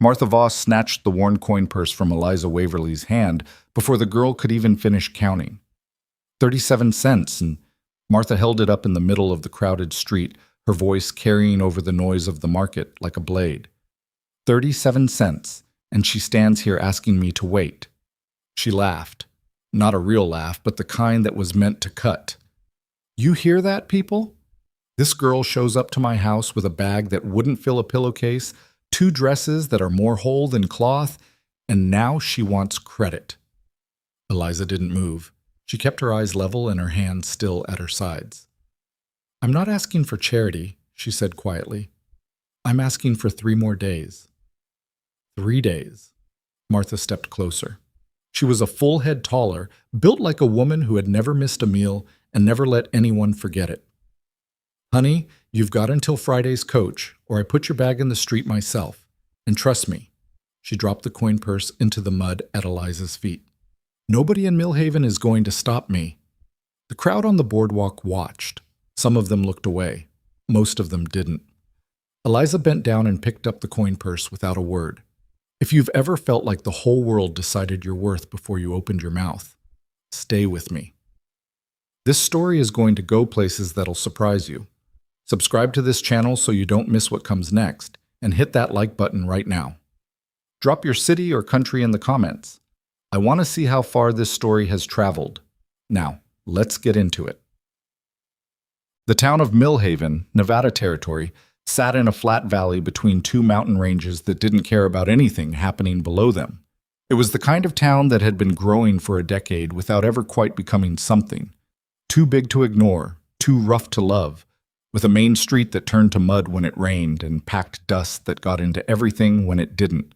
Martha Voss snatched the worn coin purse from Eliza Waverly's hand before the girl could even finish counting. 37 cents, and Martha held it up in the middle of the crowded street, her voice carrying over the noise of the market like a blade. 37 cents, and she stands here asking me to wait. She laughed. Not a real laugh, but the kind that was meant to cut. You hear that, people? This girl shows up to my house with a bag that wouldn't fill a pillowcase, 2 dresses that are more whole than cloth, and now she wants credit. Eliza didn't move. She kept her eyes level and her hands still at her sides. I'm not asking for charity, she said quietly. I'm asking for 3 more days. 3 days. Martha stepped closer. She was a full head taller, built like a woman who had never missed a meal and never let anyone forget it. Honey, you've got until Friday's coach, or I put your bag in the street myself. And trust me, she dropped the coin purse into the mud at Eliza's feet. Nobody in Millhaven is going to stop me. The crowd on the boardwalk watched. Some of them looked away. Most of them didn't. Eliza bent down and picked up the coin purse without a word. If you've ever felt like the whole world decided your worth before you opened your mouth, stay with me. This story is going to go places that'll surprise you. Subscribe to this channel so you don't miss what comes next, and hit that like button right now. Drop your city or country in the comments. I want to see how far this story has traveled. Now, let's get into it. The town of Millhaven, Nevada Territory, sat in a flat valley between 2 mountain ranges that didn't care about anything happening below them. It was the kind of town that had been growing for a decade without ever quite becoming something. Too big to ignore, too rough to love, with a main street that turned to mud when it rained and packed dust that got into everything when it didn't.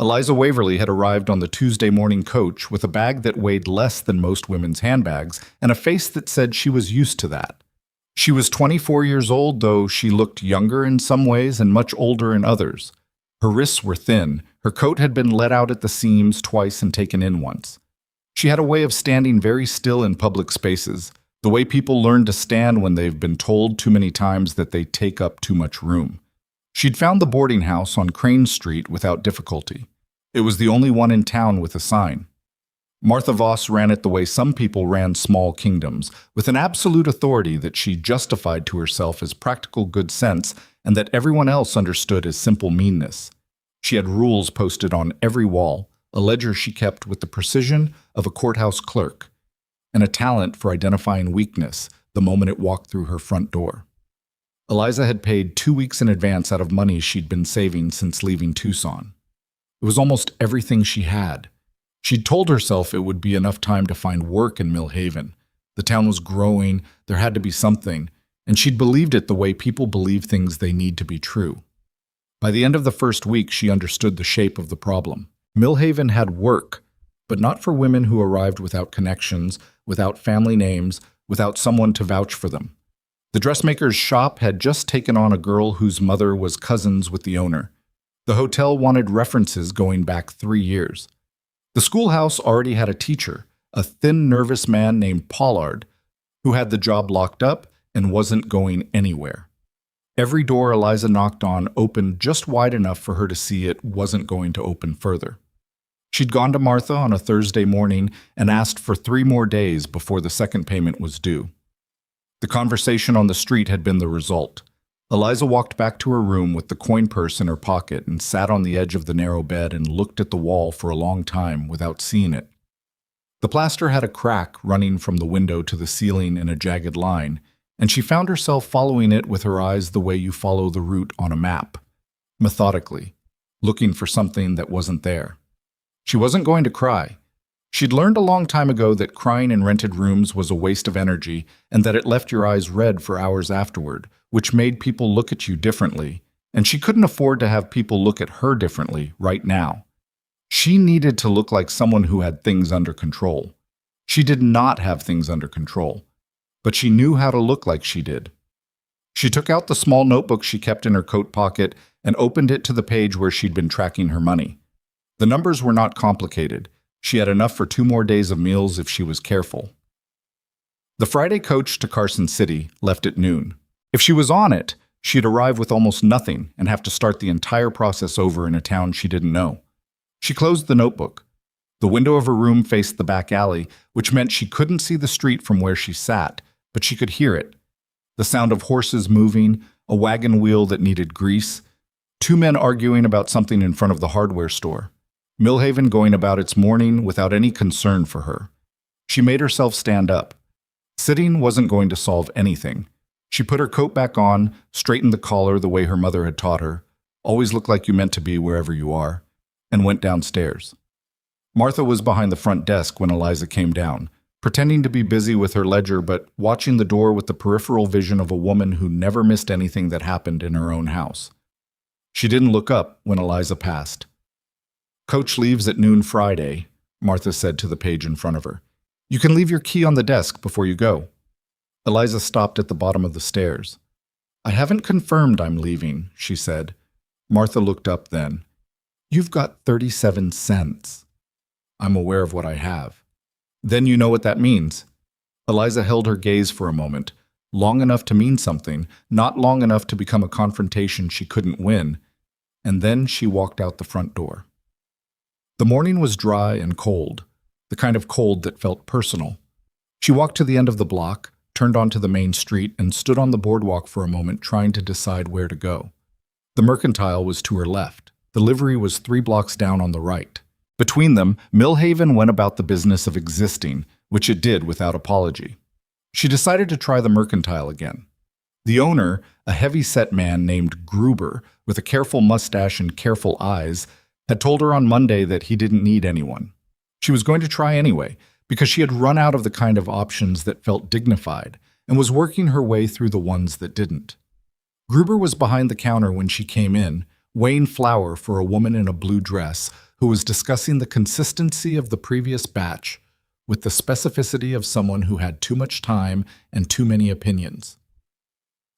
Eliza Waverly had arrived on the Tuesday morning coach with a bag that weighed less than most women's handbags and a face that said she was used to that. She was 24 years old, though she looked younger in some ways and much older in others. Her wrists were thin. Her coat had been let out at the seams twice and taken in once. She had a way of standing very still in public spaces, the way people learn to stand when they've been told too many times that they take up too much room. She'd found the boarding house on Crane Street without difficulty. It was the only one in town with a sign. Martha Voss ran it the way some people ran small kingdoms, with an absolute authority that she justified to herself as practical good sense and that everyone else understood as simple meanness. She had rules posted on every wall, a ledger she kept with the precision of a courthouse clerk, and a talent for identifying weakness the moment it walked through her front door. Eliza had paid 2 weeks in advance out of money she'd been saving since leaving Tucson. It was almost everything she had. She'd told herself it would be enough time to find work in Millhaven. The town was growing, there had to be something, and she'd believed it the way people believe things they need to be true. By the end of the first week, she understood the shape of the problem. Millhaven had work, but not for women who arrived without connections, without family names, without someone to vouch for them. The dressmaker's shop had just taken on a girl whose mother was cousins with the owner. The hotel wanted references going back 3 years. The schoolhouse already had a teacher, a thin, nervous man named Pollard, who had the job locked up and wasn't going anywhere. Every door Eliza knocked on opened just wide enough for her to see it wasn't going to open further. She'd gone to Martha on a Thursday morning and asked for 3 more days before the second payment was due. The conversation on the street had been the result. Eliza walked back to her room with the coin purse in her pocket and sat on the edge of the narrow bed and looked at the wall for a long time without seeing it. The plaster had a crack running from the window to the ceiling in a jagged line, and she found herself following it with her eyes the way you follow the route on a map, methodically, looking for something that wasn't there. She wasn't going to cry. She'd learned a long time ago that crying in rented rooms was a waste of energy and that it left your eyes red for hours afterward, which made people look at you differently, and she couldn't afford to have people look at her differently right now. She needed to look like someone who had things under control. She did not have things under control, but she knew how to look like she did. She took out the small notebook she kept in her coat pocket and opened it to the page where she'd been tracking her money. The numbers were not complicated. She had enough for 2 more days of meals if she was careful. The Friday coach to Carson City left at noon. If she was on it, She'd arrive with almost nothing and have to start the entire process over in a town she didn't know. She closed the notebook. The window of her room faced the back alley, which meant she couldn't see the street from where she sat, but she could hear it. The sound of horses moving, a wagon wheel that needed grease, two men arguing about something in front of the hardware store. Millhaven going about its morning without any concern for her. She made herself stand up. Sitting wasn't going to solve anything. She put her coat back on, straightened the collar the way her mother had taught her, always look like you meant to be wherever you are, and went downstairs. Martha was behind the front desk when Eliza came down, pretending to be busy with her ledger but watching the door with the peripheral vision of a woman who never missed anything that happened in her own house. She didn't look up when Eliza passed. "Coach leaves at noon Friday," Martha said to the page in front of her. "You can leave your key on the desk before you go." Eliza stopped at the bottom of the stairs. "I haven't confirmed I'm leaving," she said. Martha looked up then. "You've got 37 cents. "I'm aware of what I have." "Then you know what that means." Eliza held her gaze for a moment, long enough to mean something, not long enough to become a confrontation she couldn't win, and then she walked out the front door. The morning was dry and cold, the kind of cold that felt personal. She walked to the end of the block, turned onto the main street, and stood on the boardwalk for a moment trying to decide where to go. The Mercantile was to her left. The livery was 3 blocks down on the right. Between them, Millhaven went about the business of existing, which it did without apology. She decided to try the Mercantile again. The owner, a heavy-set man named Gruber, with a careful mustache and careful eyes, had told her on Monday that he didn't need anyone. She was going to try anyway, because she had run out of the kind of options that felt dignified, and was working her way through the ones that didn't. Gruber was behind the counter when she came in, weighing flour for a woman in a blue dress who was discussing the consistency of the previous batch with the specificity of someone who had too much time and too many opinions.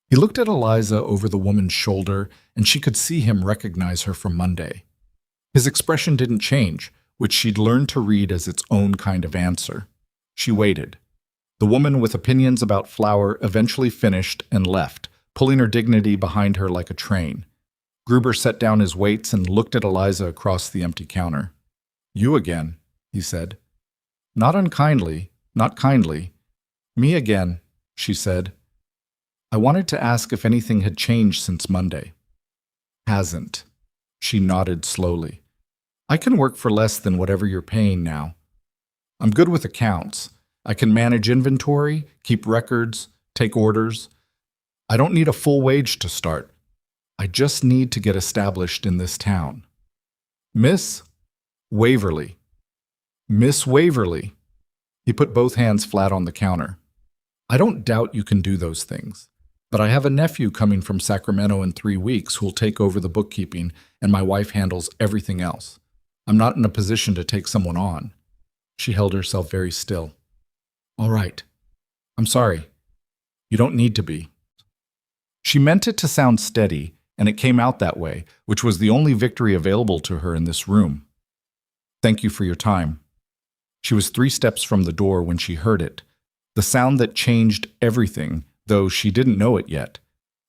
He looked at Eliza over the woman's shoulder, and she could see him recognize her from Monday. His expression didn't change, which she'd learned to read as its own kind of answer. She waited. The woman with opinions about flour eventually finished and left, pulling her dignity behind her like a train. Gruber set down his weights and looked at Eliza across the empty counter. "You again," he said. "Not unkindly, not kindly. Me again," she said. "I wanted to ask if anything had changed since Monday." "Hasn't." She nodded slowly. "I can work for less than whatever you're paying now. I'm good with accounts. I can manage inventory, keep records, take orders. I don't need a full wage to start. I just need to get established in this town." "Miss Waverly." "Miss Waverly." He put both hands flat on the counter. "I don't doubt you can do those things, but I have a nephew coming from Sacramento in 3 weeks who'll take over the bookkeeping, and my wife handles everything else. I'm not in a position to take someone on." She held herself very still. "All right. I'm sorry. You don't need to be." She meant it to sound steady, and it came out that way, which was the only victory available to her in this room. "Thank you for your time." She was 3 steps from the door when she heard it, the sound that changed everything, though she didn't know it yet.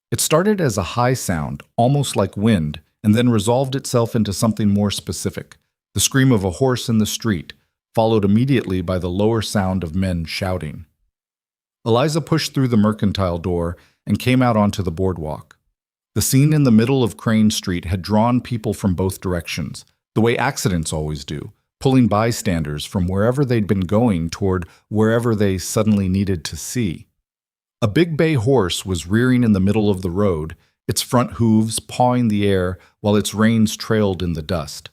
It started as a high sound, almost like wind, and then resolved itself into something more specific, the scream of a horse in the street, followed immediately by the lower sound of men shouting. Eliza pushed through the Mercantile door and came out onto the boardwalk. The scene in the middle of Crane Street had drawn people from both directions, the way accidents always do, pulling bystanders from wherever they'd been going toward wherever they suddenly needed to see. A big bay horse was rearing in the middle of the road, its front hooves pawing the air while its reins trailed in the dust.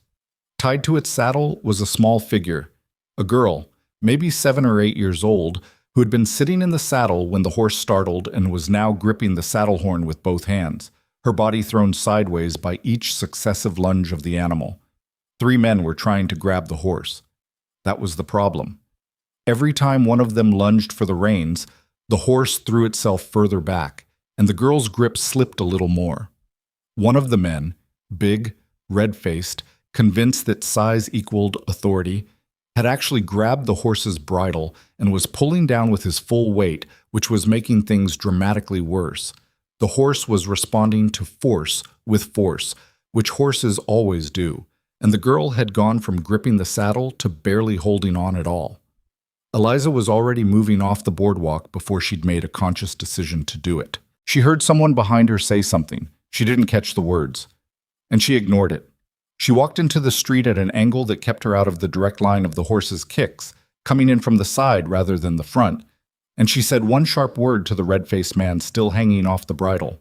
Tied to its saddle was a small figure, a girl, maybe 7 or 8 years old, who had been sitting in the saddle when the horse startled and was now gripping the saddle horn with both hands, her body thrown sideways by each successive lunge of the animal. 3 men were trying to grab the horse. That was the problem. Every time one of them lunged for the reins, the horse threw itself further back, and the girl's grip slipped a little more. One of the men, big, red-faced, convinced that size equaled authority, had actually grabbed the horse's bridle and was pulling down with his full weight, which was making things dramatically worse. The horse was responding to force with force, which horses always do, and the girl had gone from gripping the saddle to barely holding on at all. Eliza was already moving off the boardwalk before she'd made a conscious decision to do it. She heard someone behind her say something. She didn't catch the words, and she ignored it. She walked into the street at an angle that kept her out of the direct line of the horse's kicks, coming in from the side rather than the front, and she said one sharp word to the red-faced man still hanging off the bridle.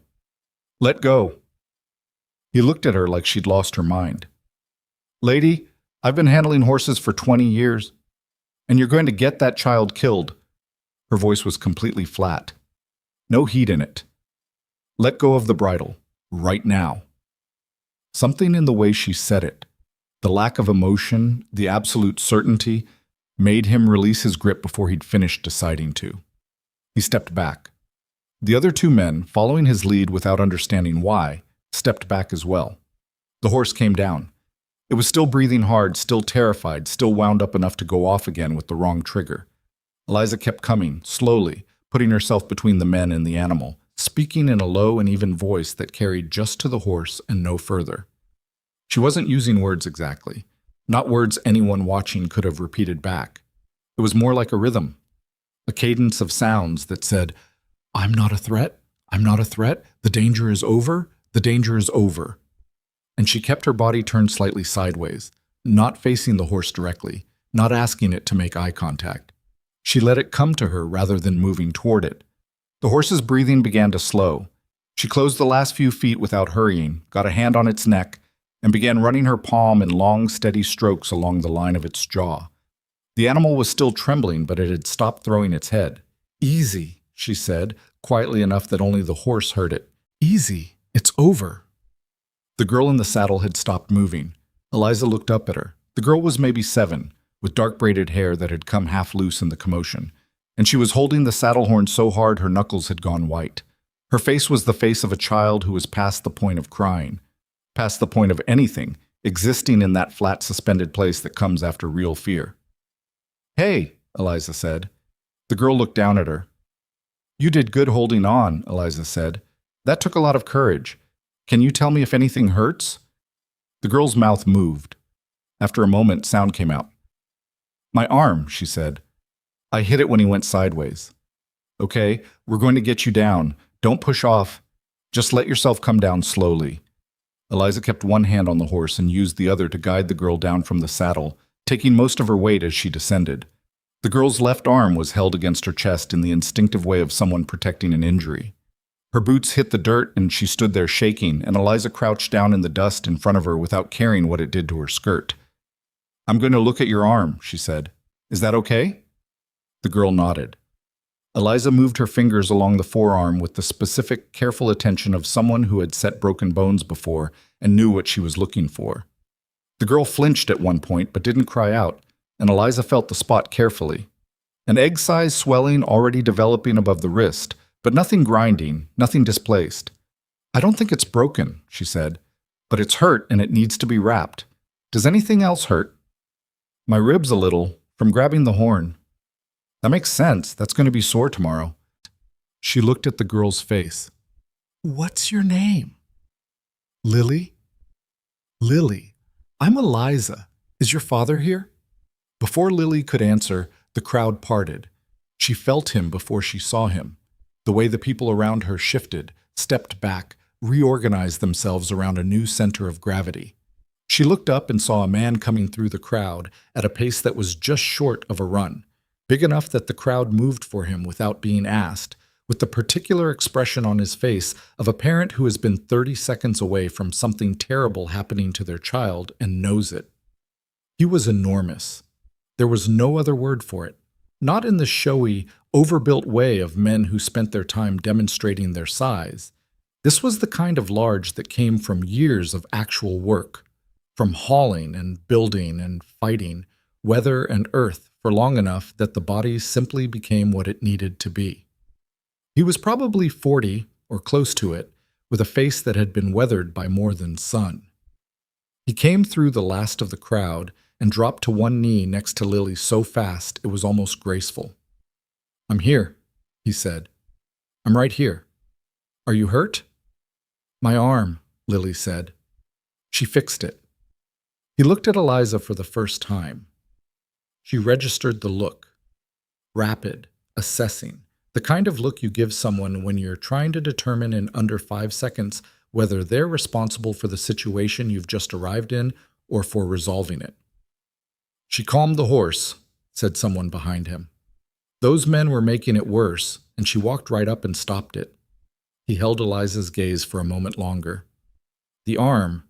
"Let go." He looked at her like she'd lost her mind. "Lady, I've been handling horses for 20 years, and you're going to get that child killed." Her voice was completely flat. No heat in it. "Let go of the bridle, right now." Something in the way she said it, the lack of emotion, the absolute certainty, made him release his grip before he'd finished deciding to. He stepped back. The other two men, following his lead without understanding why, stepped back as well. The horse came down. It was still breathing hard, still terrified, still wound up enough to go off again with the wrong trigger. Eliza kept coming, slowly, putting herself between the men and the animal, speaking in a low and even voice that carried just to the horse and no further. She wasn't using words exactly, not words anyone watching could have repeated back. It was more like a rhythm, a cadence of sounds that said, "I'm not a threat, I'm not a threat, the danger is over, the danger is over." And she kept her body turned slightly sideways, not facing the horse directly, not asking it to make eye contact. She let it come to her rather than moving toward it. The horse's breathing began to slow. She closed the last few feet without hurrying, got a hand on its neck, and began running her palm in long, steady strokes along the line of its jaw. The animal was still trembling, but it had stopped throwing its head. "Easy," she said, quietly enough that only the horse heard it. "Easy. It's over." The girl in the saddle had stopped moving. Eliza looked up at her. The girl was maybe 7, with dark braided hair that had come half loose in the commotion, and she was holding the saddle horn so hard her knuckles had gone white. Her face was the face of a child who was past the point of crying, past the point of anything, existing in that flat, suspended place that comes after real fear. "Hey," Eliza said. The girl looked down at her. "You did good holding on," Eliza said. "That took a lot of courage. Can you tell me if anything hurts?" The girl's mouth moved. After a moment, sound came out. "My arm," she said. "I hit it when he went sideways." "Okay, we're going to get you down. Don't push off. Just let yourself come down slowly." Eliza kept one hand on the horse and used the other to guide the girl down from the saddle, taking most of her weight as she descended. The girl's left arm was held against her chest in the instinctive way of someone protecting an injury. Her boots hit the dirt and she stood there shaking, and Eliza crouched down in the dust in front of her without caring what it did to her skirt. "I'm going to look at your arm," she said. "Is that okay?" The girl nodded. Eliza moved her fingers along the forearm with the specific, careful attention of someone who had set broken bones before and knew what she was looking for. The girl flinched at one point but didn't cry out, and Eliza felt the spot carefully. An egg-sized swelling already developing above the wrist, but nothing grinding, nothing displaced. "I don't think it's broken," she said, "but it's hurt and it needs to be wrapped. Does anything else hurt?" "My ribs a little, from grabbing the horn." "That makes sense. That's going to be sore tomorrow." She looked at the girl's face. "What's your name?" "Lily." "Lily. I'm Eliza. Is your father here?" Before Lily could answer, the crowd parted. She felt him before she saw him. The way the people around her shifted, stepped back, reorganized themselves around a new center of gravity. She looked up and saw a man coming through the crowd at a pace that was just short of a run, big enough that the crowd moved for him without being asked, with the particular expression on his face of a parent who has been 30 seconds away from something terrible happening to their child and knows it. He was enormous. There was no other word for it. Not in the showy, overbuilt way of men who spent their time demonstrating their size. This was the kind of large that came from years of actual work, from hauling and building and fighting, weather and earth, for long enough that the body simply became what it needed to be. He was probably 40 or close to it, with a face that had been weathered by more than sun. He came through the last of the crowd and dropped to one knee next to Lily so fast it was almost graceful. "I'm here," he said. "I'm right here." Are you hurt? My arm, Lily said. She fixed it. He looked at Eliza for the first time. She registered the look. Rapid, assessing, the kind of look you give someone when you're trying to determine in under 5 seconds whether they're responsible for the situation you've just arrived in or for resolving it. She calmed the horse, said someone behind him. Those men were making it worse, and she walked right up and stopped it. He held Eliza's gaze for a moment longer. The arm,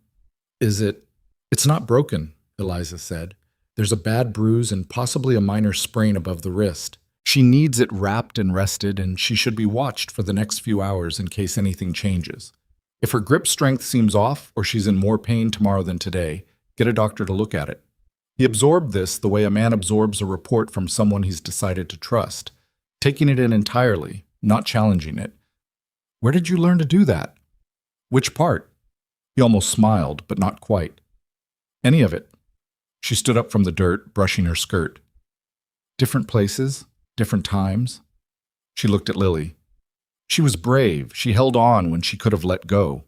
It's not broken, Eliza said. There's a bad bruise and possibly a minor sprain above the wrist. She needs it wrapped and rested, and she should be watched for the next few hours in case anything changes. If her grip strength seems off or she's in more pain tomorrow than today, get a doctor to look at it. He absorbed this the way a man absorbs a report from someone he's decided to trust, taking it in entirely, not challenging it. Where did you learn to do that? Which part? He almost smiled, but not quite. Any of it. She stood up from the dirt, brushing her skirt. Different places, different times. She looked at Lily. She was brave. She held on when she could have let go.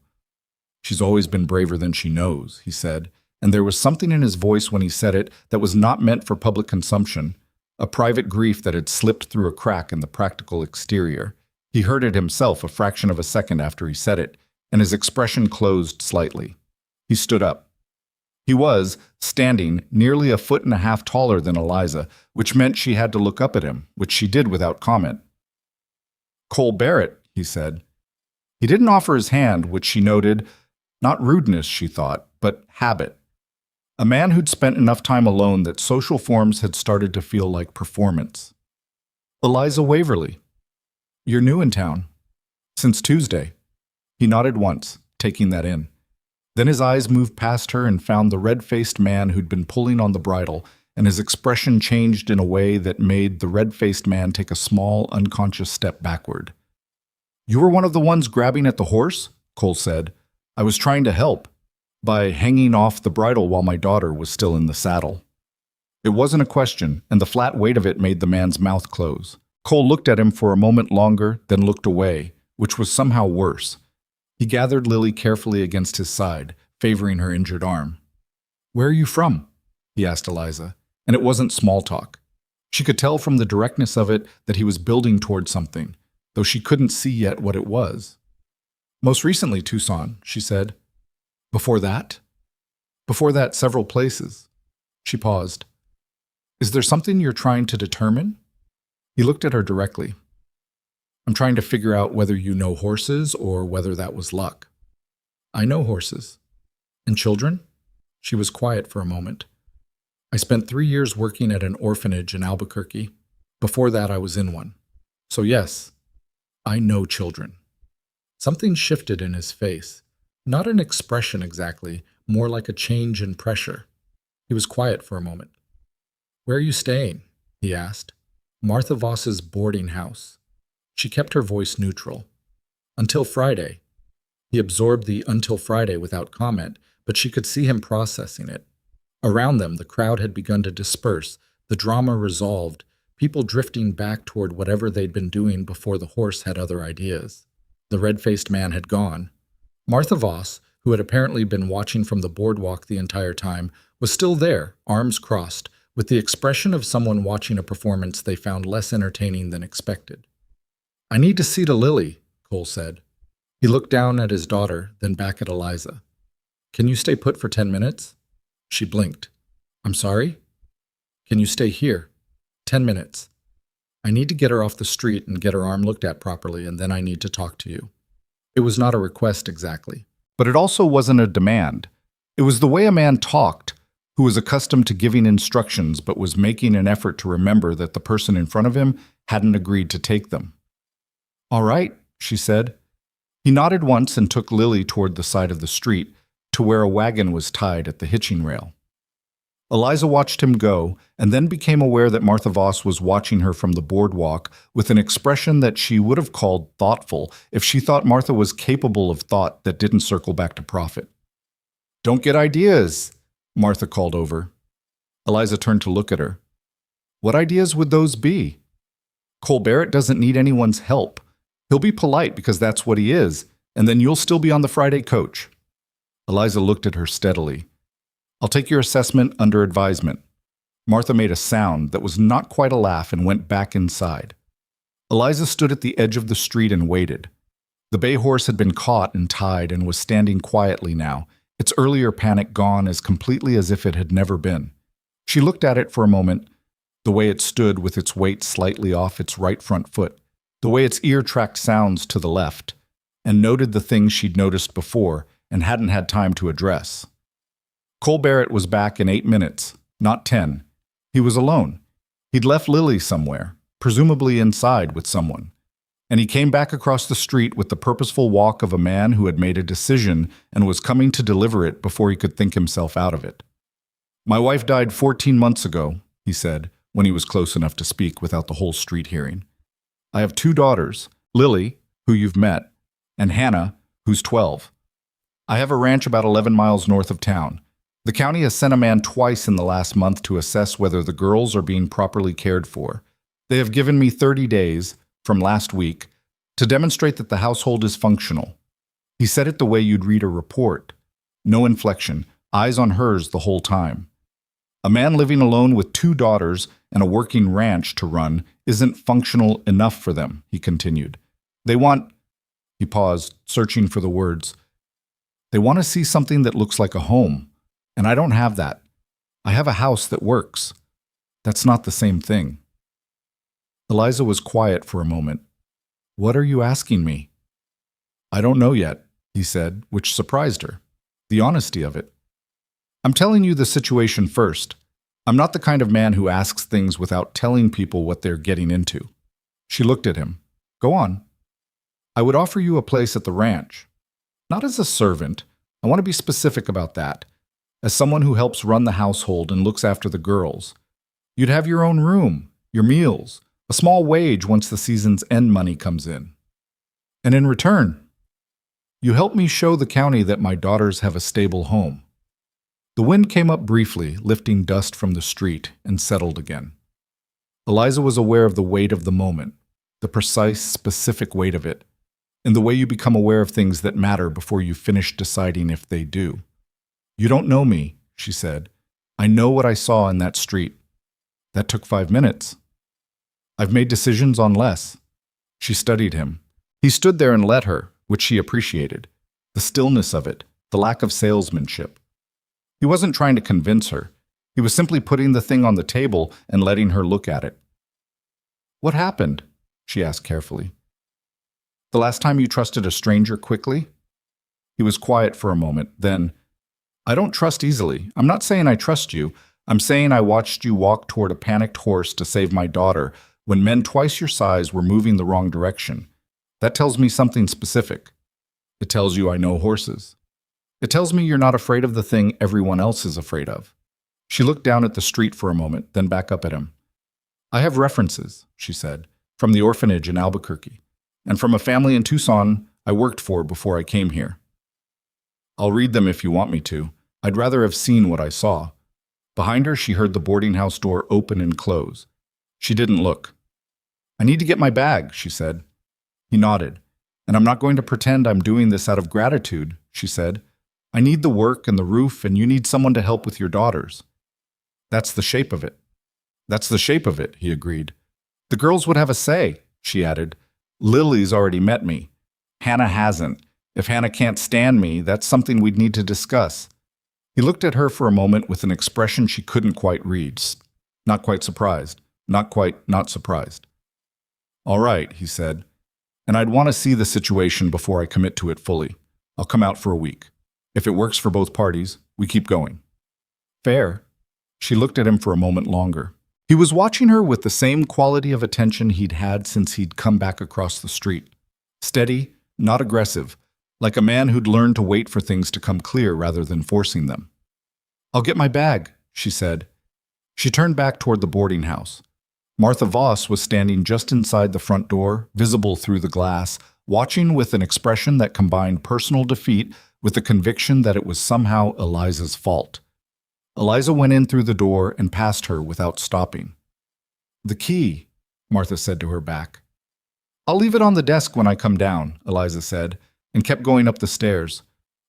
She's always been braver than she knows, he said, and there was something in his voice when he said it that was not meant for public consumption, a private grief that had slipped through a crack in the practical exterior. He heard it himself a fraction of a second after he said it, and his expression closed slightly. He stood up. He was, standing, nearly 1.5 feet taller than Eliza, which meant she had to look up at him, which she did without comment. Cole Barrett, he said. He didn't offer his hand, which she noted, not rudeness, she thought, but habit. A man who'd spent enough time alone that social forms had started to feel like performance. Eliza Waverly. You're new in town. Since Tuesday. He nodded once, taking that in. Then his eyes moved past her and found the red-faced man who'd been pulling on the bridle, and his expression changed in a way that made the red-faced man take a small, unconscious step backward. You were one of the ones grabbing at the horse? Cole said. I was trying to help, by hanging off the bridle while my daughter was still in the saddle. It wasn't a question, and the flat weight of it made the man's mouth close. Cole looked at him for a moment longer, then looked away, which was somehow worse. He gathered Lily carefully against his side, favoring her injured arm. Where are you from? He asked Eliza, and it wasn't small talk. She could tell from the directness of it that he was building toward something, though she couldn't see yet what it was. Most recently, Tucson, she said. Before that? Before that, several places. She paused. Is there something you're trying to determine? He looked at her directly. I'm trying to figure out whether you know horses or whether that was luck. I know horses. And children? She was quiet for a moment. I spent 3 years working at an orphanage in Albuquerque. Before that, I was in one. So yes, I know children. Something shifted in his face. Not an expression exactly, more like a change in pressure. He was quiet for a moment. Where are you staying? He asked. Martha Voss's boarding house. She kept her voice neutral. Until Friday. He absorbed the until Friday without comment, but she could see him processing it. Around them, the crowd had begun to disperse, the drama resolved, people drifting back toward whatever they'd been doing before the horse had other ideas. The red-faced man had gone. Martha Voss, who had apparently been watching from the boardwalk the entire time, was still there, arms crossed, with the expression of someone watching a performance they found less entertaining than expected. I need to see to Lily, Cole said. He looked down at his daughter, then back at Eliza. Can you stay put for 10 minutes? She blinked. I'm sorry? Can you stay here? 10 minutes. I need to get her off the street and get her arm looked at properly, and then I need to talk to you. It was not a request exactly, but it also wasn't a demand. It was the way a man talked, who was accustomed to giving instructions but was making an effort to remember that the person in front of him hadn't agreed to take them. All right, she said. He nodded once and took Lily toward the side of the street, to where a wagon was tied at the hitching rail. Eliza watched him go, and then became aware that Martha Voss was watching her from the boardwalk with an expression that she would have called thoughtful if she thought Martha was capable of thought that didn't circle back to profit. Don't get ideas, Martha called over. Eliza turned to look at her. What ideas would those be? Cole Barrett doesn't need anyone's help. He'll be polite because that's what he is, and then you'll still be on the Friday coach. Eliza looked at her steadily. I'll take your assessment under advisement. Martha made a sound that was not quite a laugh and went back inside. Eliza stood at the edge of the street and waited. The bay horse had been caught and tied and was standing quietly now, its earlier panic gone as completely as if it had never been. She looked at it for a moment, the way it stood with its weight slightly off its right front foot, the way its ear tracked sounds to the left, and noted the things she'd noticed before and hadn't had time to address. Cole Barrett was back in 8 minutes, not 10. He was alone. He'd left Lily somewhere, presumably inside with someone. And he came back across the street with the purposeful walk of a man who had made a decision and was coming to deliver it before he could think himself out of it. My wife died 14 months ago, he said, when he was close enough to speak without the whole street hearing. I have 2 daughters, Lily, who you've met, and Hannah, who's 12. I have a ranch about 11 miles north of town. The county has sent a man twice in the last month to assess whether the girls are being properly cared for. They have given me 30 days, from last week, to demonstrate that the household is functional. He said it the way you'd read a report. No inflection, eyes on hers the whole time. A man living alone with 2 daughters and a working ranch to run isn't functional enough for them, he continued. They want, he paused, searching for the words. They want to see something that looks like a home, and I don't have that. I have a house that works. That's not the same thing. Eliza was quiet for a moment. What are you asking me? I don't know yet, he said, which surprised her. The honesty of it. I'm telling you the situation first. I'm not the kind of man who asks things without telling people what they're getting into. She looked at him. Go on. I would offer you a place at the ranch. Not as a servant. I want to be specific about that. As someone who helps run the household and looks after the girls. You'd have your own room, your meals, a small wage once the season's end money comes in. And in return, you help me show the county that my daughters have a stable home. The wind came up briefly, lifting dust from the street, and settled again. Eliza was aware of the weight of the moment, the precise, specific weight of it, and the way you become aware of things that matter before you finish deciding if they do. You don't know me, she said. I know what I saw in that street. That took 5 minutes. I've made decisions on less. She studied him. He stood there and let her, which she appreciated. The stillness of it, the lack of salesmanship. He wasn't trying to convince her. He was simply putting the thing on the table and letting her look at it. What happened? She asked carefully. The last time you trusted a stranger quickly? He was quiet for a moment, then, I don't trust easily. I'm not saying I trust you. I'm saying I watched you walk toward a panicked horse to save my daughter when men twice your size were moving the wrong direction. That tells me something specific. It tells you I know horses. It tells me you're not afraid of the thing everyone else is afraid of. She looked down at the street for a moment, then back up at him. I have references, she said, from the orphanage in Albuquerque, and from a family in Tucson I worked for before I came here. I'll read them if you want me to. I'd rather have seen what I saw. Behind her, she heard the boarding house door open and close. She didn't look. I need to get my bag, she said. He nodded. And I'm not going to pretend I'm doing this out of gratitude, she said. I need the work and the roof, and you need someone to help with your daughters. That's the shape of it. That's the shape of it, he agreed. The girls would have a say, she added. Lily's already met me. Hannah hasn't. If Hannah can't stand me, that's something we'd need to discuss. He looked at her for a moment with an expression she couldn't quite read. Not quite surprised. Not quite not surprised. All right, he said. And I'd want to see the situation before I commit to it fully. I'll come out for a week. If it works for both parties, we keep going. Fair. She looked at him for a moment longer. He was watching her with the same quality of attention he'd had since he'd come back across the street. Steady, not aggressive, like a man who'd learned to wait for things to come clear rather than forcing them. I'll get my bag, she said. She turned back toward the boarding house. Martha Voss was standing just inside the front door, visible through the glass, watching with an expression that combined personal defeat with the conviction that it was somehow Eliza's fault. Eliza went in through the door and past her without stopping. The key, Martha said to her back. I'll leave it on the desk when I come down, Eliza said, and kept going up the stairs.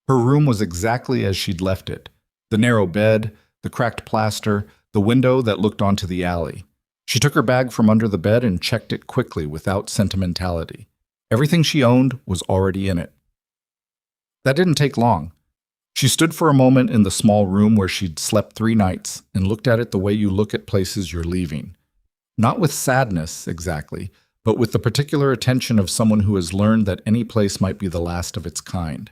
Her room was exactly as she'd left it. The narrow bed, the cracked plaster, the window that looked onto the alley. She took her bag from under the bed and checked it quickly without sentimentality. Everything she owned was already in it. That didn't take long. She stood for a moment in the small room where she'd slept 3 nights and looked at it the way you look at places you're leaving. Not with sadness, exactly, but with the particular attention of someone who has learned that any place might be the last of its kind.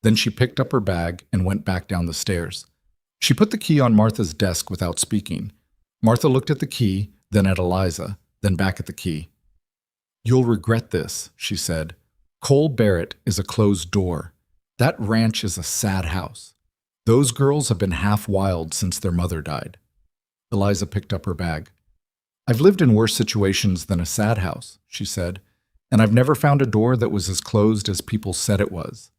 Then she picked up her bag and went back down the stairs. She put the key on Martha's desk without speaking. Martha looked at the key, then at Eliza, then back at the key. "You'll regret this," she said. "Cole Barrett is a closed door. That ranch is a sad house. Those girls have been half wild since their mother died." Eliza picked up her bag. "I've lived in worse situations than a sad house," she said, "and I've never found a door that was as closed as people said it was."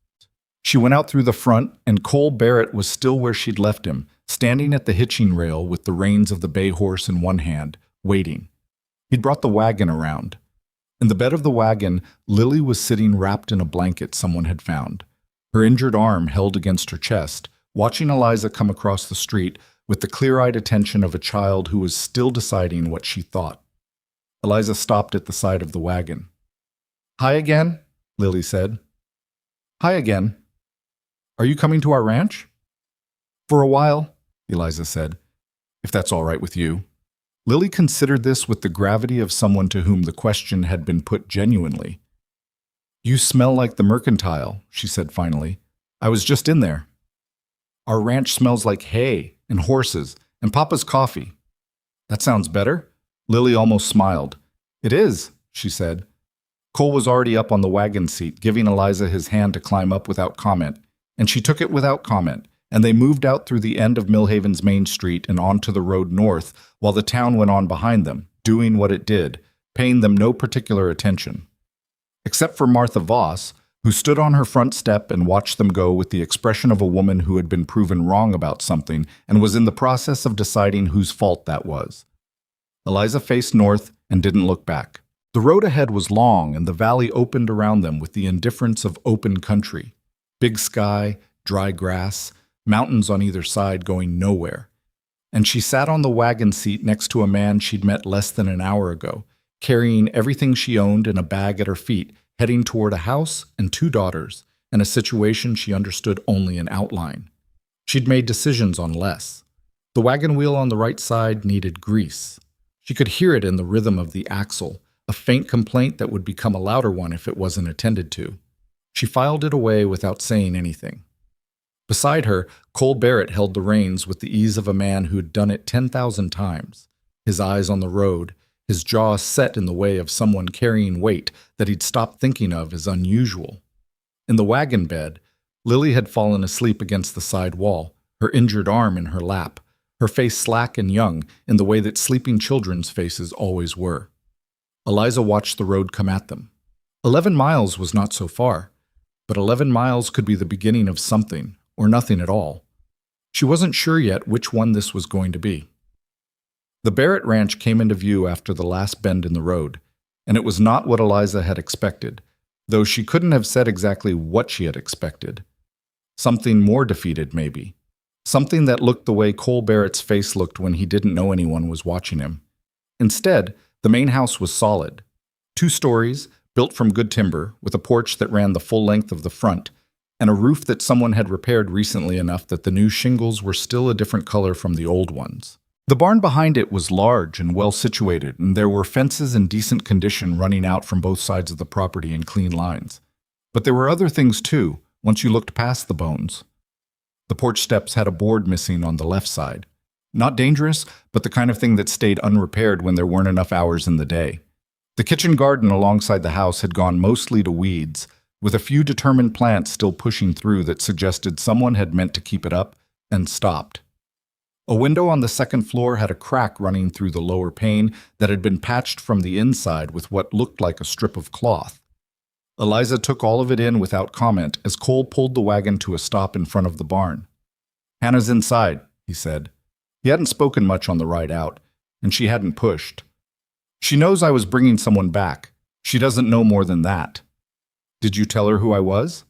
She went out through the front, and Cole Barrett was still where she'd left him, standing at the hitching rail with the reins of the bay horse in one hand, waiting. He'd brought the wagon around. In the bed of the wagon, Lily was sitting wrapped in a blanket someone had found, her injured arm held against her chest, watching Eliza come across the street with the clear-eyed attention of a child who was still deciding what she thought. Eliza stopped at the side of the wagon. "Hi again," Lily said. "Hi again. Are you coming to our ranch?" "For a while," Eliza said, "if that's all right with you." Lily considered this with the gravity of someone to whom the question had been put genuinely. "You smell like the mercantile," she said finally. "I was just in there. Our ranch smells like hay and horses and Papa's coffee." "That sounds better." Lily almost smiled. "It is," she said. Cole was already up on the wagon seat, giving Eliza his hand to climb up without comment, and she took it without comment, and they moved out through the end of Millhaven's main street and onto the road north while the town went on behind them, doing what it did, paying them no particular attention. Except for Martha Voss, who stood on her front step and watched them go with the expression of a woman who had been proven wrong about something and was in the process of deciding whose fault that was. Eliza faced north and didn't look back. The road ahead was long, and the valley opened around them with the indifference of open country. Big sky, dry grass, mountains on either side going nowhere. And she sat on the wagon seat next to a man she'd met less than an hour ago, carrying everything she owned in a bag at her feet, heading toward a house and 2 daughters, and a situation she understood only in outline. She'd made decisions on less. The wagon wheel on the right side needed grease. She could hear it in the rhythm of the axle, a faint complaint that would become a louder one if it wasn't attended to. She filed it away without saying anything. Beside her, Cole Barrett held the reins with the ease of a man who'd done it 10,000 times, his eyes on the road, his jaw set in the way of someone carrying weight that he'd stopped thinking of as unusual. In the wagon bed, Lily had fallen asleep against the side wall, her injured arm in her lap, her face slack and young in the way that sleeping children's faces always were. Eliza watched the road come at them. 11 miles was not so far, but 11 miles could be the beginning of something, or nothing at all. She wasn't sure yet which one this was going to be. The Barrett Ranch came into view after the last bend in the road, and it was not what Eliza had expected, though she couldn't have said exactly what she had expected. Something more defeated, maybe. Something that looked the way Cole Barrett's face looked when he didn't know anyone was watching him. Instead, the main house was solid. 2 stories, built from good timber, with a porch that ran the full length of the front, and a roof that someone had repaired recently enough that the new shingles were still a different color from the old ones. The barn behind it was large and well situated, and there were fences in decent condition running out from both sides of the property in clean lines. But there were other things too, once you looked past the bones. The porch steps had a board missing on the left side. Not dangerous, but the kind of thing that stayed unrepaired when there weren't enough hours in the day. The kitchen garden alongside the house had gone mostly to weeds, with a few determined plants still pushing through that suggested someone had meant to keep it up and stopped. A window on the second floor had a crack running through the lower pane that had been patched from the inside with what looked like a strip of cloth. Eliza took all of it in without comment as Cole pulled the wagon to a stop in front of the barn. "Hannah's inside," he said. He hadn't spoken much on the ride out, and she hadn't pushed. "She knows I was bringing someone back," She doesn't know more than that. Did you tell her who I was?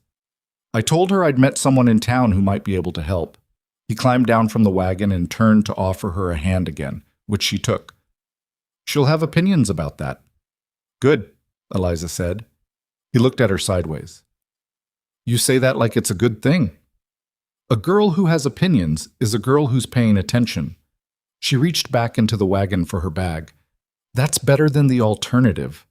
I told her I'd met someone in town who might be able to help. He climbed down from the wagon and turned to offer her a hand again, which she took. She'll have opinions about that. Good, Eliza said. He looked at her sideways. You say that like it's a good thing. A girl who has opinions is a girl who's paying attention. She reached back into the wagon for her bag. That's better than the alternative.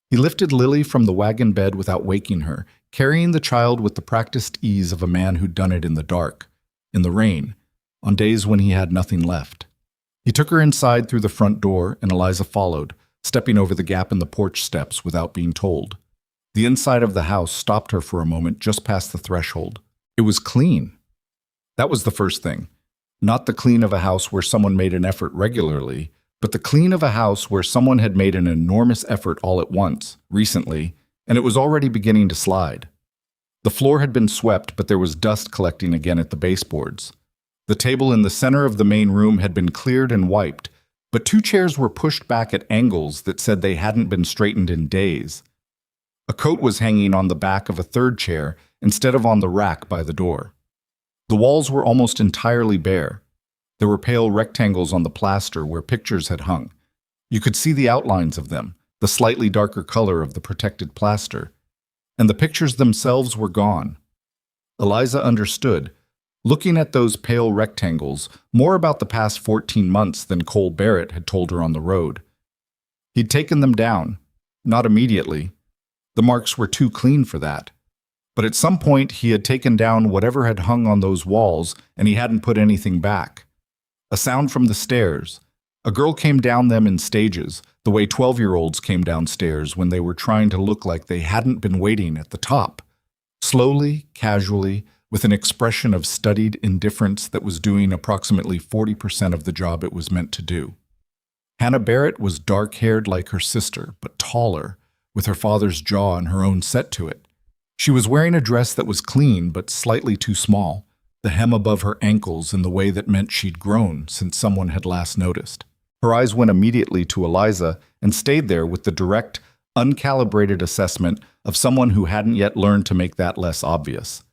He lifted Lily from the wagon bed without waking her, carrying the child with the practiced ease of a man who'd done it in the dark, in the rain, on days when he had nothing left. He took her inside through the front door, and Eliza followed, stepping over the gap in the porch steps without being told. The inside of the house stopped her for a moment just past the threshold. It was clean. That was the first thing. Not the clean of a house where someone made an effort regularly, but the clean of a house where someone had made an enormous effort all at once, recently, and it was already beginning to slide. The floor had been swept, but there was dust collecting again at the baseboards. The table in the center of the main room had been cleared and wiped, but 2 chairs were pushed back at angles that said they hadn't been straightened in days. A coat was hanging on the back of a 3rd chair instead of on the rack by the door. The walls were almost entirely bare. There were pale rectangles on the plaster where pictures had hung. You could see the outlines of them, the slightly darker color of the protected plaster. And the pictures themselves were gone. Eliza understood, looking at those pale rectangles, more about the past 14 months than Cole Barrett had told her on the road. He'd taken them down, not immediately. The marks were too clean for that. But at some point he had taken down whatever had hung on those walls, and he hadn't put anything back. A sound from the stairs. A girl came down them in stages, the way 12-year-olds came downstairs when they were trying to look like they hadn't been waiting at the top. Slowly, casually, with an expression of studied indifference that was doing approximately 40% of the job it was meant to do. Hannah Barrett was dark-haired like her sister, but taller, with her father's jaw and her own set to it. She was wearing a dress that was clean but slightly too small, the hem above her ankles in the way that meant she'd grown since someone had last noticed. Her eyes went immediately to Eliza and stayed there with the direct, uncalibrated assessment of someone who hadn't yet learned to make that less obvious.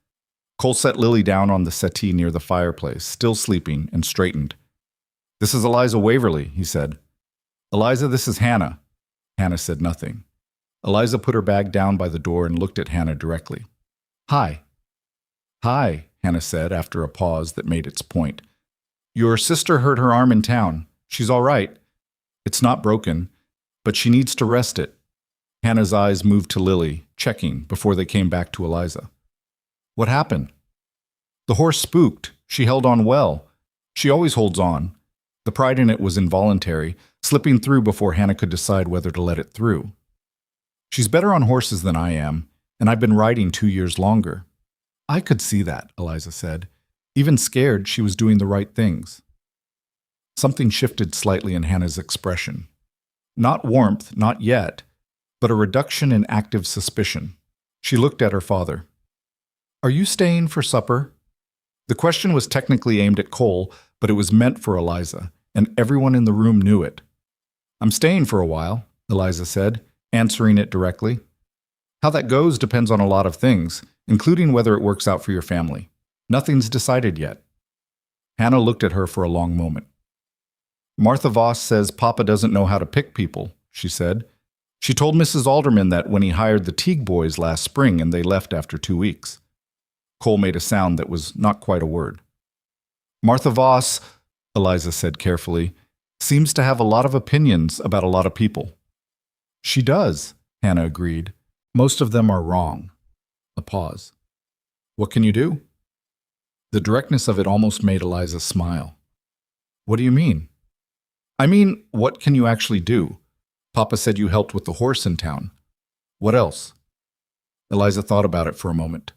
Cole set Lily down on the settee near the fireplace, still sleeping, and straightened. "This is Eliza Waverly," he said. "Eliza, this is Hannah." Hannah said nothing. Eliza put her bag down by the door and looked at Hannah directly. "Hi." "Hi," Hannah said after a pause that made its point. "Your sister hurt her arm in town. She's all right. It's not broken, but she needs to rest it." Hannah's eyes moved to Lily, checking, before they came back to Eliza. "What happened?" "The horse spooked. She held on well. She always holds on." The pride in it was involuntary, slipping through before Hannah could decide whether to let it through. "She's better on horses than I am, and I've been riding 2 years longer." "I could see that," Eliza said. Even scared, she was doing the right things. Something shifted slightly in Hannah's expression. Not warmth, not yet, but a reduction in active suspicion. She looked at her father. "Are you staying for supper?" The question was technically aimed at Cole, but it was meant for Eliza, and everyone in the room knew it. "I'm staying for a while," Eliza said, answering it directly. "How that goes depends on a lot of things, including whether it works out for your family. Nothing's decided yet." Hannah looked at her for a long moment. "Martha Voss says Papa doesn't know how to pick people," she said. "She told Mrs. Alderman that when he hired the Teague boys last spring and they left after 2 weeks. Cole made a sound that was not quite a word. "Martha Voss," Eliza said carefully, "seems to have a lot of opinions about a lot of people." "She does," Hannah agreed. "Most of them are wrong." A pause. "What can you do?" The directness of it almost made Eliza smile. "What do you mean?" "I mean, what can you actually do? Papa said you helped with the horse in town. What else?" Eliza thought about it for a moment.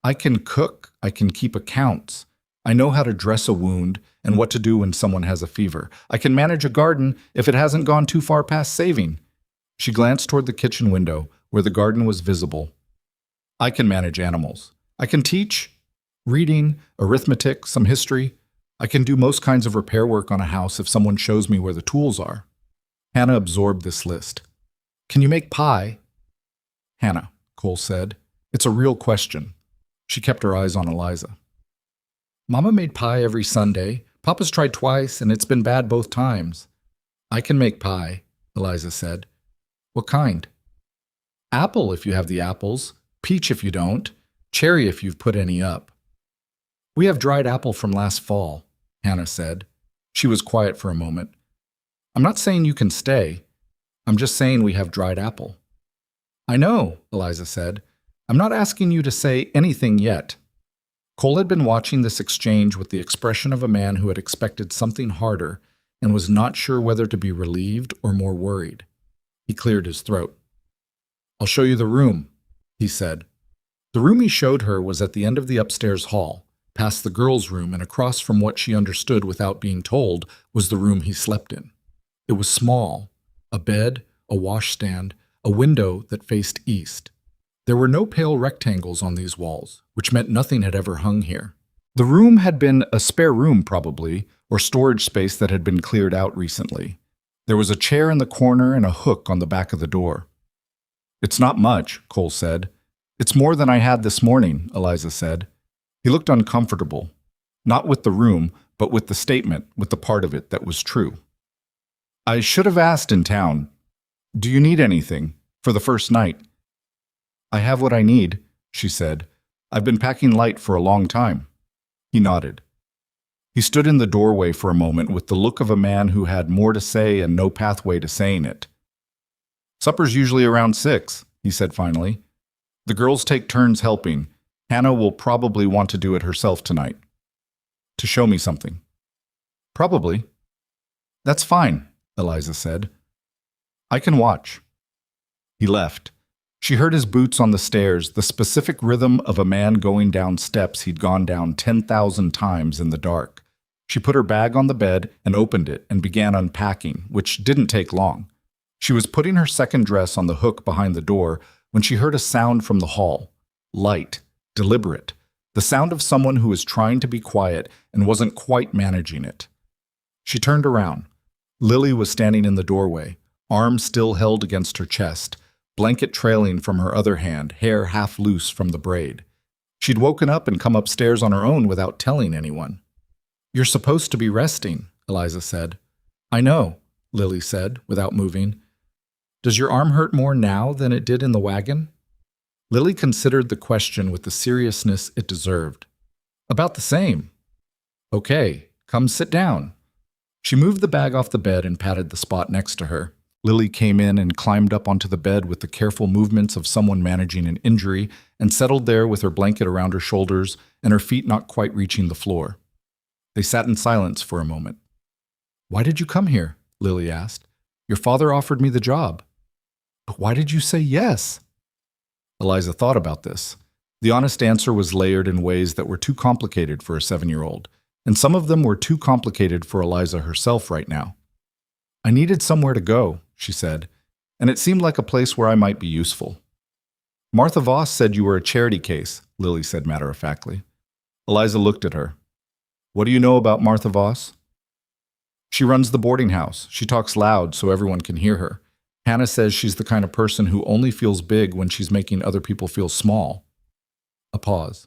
"I can cook. I can keep accounts. I know how to dress a wound and what to do when someone has a fever. I can manage a garden if it hasn't gone too far past saving." She glanced toward the kitchen window, where the garden was visible. "I can manage animals. I can teach. Reading, arithmetic, some history. I can do most kinds of repair work on a house if someone shows me where the tools are." Hannah absorbed this list. Can you make pie? Hannah, Cole said. It's a real question. She kept her eyes on Eliza. Mama made pie every Sunday. Papa's tried twice, and it's been bad both times. I can make pie, Eliza said. What kind? Apple if you have the apples, peach if you don't, cherry if you've put any up. We have dried apple from last fall, Hannah said. She was quiet for a moment. I'm not saying you can stay. I'm just saying we have dried apple. I know, Eliza said. I'm not asking you to say anything yet. Cole had been watching this exchange with the expression of a man who had expected something harder and was not sure whether to be relieved or more worried. He cleared his throat. I'll show you the room, he said. The room he showed her was at the end of the upstairs hall, past the girls' room and across from what she understood without being told was the room he slept in. It was small, a bed, a washstand, a window that faced east. There were no pale rectangles on these walls, which meant nothing had ever hung here. The room had been a spare room, probably, or storage space that had been cleared out recently. There was a chair in the corner and a hook on the back of the door. It's not much, Cole said. It's more than I had this morning, Eliza said. He looked uncomfortable, not with the room, but with the statement, with the part of it that was true. I should have asked in town. Do you need anything for the first night? I have what I need, she said. I've been packing light for a long time. He nodded. He stood in the doorway for a moment with the look of a man who had more to say and no pathway to saying it. Supper's usually around 6, he said finally. The girls take turns helping. Hannah will probably want to do it herself tonight. To show me something. Probably. That's fine, Eliza said. I can watch. He left. She heard his boots on the stairs, the specific rhythm of a man going down steps he'd gone down 10,000 times in the dark. She put her bag on the bed and opened it and began unpacking, which didn't take long. She was putting her second dress on the hook behind the door when she heard a sound from the hall. Light, deliberate, the sound of someone who was trying to be quiet and wasn't quite managing it. She turned around. Lily was standing in the doorway, arms still held against her chest, blanket trailing from her other hand, hair half loose from the braid. She'd woken up and come upstairs on her own without telling anyone. You're supposed to be resting, Eliza said. I know, Lily said, without moving. Does your arm hurt more now than it did in the wagon? Lily considered the question with the seriousness it deserved. About the same. Okay, come sit down. She moved the bag off the bed and patted the spot next to her. Lily came in and climbed up onto the bed with the careful movements of someone managing an injury and settled there with her blanket around her shoulders and her feet not quite reaching the floor. They sat in silence for a moment. Why did you come here? Lily asked. Your father offered me the job. But why did you say yes? Eliza thought about this. The honest answer was layered in ways that were too complicated for a 7-year-old, and some of them were too complicated for Eliza herself right now. I needed somewhere to go, she said, and it seemed like a place where I might be useful. Martha Voss said you were a charity case, Lily said matter-of-factly. Eliza looked at her. What do you know about Martha Voss? She runs the boarding house. She talks loud so everyone can hear her. Hannah says she's the kind of person who only feels big when she's making other people feel small. A pause.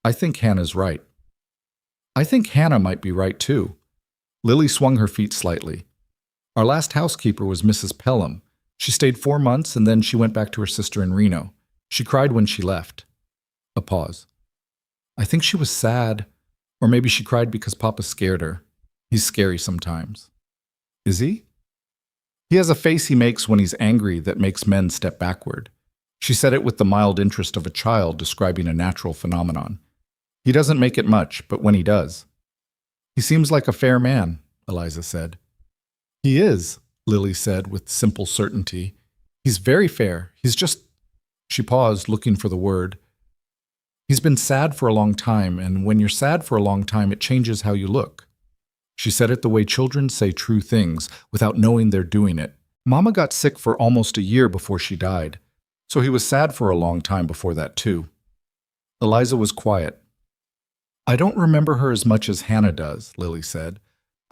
I think Hannah's right. I think Hannah might be right too. Lily swung her feet slightly. Our last housekeeper was Mrs. Pelham. She stayed 4 months and then she went back to her sister in Reno. She cried when she left. A pause. I think she was sad, or maybe she cried because Papa scared her. He's scary sometimes. Is he? He has a face he makes when he's angry that makes men step backward. She said it with the mild interest of a child describing a natural phenomenon. He doesn't make it much, but when he does. He seems like a fair man, Eliza said. He is, Lily said with simple certainty. He's very fair. He's just... She paused, looking for the word. He's been sad for a long time, and when you're sad for a long time, it changes how you look. She said it the way children say true things, without knowing they're doing it. Mama got sick for almost a year before she died, so he was sad for a long time before that too. Eliza was quiet. I don't remember her as much as Hannah does, Lily said.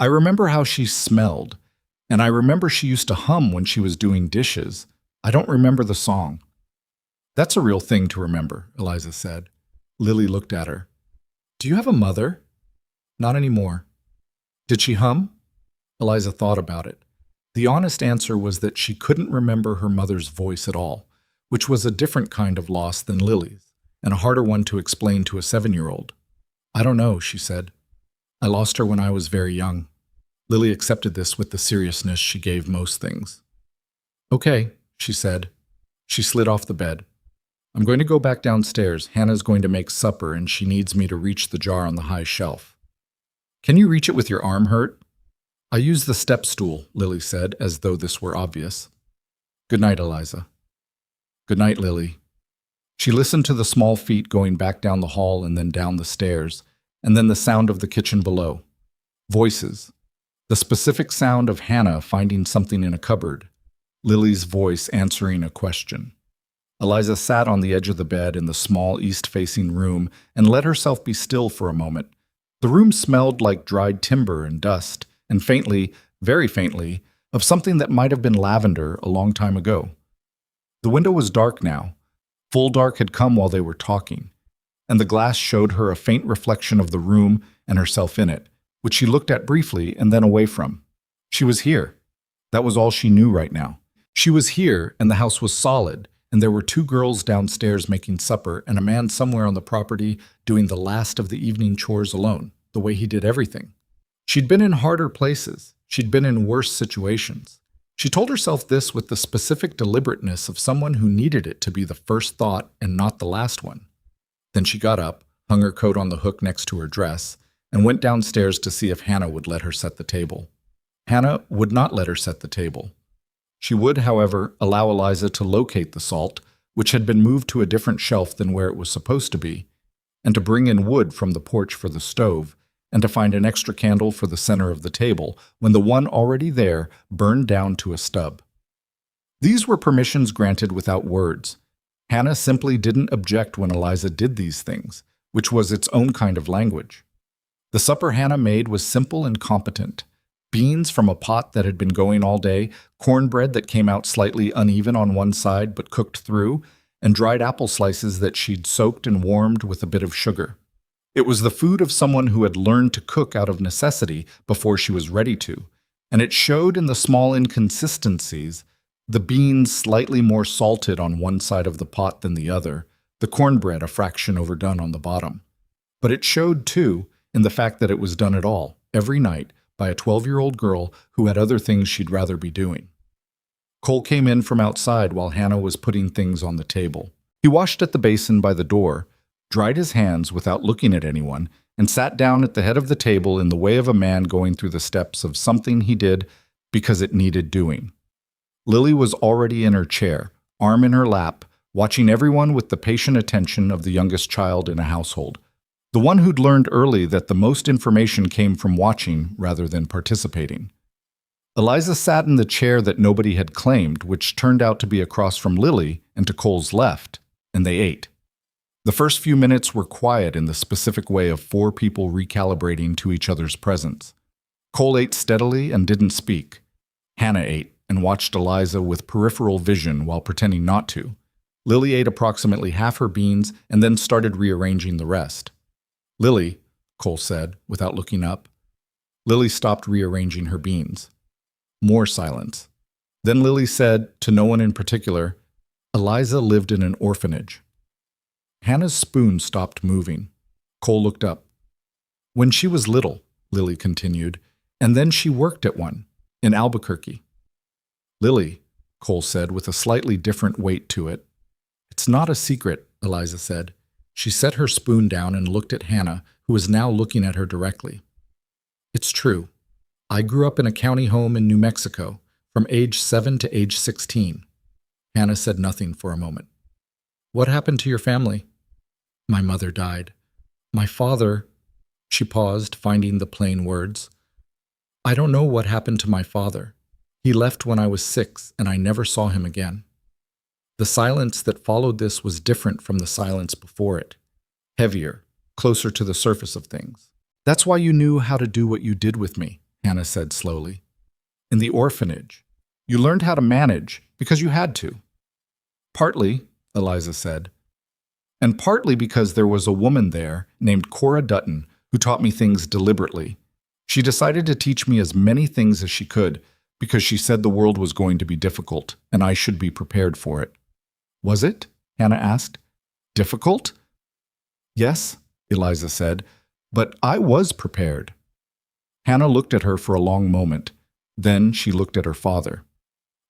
I remember how she smelled. And I remember she used to hum when she was doing dishes. I don't remember the song. That's a real thing to remember, Eliza said. Lily looked at her. Do you have a mother? Not anymore. Did she hum? Eliza thought about it. The honest answer was that she couldn't remember her mother's voice at all, which was a different kind of loss than Lily's, and a harder one to explain to a 7-year-old. I don't know, she said. I lost her when I was very young. Lily accepted this with the seriousness she gave most things. Okay, she said. She slid off the bed. I'm going to go back downstairs. Hannah's going to make supper, and she needs me to reach the jar on the high shelf. Can you reach it with your arm hurt? I use the step stool, Lily said, as though this were obvious. Good night, Eliza. Good night, Lily. She listened to the small feet going back down the hall and then down the stairs, and then the sound of the kitchen below. Voices. The specific sound of Hannah finding something in a cupboard. Lily's voice answering a question. Eliza sat on the edge of the bed in the small east-facing room and let herself be still for a moment. The room smelled like dried timber and dust, and faintly, very faintly, of something that might have been lavender a long time ago. The window was dark now. Full dark had come while they were talking, and the glass showed her a faint reflection of the room and herself in it, which she looked at briefly and then away from. She was here. That was all she knew right now. She was here, and the house was solid, and there were 2 girls downstairs making supper and a man somewhere on the property doing the last of the evening chores alone, the way he did everything. She'd been in harder places. She'd been in worse situations. She told herself this with the specific deliberateness of someone who needed it to be the first thought and not the last one. Then she got up, hung her coat on the hook next to her dress, and went downstairs to see if Hannah would let her set the table. Hannah would not let her set the table. She would, however, allow Eliza to locate the salt, which had been moved to a different shelf than where it was supposed to be, and to bring in wood from the porch for the stove, and to find an extra candle for the center of the table when the one already there burned down to a stub. These were permissions granted without words. Hannah simply didn't object when Eliza did these things, which was its own kind of language. The supper Hannah made was simple and competent. Beans from a pot that had been going all day, cornbread that came out slightly uneven on one side but cooked through, and dried apple slices that she'd soaked and warmed with a bit of sugar. It was the food of someone who had learned to cook out of necessity before she was ready to, and it showed in the small inconsistencies, the beans slightly more salted on one side of the pot than the other, the cornbread a fraction overdone on the bottom. But it showed, too, in the fact that it was done at all, every night, by a 12-year-old girl who had other things she'd rather be doing. Cole came in from outside while Hannah was putting things on the table. He washed at the basin by the door, dried his hands without looking at anyone, and sat down at the head of the table in the way of a man going through the steps of something he did because it needed doing. Lily was already in her chair, arm in her lap, watching everyone with the patient attention of the youngest child in a household, the one who'd learned early that the most information came from watching rather than participating. Eliza sat in the chair that nobody had claimed, which turned out to be across from Lily and to Cole's left, and they ate. The first few minutes were quiet in the specific way of 4 people recalibrating to each other's presence. Cole ate steadily and didn't speak. Hannah ate and watched Eliza with peripheral vision while pretending not to. Lily ate approximately half her beans and then started rearranging the rest. Lily, Cole said, without looking up. Lily stopped rearranging her beans. More silence. Then Lily said, to no one in particular, Eliza lived in an orphanage. Hannah's spoon stopped moving. Cole looked up. When she was little, Lily continued, and then she worked at one, in Albuquerque. Lily, Cole said with a slightly different weight to it. It's not a secret, Eliza said. She set her spoon down and looked at Hannah, who was now looking at her directly. It's true. I grew up in a county home in New Mexico, from age 7 to age 16. Hannah said nothing for a moment. What happened to your family? My mother died. My father, she paused, finding the plain words. I don't know what happened to my father. He left when I was 6, and I never saw him again. The silence that followed this was different from the silence before it. Heavier, closer to the surface of things. That's why you knew how to do what you did with me, Hannah said slowly. In the orphanage. You learned how to manage because you had to. Partly, Eliza said. And partly because there was a woman there named Cora Dutton who taught me things deliberately. She decided to teach me as many things as she could because she said the world was going to be difficult and I should be prepared for it. Was it? Hannah asked. Difficult? Yes, Eliza said, but I was prepared. Hannah looked at her for a long moment. Then she looked at her father.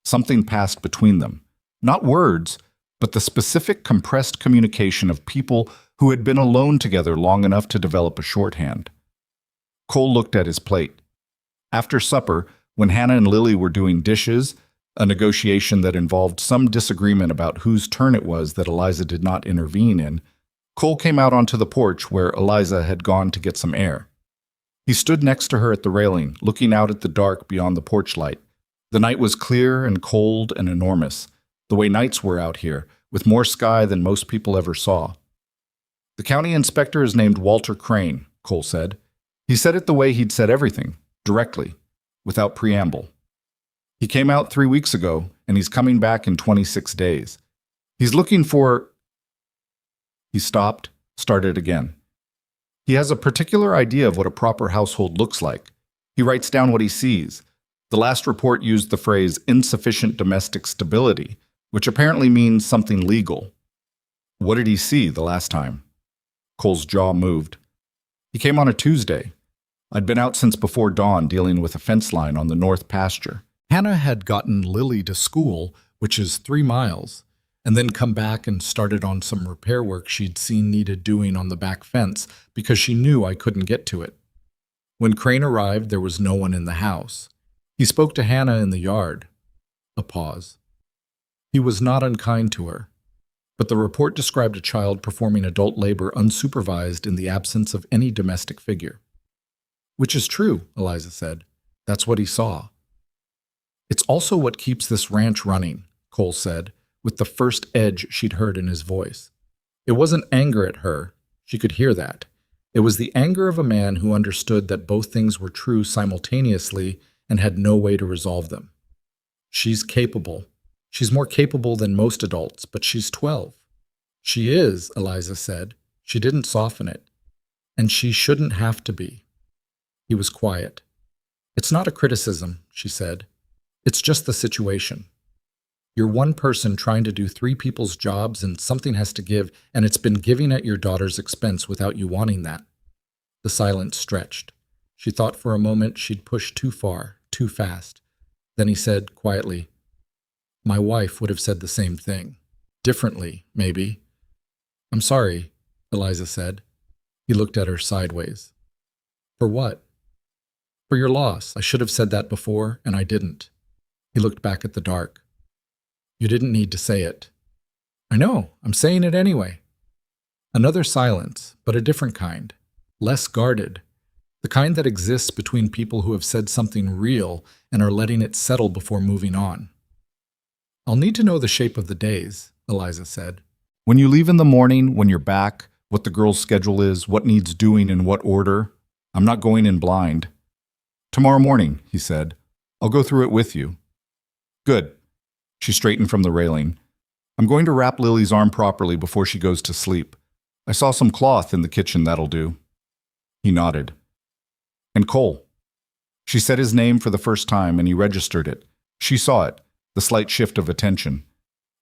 Something passed between them. Not words, but the specific compressed communication of people who had been alone together long enough to develop a shorthand. Cole looked at his plate. After supper, when Hannah and Lily were doing dishes, a negotiation that involved some disagreement about whose turn it was that Eliza did not intervene in, Cole came out onto the porch where Eliza had gone to get some air. He stood next to her at the railing, looking out at the dark beyond the porch light. The night was clear and cold and enormous, the way nights were out here, with more sky than most people ever saw. The county inspector is named Walter Crane, Cole said. He said it the way he'd said everything, directly, without preamble. He came out 3 weeks ago, and he's coming back in 26 days. He's looking for... He stopped, started again. He has a particular idea of what a proper household looks like. He writes down what he sees. The last report used the phrase insufficient domestic stability, which apparently means something legal. What did he see the last time? Cole's jaw moved. He came on a Tuesday. I'd been out since before dawn dealing with a fence line on the north pasture. Hannah had gotten Lily to school, which is 3 miles, and then come back and started on some repair work she'd seen needed doing on the back fence because she knew I couldn't get to it. When Crane arrived, there was no one in the house. He spoke to Hannah in the yard. A pause. He was not unkind to her, but the report described a child performing adult labor unsupervised in the absence of any domestic figure. Which is true, Eliza said. That's what he saw. It's also what keeps this ranch running, Cole said, with the first edge she'd heard in his voice. It wasn't anger at her. She could hear that. It was the anger of a man who understood that both things were true simultaneously and had no way to resolve them. She's capable. She's more capable than most adults, but she's 12. She is, Eliza said. She didn't soften it. And she shouldn't have to be. He was quiet. It's not a criticism, she said. It's just the situation. You're one person trying to do 3 people's jobs and something has to give, and it's been giving at your daughter's expense without you wanting that. The silence stretched. She thought for a moment she'd pushed too far, too fast. Then he said quietly, My wife would have said the same thing. Differently, maybe. I'm sorry, Eliza said. He looked at her sideways. For what? For your loss. I should have said that before, and I didn't. He looked back at the dark. You didn't need to say it. I know, I'm saying it anyway. Another silence, but a different kind, less guarded. The kind that exists between people who have said something real and are letting it settle before moving on. I'll need to know the shape of the days, Eliza said. When you leave in the morning, when you're back, what the girl's schedule is, what needs doing in what order. I'm not going in blind. Tomorrow morning, he said. I'll go through it with you. Good. She straightened from the railing. I'm going to wrap Lily's arm properly before she goes to sleep. I saw some cloth in the kitchen, that'll do. He nodded. And Cole. She said his name for the first time and he registered it. She saw it, the slight shift of attention.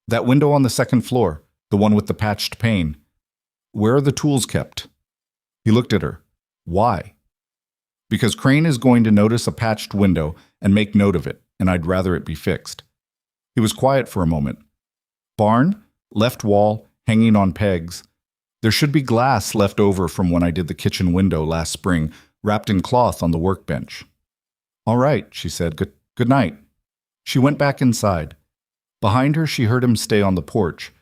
That window on the second floor, the one with the patched pane. Where are the tools kept? He looked at her. Why? Because Crane is going to notice a patched window and make note of it, and I'd rather it be fixed. He was quiet for a moment. Barn, left wall, hanging on pegs. There should be glass left over from when I did the kitchen window last spring, wrapped in cloth on the workbench. All right, she said. Good night. She went back inside. Behind her, she heard him stay on the porch,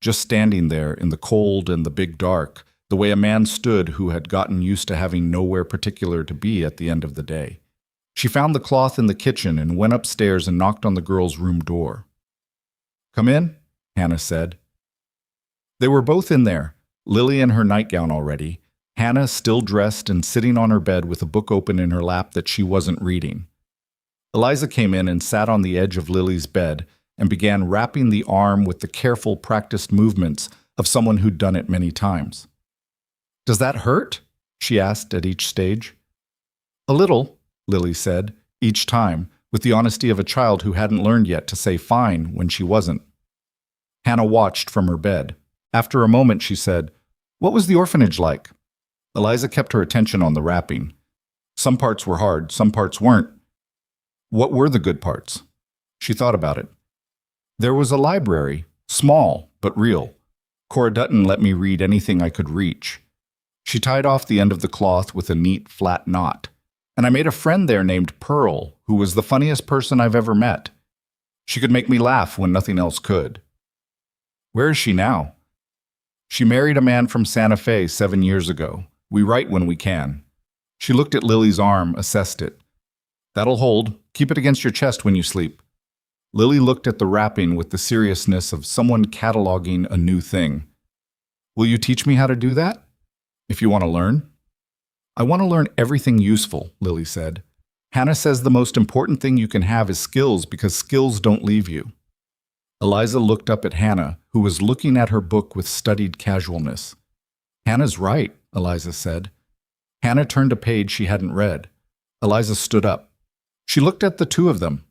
just standing there in the cold and the big dark, the way a man stood who had gotten used to having nowhere particular to be at the end of the day. She found the cloth in the kitchen and went upstairs and knocked on the girl's room door. Come in, Hannah said. They were both in there, Lily in her nightgown already, Hannah still dressed and sitting on her bed with a book open in her lap that she wasn't reading. Eliza came in and sat on the edge of Lily's bed and began wrapping the arm with the careful, practiced movements of someone who'd done it many times. "Does that hurt?" she asked at each stage. "A little," Lily said, each time, with the honesty of a child who hadn't learned yet to say fine when she wasn't. Hannah watched from her bed. After a moment, she said, "What was the orphanage like?" Eliza kept her attention on the wrapping. Some parts were hard, some parts weren't. What were the good parts? She thought about it. There was a library, small but real. Cora Dutton let me read anything I could reach. She tied off the end of the cloth with a neat, flat knot. And I made a friend there named Pearl, who was the funniest person I've ever met. She could make me laugh when nothing else could. Where is she now? She married a man from Santa Fe 7 years ago. We write when we can. She looked at Lily's arm, assessed it. That'll hold. Keep it against your chest when you sleep. Lily looked at the wrapping with the seriousness of someone cataloging a new thing. Will you teach me how to do that? If you want to learn? I want to learn everything useful, Lily said. Hannah says the most important thing you can have is skills because skills don't leave you. Eliza looked up at Hannah, who was looking at her book with studied casualness. Hannah's right, Eliza said. Hannah turned a page she hadn't read. Eliza stood up. She looked at the two of them.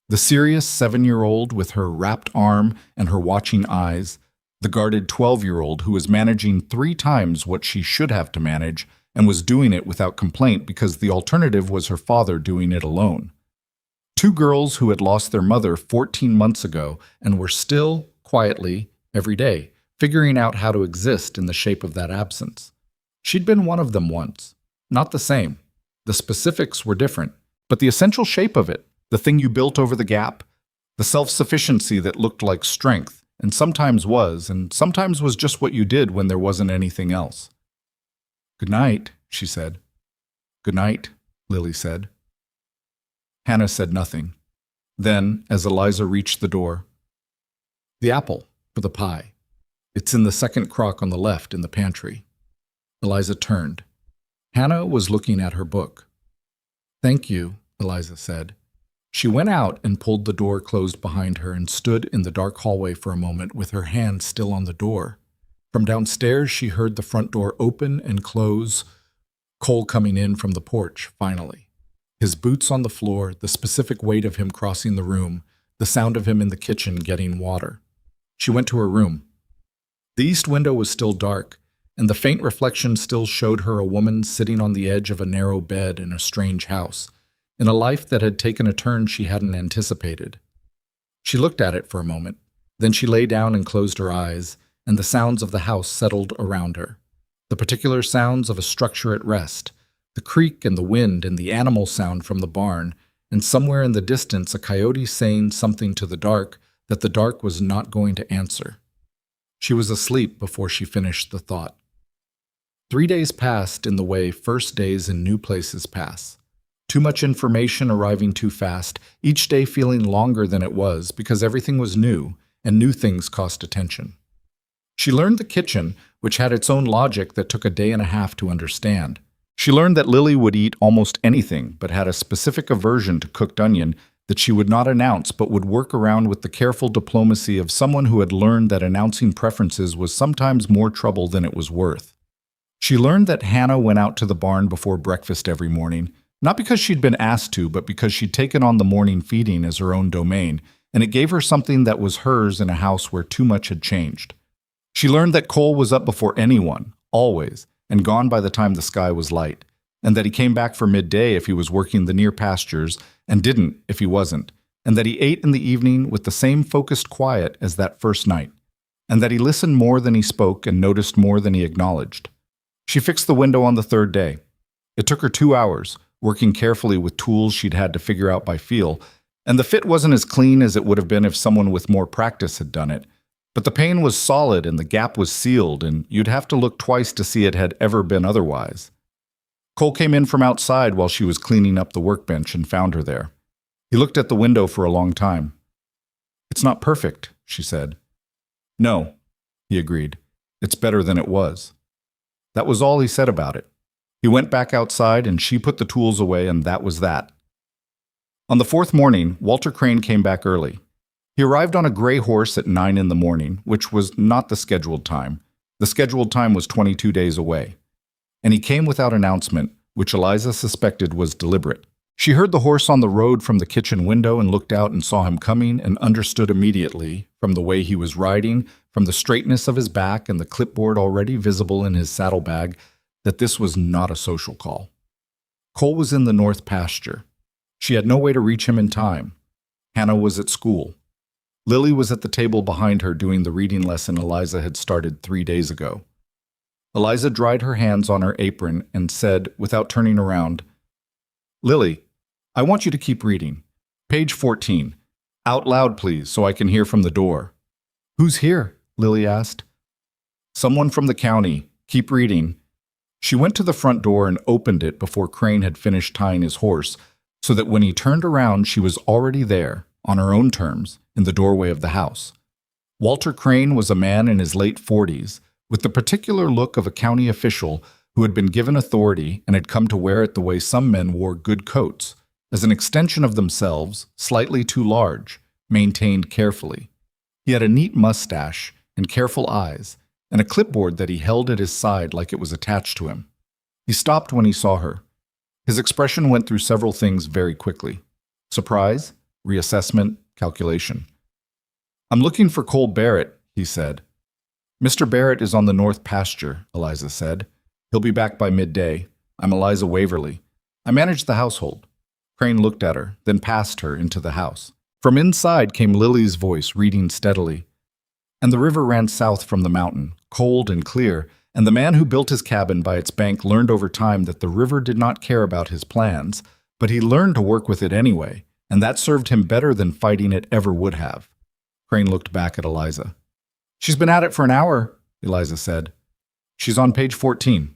The serious 7-year-old with her wrapped arm and her watching eyes, the guarded 12-year-old who was managing 3 times what she should have to manage and was doing it without complaint because the alternative was her father doing it alone. 2 girls who had lost their mother 14 months ago and were still, quietly, every day, figuring out how to exist in the shape of that absence. She'd been one of them once. Not the same. The specifics were different, but the essential shape of it, the thing you built over the gap, the self-sufficiency that looked like strength, and sometimes was just what you did when there wasn't anything else. Good night, she said. Good night, Lily said. Hannah said nothing. Then, as Eliza reached the door, the apple for the pie. It's in the second crock on the left in the pantry. Eliza turned. Hannah was looking at her book. Thank you, Eliza said. She went out and pulled the door closed behind her and stood in the dark hallway for a moment with her hand still on the door. From downstairs, she heard the front door open and close, Cole coming in from the porch, finally. His boots on the floor, the specific weight of him crossing the room, the sound of him in the kitchen getting water. She went to her room. The east window was still dark, and the faint reflection still showed her a woman sitting on the edge of a narrow bed in a strange house, in a life that had taken a turn she hadn't anticipated. She looked at it for a moment, then she lay down and closed her eyes, and the sounds of the house settled around her. The particular sounds of a structure at rest, the creak and the wind and the animal sound from the barn, and somewhere in the distance a coyote saying something to the dark that the dark was not going to answer. She was asleep before she finished the thought. 3 days passed in the way first days in new places pass. Too much information arriving too fast, each day feeling longer than it was because everything was new, and new things cost attention. She learned the kitchen, which had its own logic that took a day and a half to understand. She learned that Lily would eat almost anything, but had a specific aversion to cooked onion that she would not announce but would work around with the careful diplomacy of someone who had learned that announcing preferences was sometimes more trouble than it was worth. She learned that Hannah went out to the barn before breakfast every morning, not because she'd been asked to, but because she'd taken on the morning feeding as her own domain, and it gave her something that was hers in a house where too much had changed. She learned that Cole was up before anyone, always, and gone by the time the sky was light, and that he came back for midday if he was working the near pastures, and didn't if he wasn't, and that he ate in the evening with the same focused quiet as that first night, and that he listened more than he spoke and noticed more than he acknowledged. She fixed the window on the 3rd day. It took her 2 hours, working carefully with tools she'd had to figure out by feel, and the fit wasn't as clean as it would have been if someone with more practice had done it. But the pane was solid and the gap was sealed, and you'd have to look twice to see it had ever been otherwise. Cole came in from outside while she was cleaning up the workbench and found her there. He looked at the window for a long time. It's not perfect, she said. No, he agreed. It's better than it was. That was all he said about it. He went back outside and she put the tools away, and that was that. On the fourth morning, Walter Crane came back early. He arrived on a gray horse at 9 in the morning, which was not the scheduled time. The scheduled time was 22 days away. And he came without announcement, which Eliza suspected was deliberate. She heard the horse on the road from the kitchen window and looked out and saw him coming and understood immediately, from the way he was riding, from the straightness of his back and the clipboard already visible in his saddlebag, that this was not a social call. Cole was in the north pasture. She had no way to reach him in time. Hannah was at school. Lily was at the table behind her doing the reading lesson Eliza had started 3 days ago. Eliza dried her hands on her apron and said, without turning around, "Lily, I want you to keep reading. Page 14. Out loud, please, so I can hear from the door." "Who's here?" Lily asked. "Someone from the county. Keep reading." She went to the front door and opened it before Crane had finished tying his horse, so that when he turned around she was already there, on her own terms, in the doorway of the house. Walter Crane was a man in his late 40s, with the particular look of a county official who had been given authority and had come to wear it the way some men wore good coats, as an extension of themselves, slightly too large, maintained carefully. He had a neat mustache and careful eyes, and a clipboard that he held at his side like it was attached to him. He stopped when he saw her. His expression went through several things very quickly: surprise, reassessment, calculation. "I'm looking for Cole Barrett," he said. "Mr. Barrett is on the north pasture," Eliza said. "He'll be back by midday. I'm Eliza Waverly. I manage the household." Crane looked at her, then passed her into the house. From inside came Lily's voice, reading steadily. "And the river ran south from the mountain, cold and clear, and the man who built his cabin by its bank learned over time that the river did not care about his plans, but he learned to work with it anyway, and that served him better than fighting it ever would have." Crane looked back at Eliza. "She's been at it for an hour," Eliza said. "She's on page 14.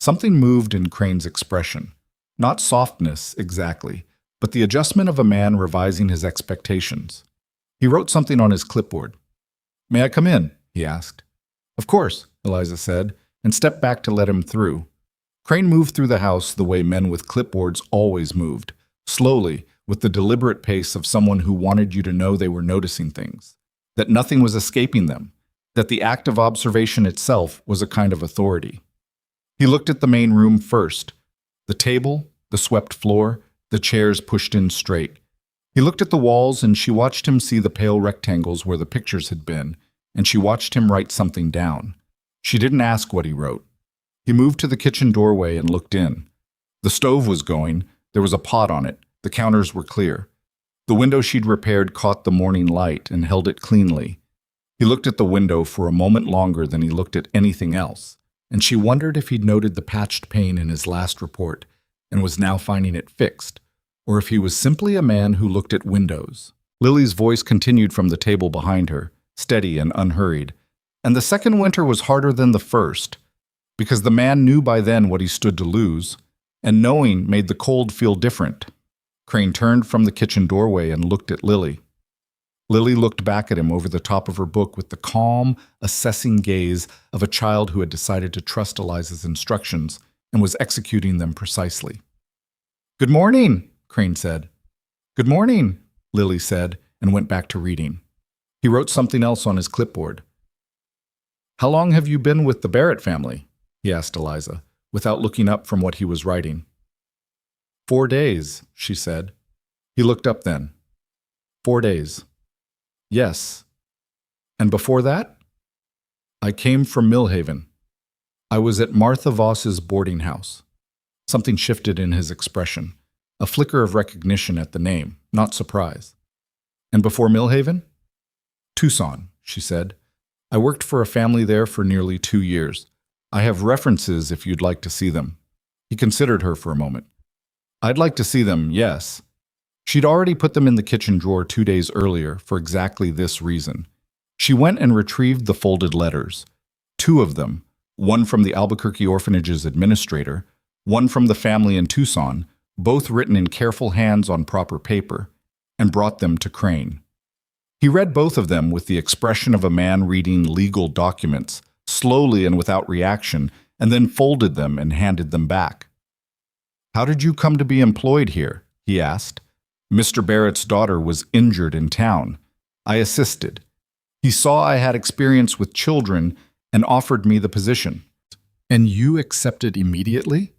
Something moved in Crane's expression. Not softness, exactly, but the adjustment of a man revising his expectations. He wrote something on his clipboard. "May I come in?" he asked. "Of course," Eliza said, and stepped back to let him through. Crane moved through the house the way men with clipboards always moved, slowly, with the deliberate pace of someone who wanted you to know they were noticing things, that nothing was escaping them, that the act of observation itself was a kind of authority. He looked at the main room first, the table, the swept floor, the chairs pushed in straight. He looked at the walls, and she watched him see the pale rectangles where the pictures had been, and she watched him write something down. She didn't ask what he wrote. He moved to the kitchen doorway and looked in. The stove was going, there was a pot on it, the counters were clear. The window she'd repaired caught the morning light and held it cleanly. He looked at the window for a moment longer than he looked at anything else, and she wondered if he'd noted the patched pane in his last report and was now finding it fixed, or if he was simply a man who looked at windows. Lily's voice continued from the table behind her, steady and unhurried. And the second winter was harder than the first, because the man knew by then what he stood to lose, and knowing made the cold feel different. Crane turned from the kitchen doorway and looked at Lily. Lily looked back at him over the top of her book with the calm, assessing gaze of a child who had decided to trust Eliza's instructions and was executing them precisely. "Good morning," Crane said. "Good morning," Lily said, and went back to reading. He wrote something else on his clipboard. "How long have you been with the Barrett family?" he asked Eliza, without looking up from what he was writing. 4 days, she said. He looked up then. 4 days. Yes. And before that? I came from Millhaven. I was at Martha Voss's boarding house. Something shifted in his expression, a flicker of recognition at the name, not surprise. And before Millhaven? Tucson, she said. I worked for a family there for nearly 2 years. I have references if you'd like to see them. He considered her for a moment. I'd like to see them, yes. She'd already put them in the kitchen drawer 2 days earlier for exactly this reason. She went and retrieved the folded letters. 2 of them, one from the Albuquerque orphanage's administrator, one from the family in Tucson, both written in careful hands on proper paper, and brought them to Crane. He read both of them with the expression of a man reading legal documents, slowly and without reaction, and then folded them and handed them back. How did you come to be employed here? He asked. Mr. Barrett's daughter was injured in town. I assisted. He saw I had experience with children and offered me the position. And you accepted immediately?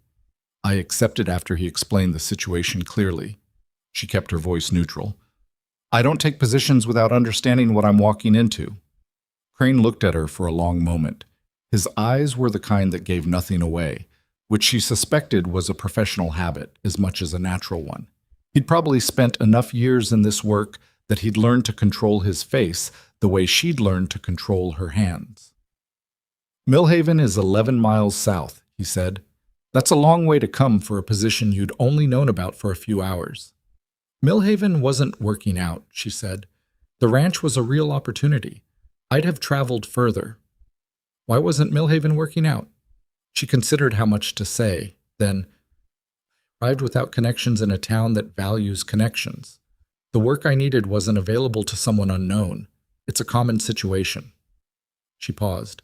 I accepted after he explained the situation clearly. She kept her voice neutral. I don't take positions without understanding what I'm walking into. Crane looked at her for a long moment. His eyes were the kind that gave nothing away, which she suspected was a professional habit as much as a natural one. He'd probably spent enough years in this work that he'd learned to control his face the way she'd learned to control her hands. Millhaven is 11 miles south, he said. That's a long way to come for a position you'd only known about for a few hours. Millhaven wasn't working out, she said. The ranch was a real opportunity. I'd have traveled further. Why wasn't Millhaven working out? She considered how much to say, then arrived without connections in a town that values connections. The work I needed wasn't available to someone unknown. It's a common situation. She paused.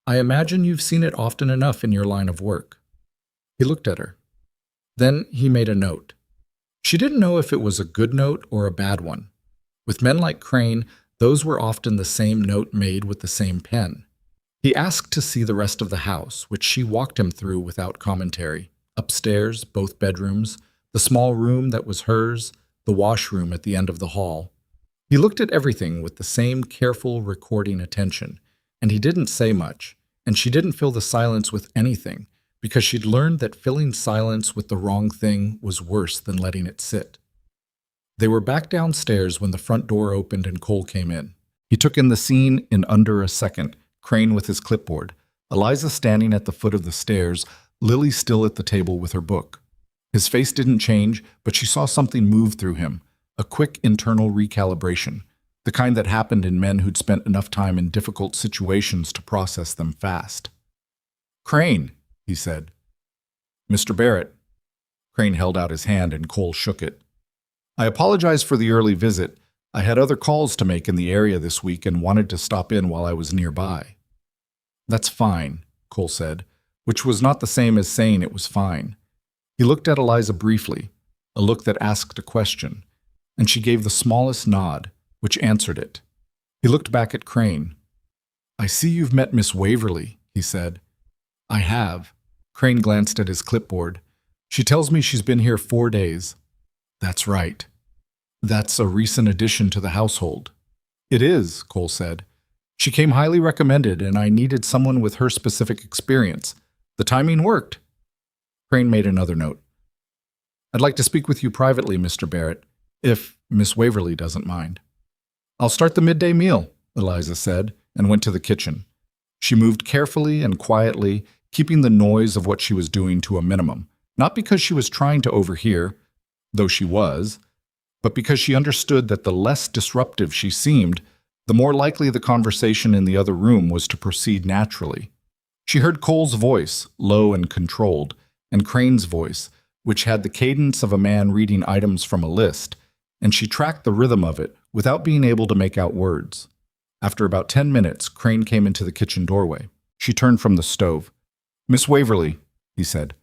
I imagine you've seen it often enough in your line of work. He looked at her. Then he made a note. She didn't know if it was a good note or a bad one. With men like Crane, those were often the same note made with the same pen. He asked to see the rest of the house, which she walked him through without commentary. Upstairs, both bedrooms, the small room that was hers, the washroom at the end of the hall. He looked at everything with the same careful, recording attention, and he didn't say much, and she didn't fill the silence with anything, because she'd learned that filling silence with the wrong thing was worse than letting it sit. They were back downstairs when the front door opened and Cole came in. He took in the scene in under a second, Crane with his clipboard, Eliza standing at the foot of the stairs, Lily still at the table with her book. His face didn't change, but she saw something move through him, a quick internal recalibration, the kind that happened in men who'd spent enough time in difficult situations to process them fast. Crane, he said. Mr. Barrett. Crane held out his hand and Cole shook it. I apologize for the early visit. I had other calls to make in the area this week and wanted to stop in while I was nearby. That's fine, Cole said, which was not the same as saying it was fine. He looked at Eliza briefly, a look that asked a question, and she gave the smallest nod, which answered it. He looked back at Crane. I see you've met Miss Waverly, he said. I have. Crane glanced at his clipboard. She tells me she's been here 4 days. That's right. That's a recent addition to the household. It is, Cole said. She came highly recommended, and I needed someone with her specific experience. The timing worked. Crane made another note. I'd like to speak with you privately, Mr. Barrett, if Miss Waverly doesn't mind. I'll start the midday meal, Eliza said, and went to the kitchen. She moved carefully and quietly, keeping the noise of what she was doing to a minimum, not because she was trying to overhear, though she was, but because she understood that the less disruptive she seemed, the more likely the conversation in the other room was to proceed naturally. She heard Cole's voice, low and controlled, and Crane's voice, which had the cadence of a man reading items from a list, and she tracked the rhythm of it without being able to make out words. After about 10 minutes, Crane came into the kitchen doorway. She turned from the stove. Miss Waverly, he said,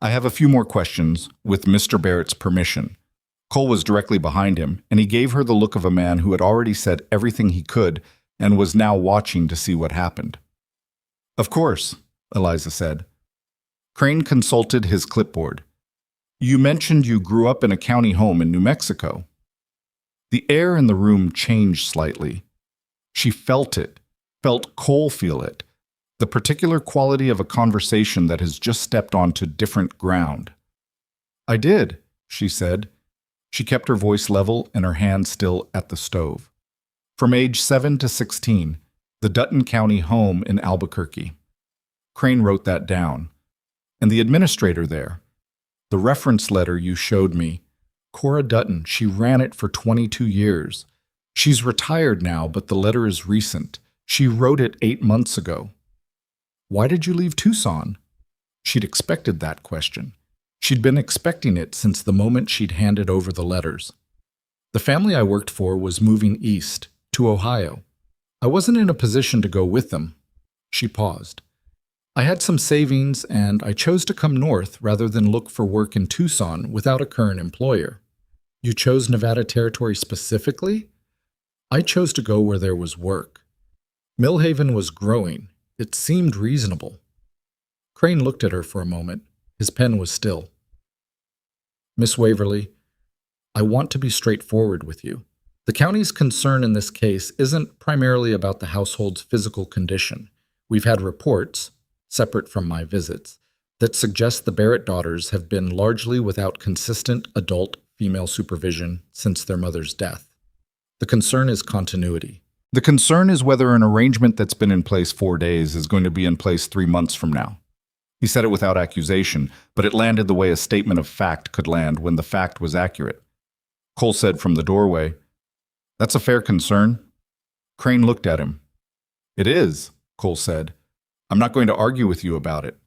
I have a few more questions, with Mr. Barrett's permission. Cole was directly behind him, and he gave her the look of a man who had already said everything he could and was now watching to see what happened. Of course, Eliza said. Crane consulted his clipboard. You mentioned you grew up in a county home in New Mexico. The air in the room changed slightly. She felt it, felt Cole feel it, the particular quality of a conversation that has just stepped onto different ground. I did, she said. She kept her voice level and her hand still at the stove. From age 7 to 16, the Dutton County home in Albuquerque. Crane wrote that down. And the administrator there, the reference letter you showed me, Cora Dutton, she ran it for 22 years. She's retired now, but the letter is recent. She wrote it 8 months ago. Why did you leave Tucson? She'd expected that question. She'd been expecting it since the moment she'd handed over the letters. The family I worked for was moving east, to Ohio. I wasn't in a position to go with them. She paused. I had some savings, and I chose to come north rather than look for work in Tucson without a current employer. You chose Nevada Territory specifically? I chose to go where there was work. Millhaven was growing. It seemed reasonable. Crane looked at her for a moment. His pen was still. Miss Waverly, I want to be straightforward with you. The county's concern in this case isn't primarily about the household's physical condition. We've had reports, separate from my visits, that suggest the Barrett daughters have been largely without consistent adult female supervision since their mother's death. The concern is continuity. The concern is whether an arrangement that's been in place 4 days is going to be in place 3 months from now. He said it without accusation, but it landed the way a statement of fact could land when the fact was accurate. Cole said from the doorway, "That's a fair concern." Crane looked at him. "It is," Cole said. "I'm not going to argue with you about it.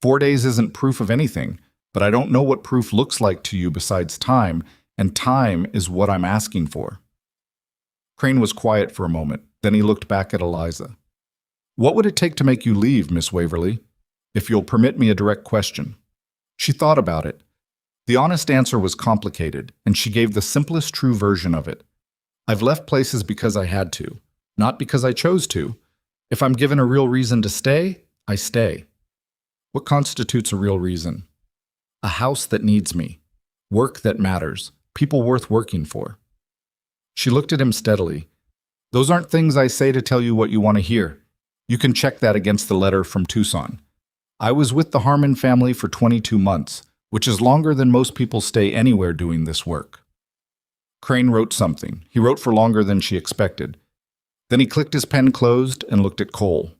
4 days isn't proof of anything, but I don't know what proof looks like to you besides time, and time is what I'm asking for." Crane was quiet for a moment. Then he looked back at Eliza. "What would it take to make you leave, Miss Waverly? If you'll permit me a direct question." She thought about it. The honest answer was complicated, and she gave the simplest true version of it. "I've left places because I had to, not because I chose to. If I'm given a real reason to stay, I stay." What constitutes a real reason? A house that needs me, work that matters, people worth working for. She looked at him steadily. "Those aren't things I say to tell you what you want to hear. You can check that against the letter from Tucson. I was with the Harmon family for 22 months, which is longer than most people stay anywhere doing this work." Crane wrote something. He wrote for longer than she expected. Then he clicked his pen closed and looked at Cole.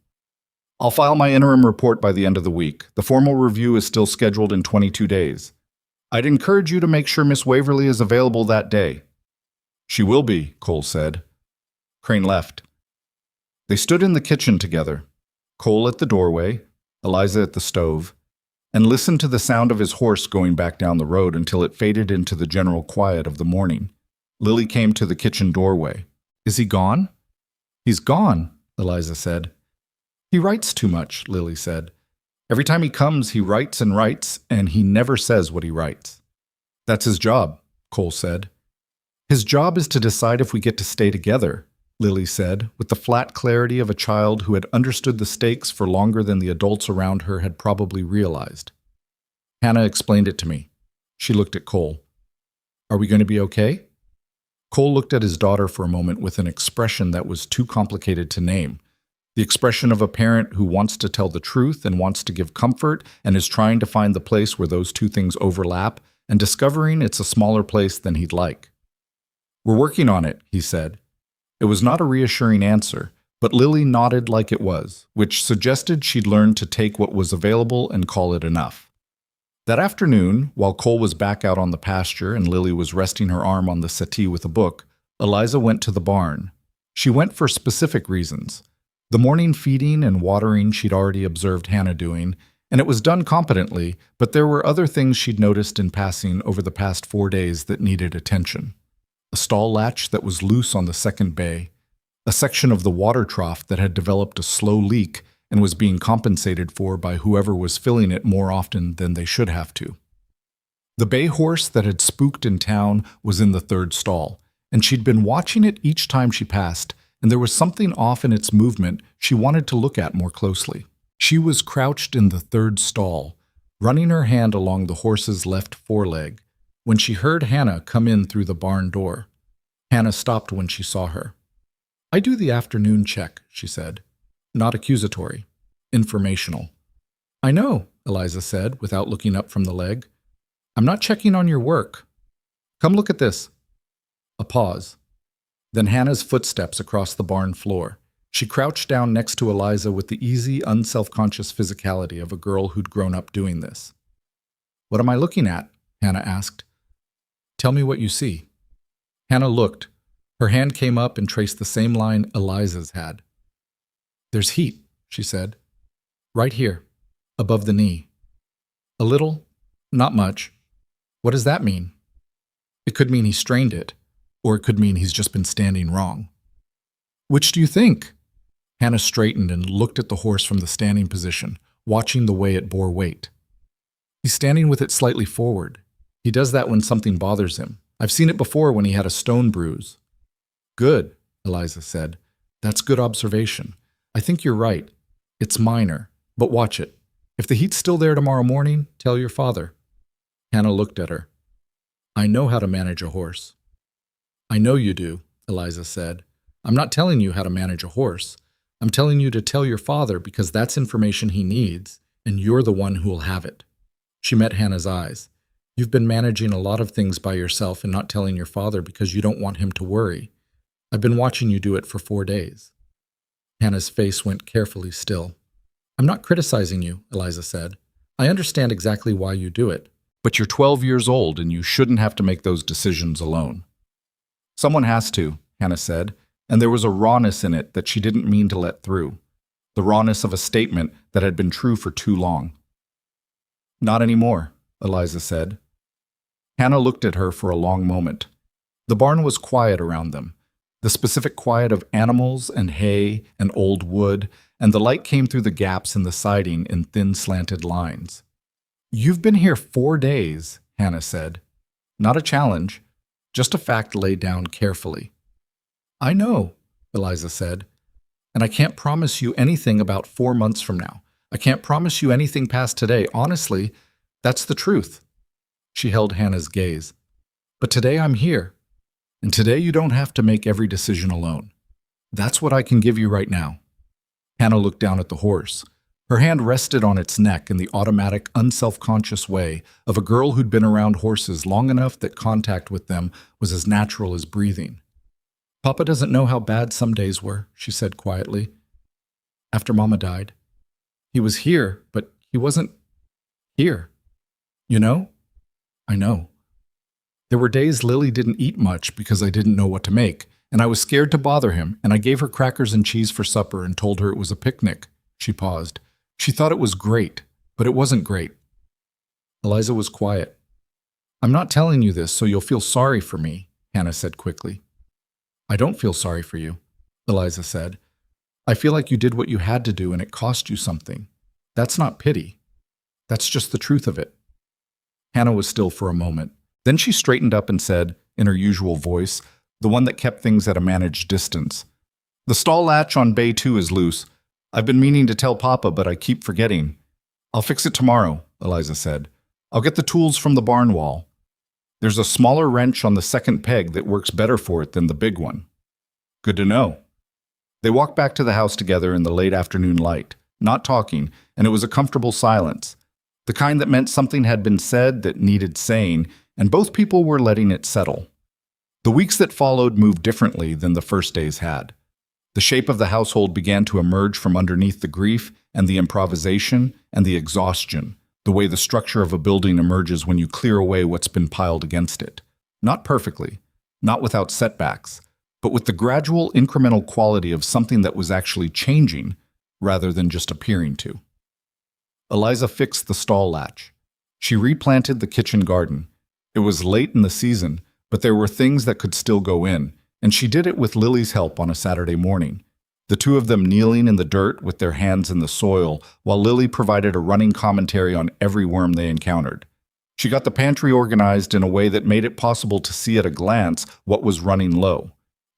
"I'll file my interim report by the end of the week. The formal review is still scheduled in 22 days. I'd encourage you to make sure Miss Waverly is available that day." "She will be," Cole said. Crane left. They stood in the kitchen together, Cole at the doorway, Eliza at the stove, and listened to the sound of his horse going back down the road until it faded into the general quiet of the morning. Lily came to the kitchen doorway. "Is he gone?" "He's gone," Eliza said. "He writes too much," Lily said. "Every time he comes, he writes, and he never says what he writes." "That's his job," Cole said. "His job is to decide if we get to stay together," Lily said, with the flat clarity of a child who had understood the stakes for longer than the adults around her had probably realized. "Hannah explained it to me." She looked at Cole. "Are we going to be okay?" Cole looked at his daughter for a moment with an expression that was too complicated to name. The expression of a parent who wants to tell the truth and wants to give comfort and is trying to find the place where those two things overlap and discovering it's a smaller place than he'd like. "We're working on it," he said. It was not a reassuring answer, but Lily nodded like it was, which suggested she'd learned to take what was available and call it enough. That afternoon, while Cole was back out on the pasture and Lily was resting her arm on the settee with a book, Eliza went to the barn. She went for specific reasons. The morning feeding and watering she'd already observed Hannah doing, and it was done competently, but there were other things she'd noticed in passing over the past 4 days that needed attention. A stall latch that was loose on the second bay, a section of the water trough that had developed a slow leak and was being compensated for by whoever was filling it more often than they should have to. The bay horse that had spooked in town was in the third stall, and she'd been watching it each time she passed, and there was something off in its movement she wanted to look at more closely. She was crouched in the third stall, running her hand along the horse's left foreleg, when she heard Hannah come in through the barn door. Hannah stopped when she saw her. "I do the afternoon check," she said. Not accusatory, informational. "I know," Eliza said, without looking up from the leg. "I'm not checking on your work. Come look at this." A pause. Then Hannah's footsteps across the barn floor. She crouched down next to Eliza with the easy, unselfconscious physicality of a girl who'd grown up doing this. "What am I looking at?" Hannah asked. "Tell me what you see." Hannah looked. Her hand came up and traced the same line Eliza's had. "There's heat," she said. "Right here, above the knee. A little, not much. What does that mean?" "It could mean he strained it, or it could mean he's just been standing wrong." "Which do you think?" Hannah straightened and looked at the horse from the standing position, watching the way it bore weight. "He's standing with it slightly forward. He does that when something bothers him. I've seen it before when he had a stone bruise. Good, Eliza said. That's good observation. I think you're right. It's minor, but watch it. If the heat's still there tomorrow morning, tell your father. Hannah looked at her. I know how to manage a horse. I know you do, Eliza said. I'm not telling you how to manage a horse. I'm telling you to tell your father because that's information he needs, and you're the one who'll have it. She met Hannah's eyes. You've been managing a lot of things by yourself and not telling your father because you don't want him to worry. I've been watching you do it for 4 days. Hannah's face went carefully still. I'm not criticizing you, Eliza said. I understand exactly why you do it. But you're 12 years old and you shouldn't have to make those decisions alone. Someone has to, Hannah said, and there was a rawness in it that she didn't mean to let through. The rawness of a statement that had been true for too long. Not anymore, Eliza said. Hannah looked at her for a long moment. The barn was quiet around them, the specific quiet of animals and hay and old wood, and the light came through the gaps in the siding in thin slanted lines. You've been here 4 days, Hannah said. Not a challenge, just a fact laid down carefully. I know, Eliza said, and I can't promise you anything about 4 months from now. I can't promise you anything past today. Honestly, that's the truth. She held Hannah's gaze. But today I'm here, and today you don't have to make every decision alone. That's what I can give you right now. Hannah looked down at the horse. Her hand rested on its neck in the automatic, unself-conscious way of a girl who'd been around horses long enough that contact with them was as natural as breathing. Papa doesn't know how bad some days were, she said quietly. After Mama died. He was here, but he wasn't here. You know? I know. There were days Lily didn't eat much because I didn't know what to make, and I was scared to bother him, and I gave her crackers and cheese for supper and told her it was a picnic. She paused. She thought it was great, but it wasn't great. Eliza was quiet. I'm not telling you this so you'll feel sorry for me, Hannah said quickly. I don't feel sorry for you, Eliza said. I feel like you did what you had to do and it cost you something. That's not pity. That's just the truth of it. Hannah was still for a moment. Then she straightened up and said, in her usual voice, the one that kept things at a managed distance, The stall latch on Bay 2 is loose. I've been meaning to tell Papa, but I keep forgetting. I'll fix it tomorrow, Eliza said. I'll get the tools from the barn wall. There's a smaller wrench on the second peg that works better for it than the big one. Good to know. They walked back to the house together in the late afternoon light, not talking, and it was a comfortable silence, the kind that meant something had been said that needed saying, and both people were letting it settle. The weeks that followed moved differently than the first days had. The shape of the household began to emerge from underneath the grief and the improvisation and the exhaustion, the way the structure of a building emerges when you clear away what's been piled against it. Not perfectly, not without setbacks, but with the gradual incremental quality of something that was actually changing rather than just appearing to. Eliza fixed the stall latch. She replanted the kitchen garden. It was late in the season, but there were things that could still go in, and she did it with Lily's help on a Saturday morning, the two of them kneeling in the dirt with their hands in the soil, while Lily provided a running commentary on every worm they encountered. She got the pantry organized in a way that made it possible to see at a glance what was running low,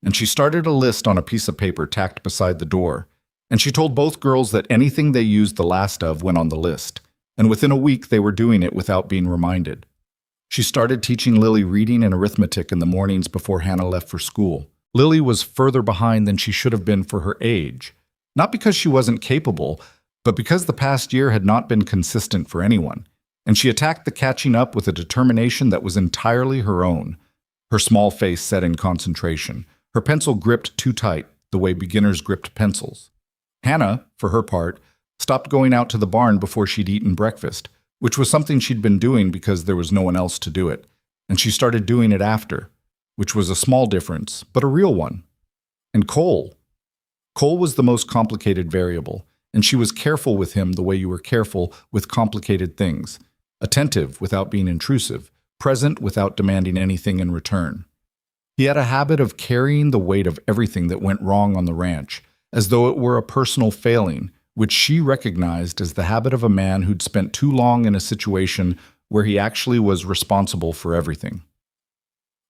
and she started a list on a piece of paper tacked beside the door, and she told both girls that anything they used the last of went on the list, and within a week they were doing it without being reminded. She started teaching Lily reading and arithmetic in the mornings before Hannah left for school. Lily was further behind than she should have been for her age, not because she wasn't capable, but because the past year had not been consistent for anyone, and she attacked the catching up with a determination that was entirely her own. Her small face set in concentration, her pencil gripped too tight, the way beginners gripped pencils. Hannah, for her part, stopped going out to the barn before she'd eaten breakfast, which was something she'd been doing because there was no one else to do it, and she started doing it after, which was a small difference, but a real one. And Cole. Cole was the most complicated variable, and she was careful with him the way you were careful with complicated things, attentive without being intrusive, present without demanding anything in return. He had a habit of carrying the weight of everything that went wrong on the ranch, as though it were a personal failing, which she recognized as the habit of a man who'd spent too long in a situation where he actually was responsible for everything.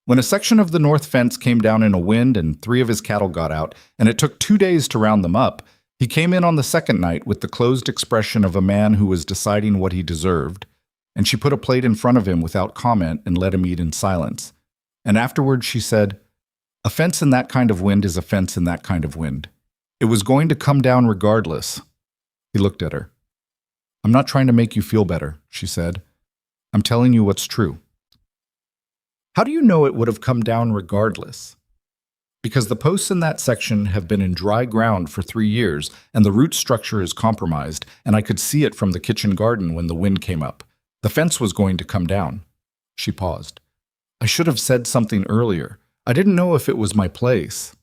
When a section of the north fence came down in a wind and 3 of his cattle got out, and it took 2 days to round them up, he came in on the second night with the closed expression of a man who was deciding what he deserved, and she put a plate in front of him without comment and let him eat in silence. And afterwards she said, "A fence in that kind of wind is a fence in that kind of wind. It was going to come down regardless." He looked at her. "I'm not trying to make you feel better," she said. "I'm telling you what's true." "How do you know it would have come down regardless?" "Because the posts in that section have been in dry ground for 3 years, and the root structure is compromised, and I could see it from the kitchen garden when the wind came up. The fence was going to come down." She paused. "I should have said something earlier. I didn't know if it was my place."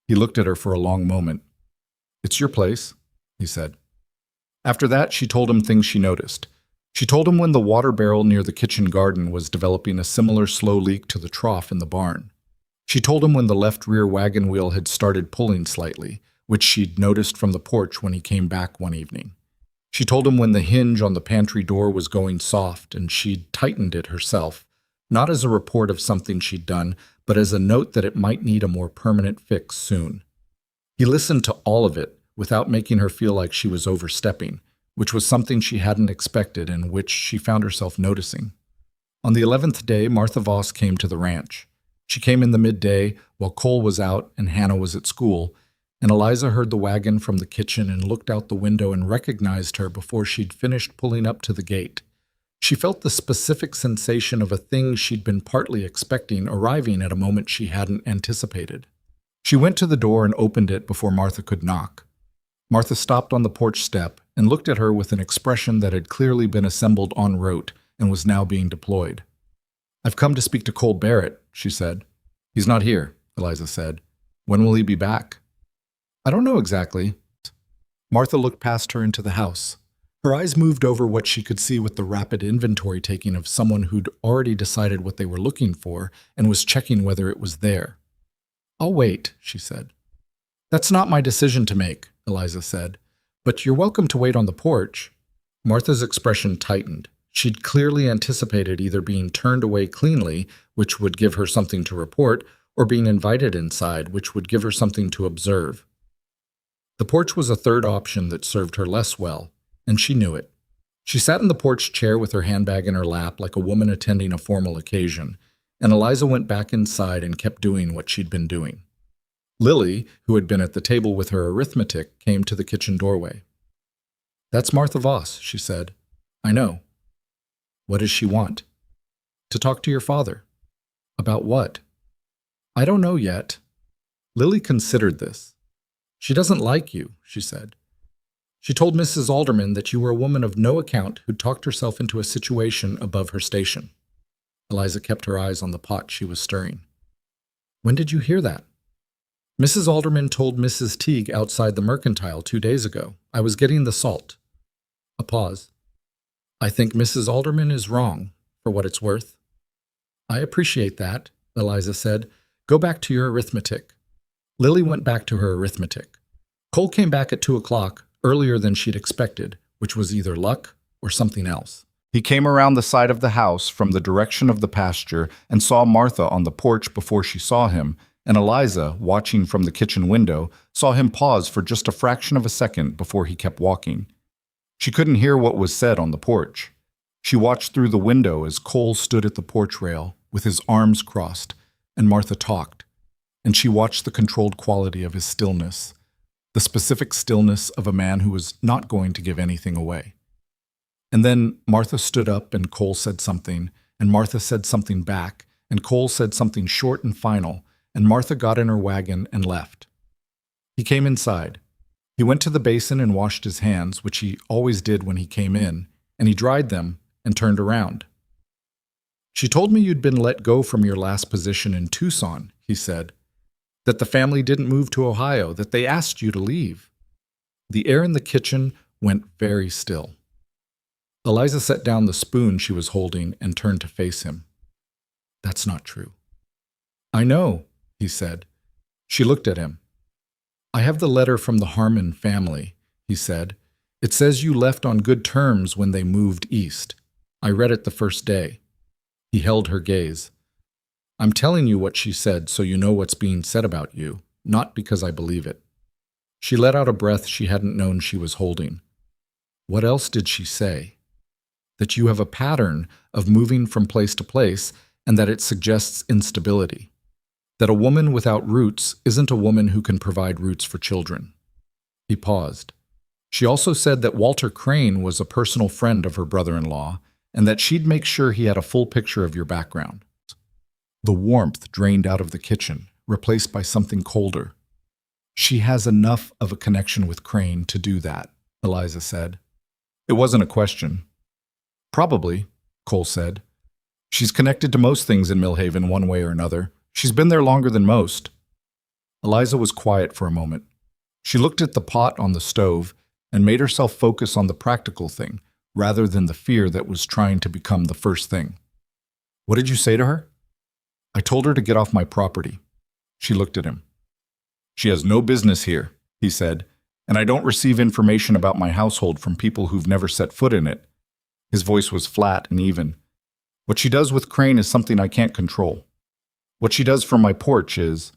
He looked at her for a long moment. "It's your place," he said. After that, she told him things she noticed. She told him when the water barrel near the kitchen garden was developing a similar slow leak to the trough in the barn. She told him when the left rear wagon wheel had started pulling slightly, which she'd noticed from the porch when he came back one evening. She told him when the hinge on the pantry door was going soft and she'd tightened it herself, not as a report of something she'd done, but as a note that it might need a more permanent fix soon. He listened to all of it without making her feel like she was overstepping, which was something she hadn't expected and which she found herself noticing. On the 11th day, Martha Voss came to the ranch. She came in the midday while Cole was out and Hannah was at school, and Eliza heard the wagon from the kitchen and looked out the window and recognized her before she'd finished pulling up to the gate. She felt the specific sensation of a thing she'd been partly expecting arriving at a moment she hadn't anticipated. She went to the door and opened it before Martha could knock. Martha stopped on the porch step and looked at her with an expression that had clearly been assembled en route and was now being deployed. "I've come to speak to Cole Barrett," she said. "He's not here," Eliza said. "When will he be back?" "I don't know exactly." Martha looked past her into the house. Her eyes moved over what she could see with the rapid inventory taking of someone who'd already decided what they were looking for and was checking whether it was there. "I'll wait," she said. "That's not my decision to make," Eliza said. "But you're welcome to wait on the porch." Martha's expression tightened. She'd clearly anticipated either being turned away cleanly, which would give her something to report, or being invited inside, which would give her something to observe. The porch was a third option that served her less well, and she knew it. She sat in the porch chair with her handbag in her lap like a woman attending a formal occasion, and Eliza went back inside and kept doing what she'd been doing. Lily, who had been at the table with her arithmetic, came to the kitchen doorway. "That's Martha Voss," she said. "I know." "What does she want?" "To talk to your father." "About what?" "I don't know yet." Lily considered this. "She doesn't like you," she said. "She told Mrs. Alderman that you were a woman of no account who talked herself into a situation above her station." Eliza kept her eyes on the pot she was stirring. "When did you hear that?" "Mrs. Alderman told Mrs. Teague outside the Mercantile 2 days ago. I was getting the salt." A pause. "I think Mrs. Alderman is wrong, for what it's worth." "I appreciate that," Eliza said. "Go back to your arithmetic." Lily went back to her arithmetic. Cole came back at 2 o'clock, earlier than she'd expected, which was either luck or something else. He came around the side of the house from the direction of the pasture and saw Martha on the porch before she saw him, and Eliza, watching from the kitchen window, saw him pause for just a fraction of a second before he kept walking. She couldn't hear what was said on the porch. She watched through the window as Cole stood at the porch rail with his arms crossed, and Martha talked, and she watched the controlled quality of his stillness, the specific stillness of a man who was not going to give anything away. And then Martha stood up and Cole said something, and Martha said something back, and Cole said something short and final, and Martha got in her wagon and left. He came inside. He went to the basin and washed his hands, which he always did when he came in, and he dried them and turned around. "She told me you'd been let go from your last position in Tucson," he said, "that the family didn't move to Ohio, that they asked you to leave." The air in the kitchen went very still. Eliza set down the spoon she was holding and turned to face him. "That's not true." "I know," he said. She looked at him. "I have the letter from the Harmon family," he said. "It says you left on good terms when they moved east. I read it the first day." He held her gaze. I'm telling you what she said so you know what's being said about you, not because I believe it. She let out a breath she hadn't known she was holding. What else did she say? That you have a pattern of moving from place to place and that it suggests instability. That a woman without roots isn't a woman who can provide roots for children. He paused. She also said that Walter Crane was a personal friend of her brother-in-law and that she'd make sure he had a full picture of your background. The warmth drained out of the kitchen, replaced by something colder. She has enough of a connection with Crane to do that, Eliza said. It wasn't a question. Probably, Cole said. She's connected to most things in Millhaven one way or another. She's been there longer than most. Eliza was quiet for a moment. She looked at the pot on the stove and made herself focus on the practical thing rather than the fear that was trying to become the first thing. What did you say to her? I told her to get off my property. She looked at him. She has no business here, he said, and I don't receive information about my household from people who've never set foot in it. His voice was flat and even. What she does with Crane is something I can't control. What she does from my porch is...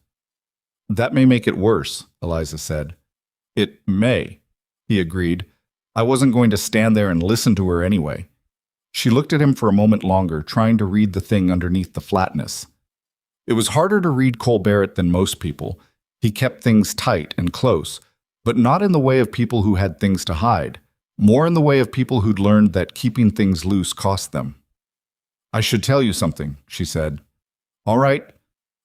That may make it worse, Eliza said. It may, he agreed. I wasn't going to stand there and listen to her anyway. She looked at him for a moment longer, trying to read the thing underneath the flatness. It was harder to read Cole Barrett than most people. He kept things tight and close, but not in the way of people who had things to hide, more in the way of people who'd learned that keeping things loose cost them. I should tell you something, she said. All right.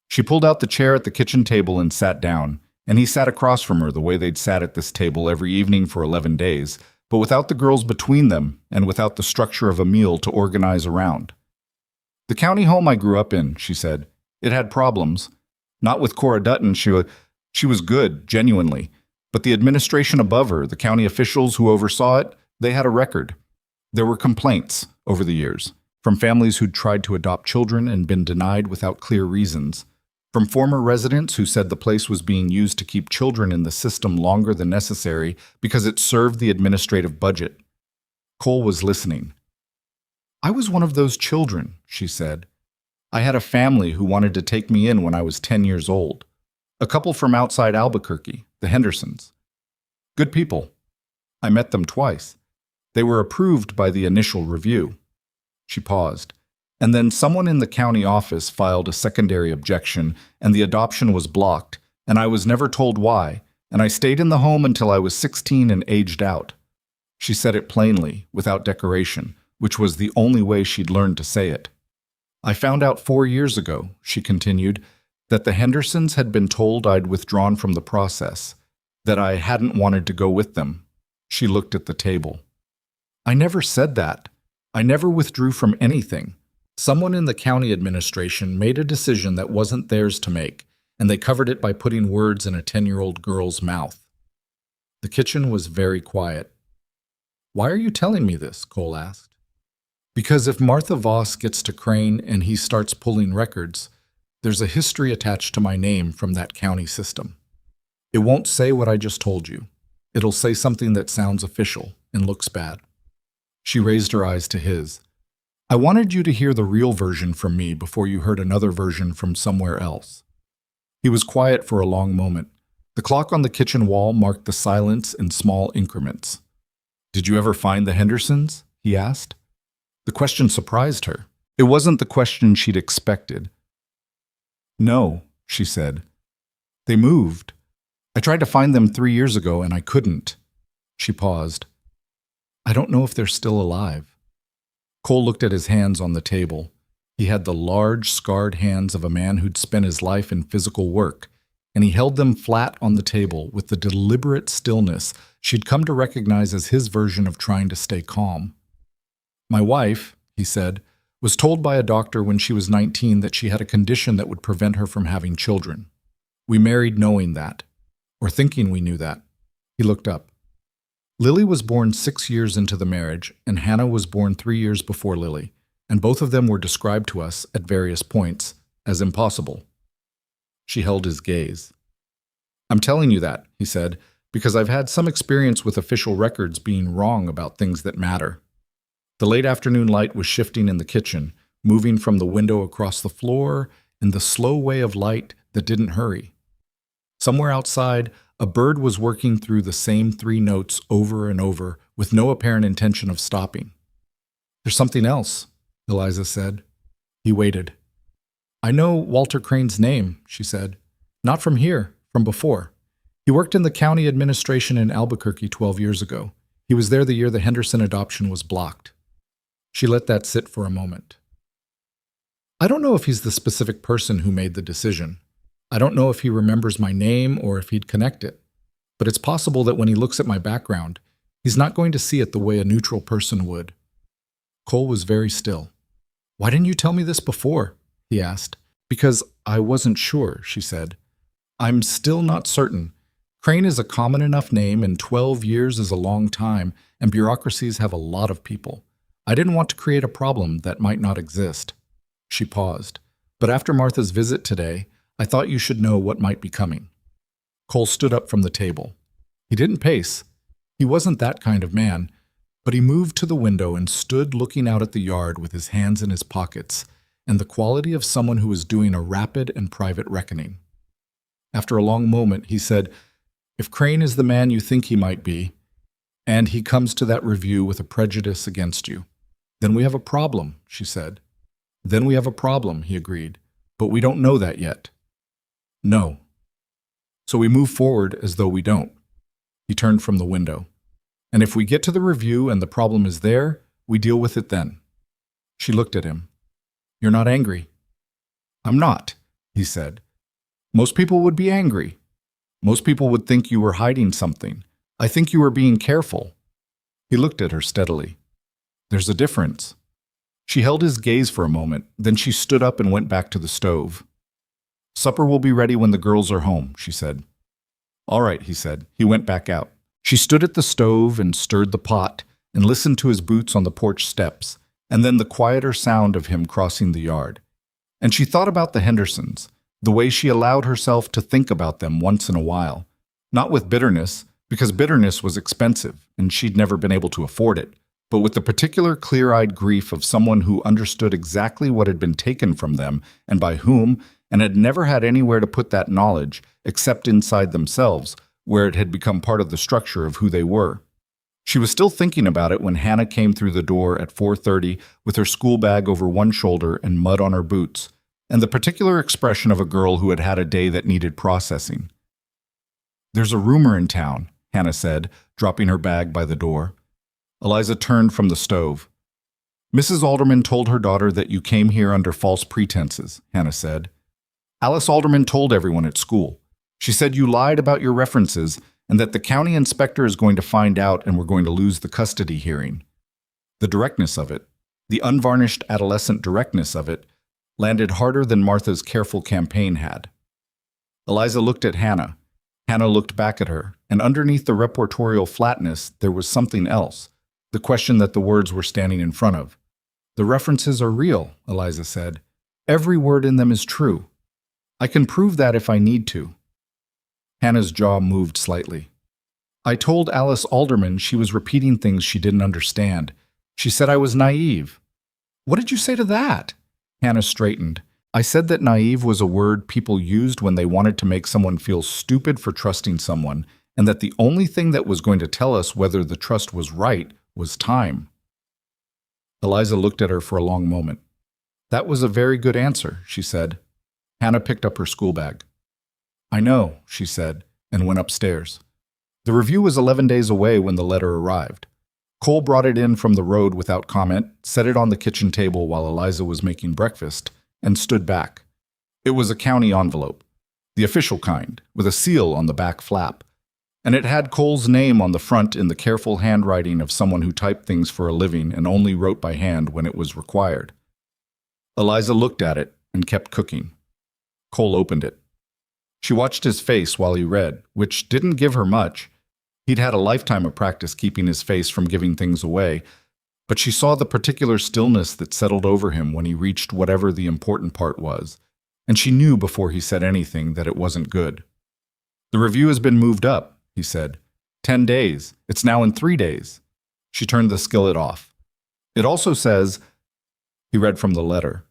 She pulled out the chair at the kitchen table and sat down, and he sat across from her the way they'd sat at this table every evening for 11 days, but without the girls between them and without the structure of a meal to organize around. The county home I grew up in, she said. It had problems. Not with Cora Dutton, she was good, genuinely. But the administration above her, the county officials who oversaw it, they had a record. There were complaints over the years, from families who'd tried to adopt children and been denied without clear reasons, from former residents who said the place was being used to keep children in the system longer than necessary because it served the administrative budget. Cole was listening. I was one of those children, she said. I had a family who wanted to take me in when I was 10 years old. A couple from outside Albuquerque, the Hendersons. Good people. I met them twice. They were approved by the initial review. She paused. And then someone in the county office filed a secondary objection, and the adoption was blocked, and I was never told why, and I stayed in the home until I was 16 and aged out. She said it plainly, without decoration, which was the only way she'd learned to say it. I found out 4 years ago, she continued, that the Hendersons had been told I'd withdrawn from the process, that I hadn't wanted to go with them. She looked at the table. I never said that. I never withdrew from anything. Someone in the county administration made a decision that wasn't theirs to make, and they covered it by putting words in a 10-year-old girl's mouth. The kitchen was very quiet. Why are you telling me this? Cole asked. Because if Martha Voss gets to Crane and he starts pulling records, there's a history attached to my name from that county system. It won't say what I just told you. It'll say something that sounds official and looks bad. She raised her eyes to his. I wanted you to hear the real version from me before you heard another version from somewhere else. He was quiet for a long moment. The clock on the kitchen wall marked the silence in small increments. Did you ever find the Hendersons? He asked. The question surprised her. It wasn't the question she'd expected. No, she said. They moved. I tried to find them 3 years ago and I couldn't. She paused. I don't know if they're still alive. Cole looked at his hands on the table. He had the large, scarred hands of a man who'd spent his life in physical work, and he held them flat on the table with the deliberate stillness she'd come to recognize as his version of trying to stay calm. My wife, he said, was told by a doctor when she was 19 that she had a condition that would prevent her from having children. We married knowing that, or thinking we knew that. He looked up. Lily was born 6 years into the marriage, and Hannah was born 3 years before Lily, and both of them were described to us at various points as impossible. She held his gaze. I'm telling you that, he said, because I've had some experience with official records being wrong about things that matter. The late afternoon light was shifting in the kitchen, moving from the window across the floor in the slow way of light that didn't hurry. Somewhere outside, a bird was working through the same 3 notes over and over with no apparent intention of stopping. "There's something else," Eliza said. He waited. "I know Walter Crane's name," she said. "Not from here, from before. He worked in the county administration in Albuquerque 12 years ago. He was there the year the Henderson adoption was blocked." She let that sit for a moment. "I don't know if he's the specific person who made the decision. I don't know if he remembers my name or if he'd connect it. But it's possible that when he looks at my background, he's not going to see it the way a neutral person would." Cole was very still. "Why didn't you tell me this before?" he asked. "Because I wasn't sure," she said. "I'm still not certain. Crane is a common enough name, and 12 years is a long time, and bureaucracies have a lot of people. I didn't want to create a problem that might not exist." She paused. "But after Martha's visit today, I thought you should know what might be coming." Cole stood up from the table. He didn't pace. He wasn't that kind of man, but he moved to the window and stood looking out at the yard with his hands in his pockets, and the quality of someone who was doing a rapid and private reckoning. After a long moment, he said, "If Crane is the man you think he might be, and he comes to that review with a prejudice against you, then we have a problem," she said. "Then we have a problem," he agreed, "but we don't know that yet." "No." "So we move forward as though we don't." He turned from the window. "And if we get to the review and the problem is there, we deal with it then." She looked at him. "You're not angry?" "I'm not," he said. "Most people would be angry. Most people would think you were hiding something. I think you were being careful." He looked at her steadily. "There's a difference." She held his gaze for a moment, then she stood up and went back to the stove. "Supper will be ready when the girls are home," she said. "All right," he said. He went back out. She stood at the stove and stirred the pot and listened to his boots on the porch steps, and then the quieter sound of him crossing the yard. And she thought about the Hendersons, the way she allowed herself to think about them once in a while. Not with bitterness, because bitterness was expensive and she'd never been able to afford it, but with the particular clear-eyed grief of someone who understood exactly what had been taken from them and by whom, and had never had anywhere to put that knowledge except inside themselves, where it had become part of the structure of who they were. She was still thinking about it when Hannah came through the door at 4:30 with her school bag over one shoulder and mud on her boots, and the particular expression of a girl who had had a day that needed processing. "There's a rumor in town," Hannah said, dropping her bag by the door. Eliza turned from the stove. "Mrs. Alderman told her daughter that you came here under false pretenses," Hannah said. "Alice Alderman told everyone at school. She said you lied about your references and that the county inspector is going to find out and we're going to lose the custody hearing." The directness of it, the unvarnished adolescent directness of it, landed harder than Martha's careful campaign had. Eliza looked at Hannah. Hannah looked back at her, and underneath the reportorial flatness there was something else, the question that the words were standing in front of. "The references are real," Eliza said. "Every word in them is true. I can prove that if I need to." Hannah's jaw moved slightly. "I told Alice Alderman she was repeating things she didn't understand. She said I was naive." "What did you say to that?" Hannah straightened. "I said that naive was a word people used when they wanted to make someone feel stupid for trusting someone, and that the only thing that was going to tell us whether the trust was right was time." Eliza looked at her for a long moment. "That was a very good answer," she said. Hannah picked up her school bag. "I know," she said, and went upstairs. The review was 11 days away when the letter arrived. Cole brought it in from the road without comment, set it on the kitchen table while Eliza was making breakfast, and stood back. It was a county envelope, the official kind, with a seal on the back flap, and it had Cole's name on the front in the careful handwriting of someone who typed things for a living and only wrote by hand when it was required. Eliza looked at it and kept cooking. Cole opened it. She watched his face while he read, which didn't give her much. He'd had a lifetime of practice keeping his face from giving things away, but she saw the particular stillness that settled over him when he reached whatever the important part was, and she knew before he said anything that it wasn't good. "The review has been moved up," he said. 10 days. It's now in 3 days." She turned the skillet off. "It also says," he read from the letter,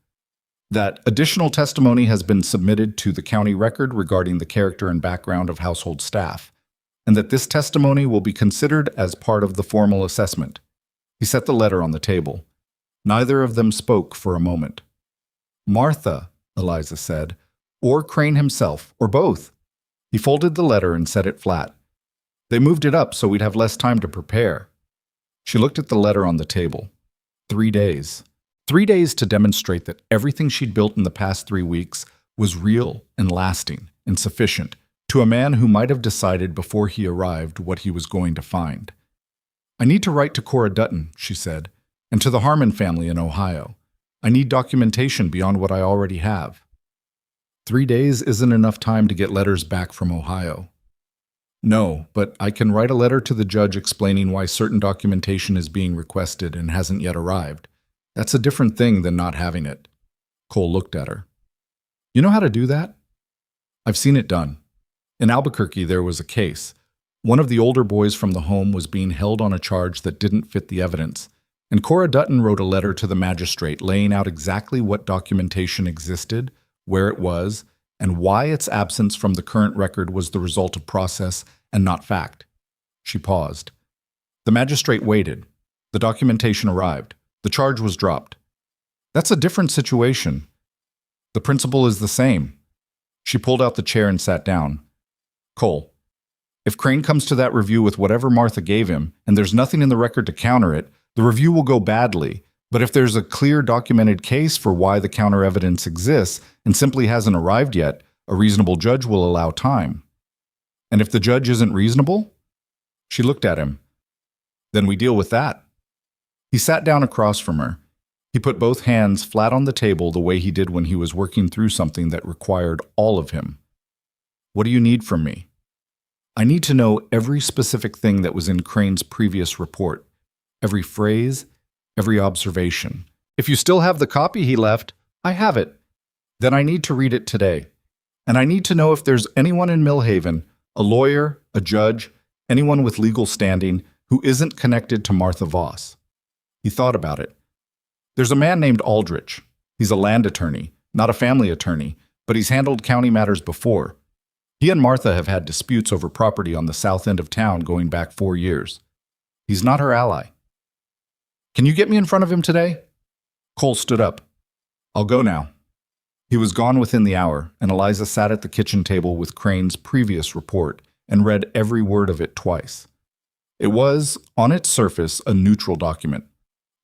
That additional testimony has been submitted to the county record regarding the character and background of household staff, and that this testimony will be considered as part of the formal assessment. He set the letter on the table. Neither of them spoke for a moment. Martha, Eliza said, or Crane himself, or both. He folded the letter and set it flat. They moved it up so we'd have less time to prepare. She looked at the letter on the table. 3 days. 3 days to demonstrate that everything she'd built in the past 3 weeks was real and lasting and sufficient to a man who might have decided before he arrived what he was going to find. I need to write to Cora Dutton, she said, and to the Harmon family in Ohio. I need documentation beyond what I already have. 3 days isn't enough time to get letters back from Ohio. No, but I can write a letter to the judge explaining why certain documentation is being requested and hasn't yet arrived. That's a different thing than not having it. Cole looked at her. You know how to do that? I've seen it done. In Albuquerque, there was a case. One of the older boys from the home was being held on a charge that didn't fit the evidence, and Cora Dutton wrote a letter to the magistrate laying out exactly what documentation existed, where it was, and why its absence from the current record was the result of process and not fact. She paused. The magistrate waited. The documentation arrived. The charge was dropped. That's a different situation. The principle is the same. She pulled out the chair and sat down. Cole, if Crane comes to that review with whatever Martha gave him, and there's nothing in the record to counter it, the review will go badly. But if there's a clear documented case for why the counter evidence exists and simply hasn't arrived yet, a reasonable judge will allow time. And if the judge isn't reasonable? She looked at him. Then we deal with that. He sat down across from her. He put both hands flat on the table the way he did when he was working through something that required all of him. What do you need from me? I need to know every specific thing that was in Crane's previous report. Every phrase, every observation. If you still have the copy he left, I have it. Then I need to read it today. And I need to know if there's anyone in Millhaven, a lawyer, a judge, anyone with legal standing, who isn't connected to Martha Voss. He thought about it. There's a man named Aldrich. He's a land attorney, not a family attorney, but he's handled county matters before. He and Martha have had disputes over property on the south end of town going back 4 years. He's not her ally. Can you get me in front of him today? Cole stood up. I'll go now. He was gone within the hour, and Eliza sat at the kitchen table with Crane's previous report and read every word of it twice. It was, on its surface, a neutral document.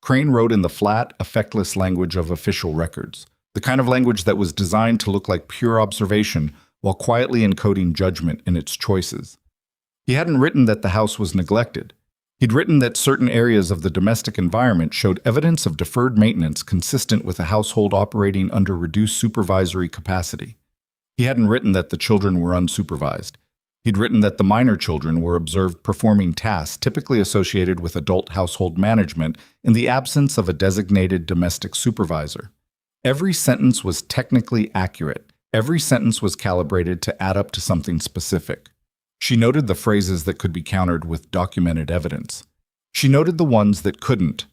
Crane wrote in the flat, effectless language of official records, the kind of language that was designed to look like pure observation while quietly encoding judgment in its choices. He hadn't written that the house was neglected. He'd written that certain areas of the domestic environment showed evidence of deferred maintenance consistent with a household operating under reduced supervisory capacity. He hadn't written that the children were unsupervised. He'd written that the minor children were observed performing tasks typically associated with adult household management in the absence of a designated domestic supervisor. Every sentence was technically accurate. Every sentence was calibrated to add up to something specific. She noted the phrases that could be countered with documented evidence. She noted the ones that couldn't.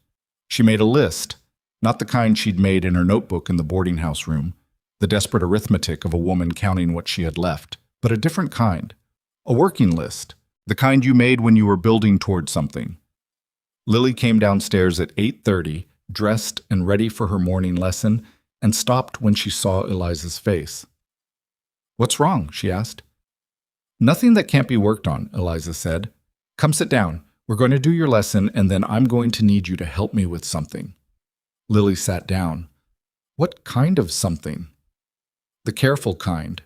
She made a list, not the kind she'd made in her notebook in the boarding house room, the desperate arithmetic of a woman counting what she had left, but a different kind. A working list, the kind you made when you were building toward something. Lily came downstairs at 8:30, dressed and ready for her morning lesson, and stopped when she saw Eliza's face. What's wrong? She asked. Nothing that can't be worked on, Eliza said. Come sit down. We're going to do your lesson, and then I'm going to need you to help me with something. Lily sat down. What kind of something? The careful kind.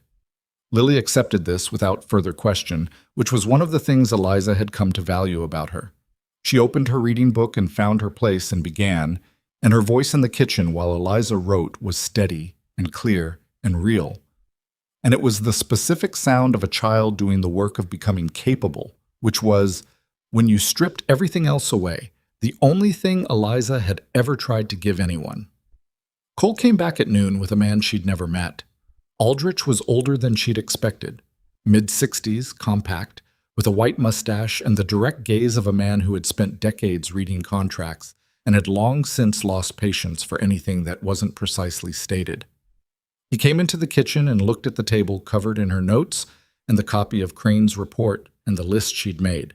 Lily accepted this without further question, which was one of the things Eliza had come to value about her. She opened her reading book and found her place and began, and her voice in the kitchen while Eliza wrote was steady and clear and real. And it was the specific sound of a child doing the work of becoming capable, which was, when you stripped everything else away, the only thing Eliza had ever tried to give anyone. Cole came back at noon with a man she'd never met. Aldrich was older than she'd expected, mid-60s, compact, with a white mustache and the direct gaze of a man who had spent decades reading contracts and had long since lost patience for anything that wasn't precisely stated. He came into the kitchen and looked at the table covered in her notes and the copy of Crane's report and the list she'd made,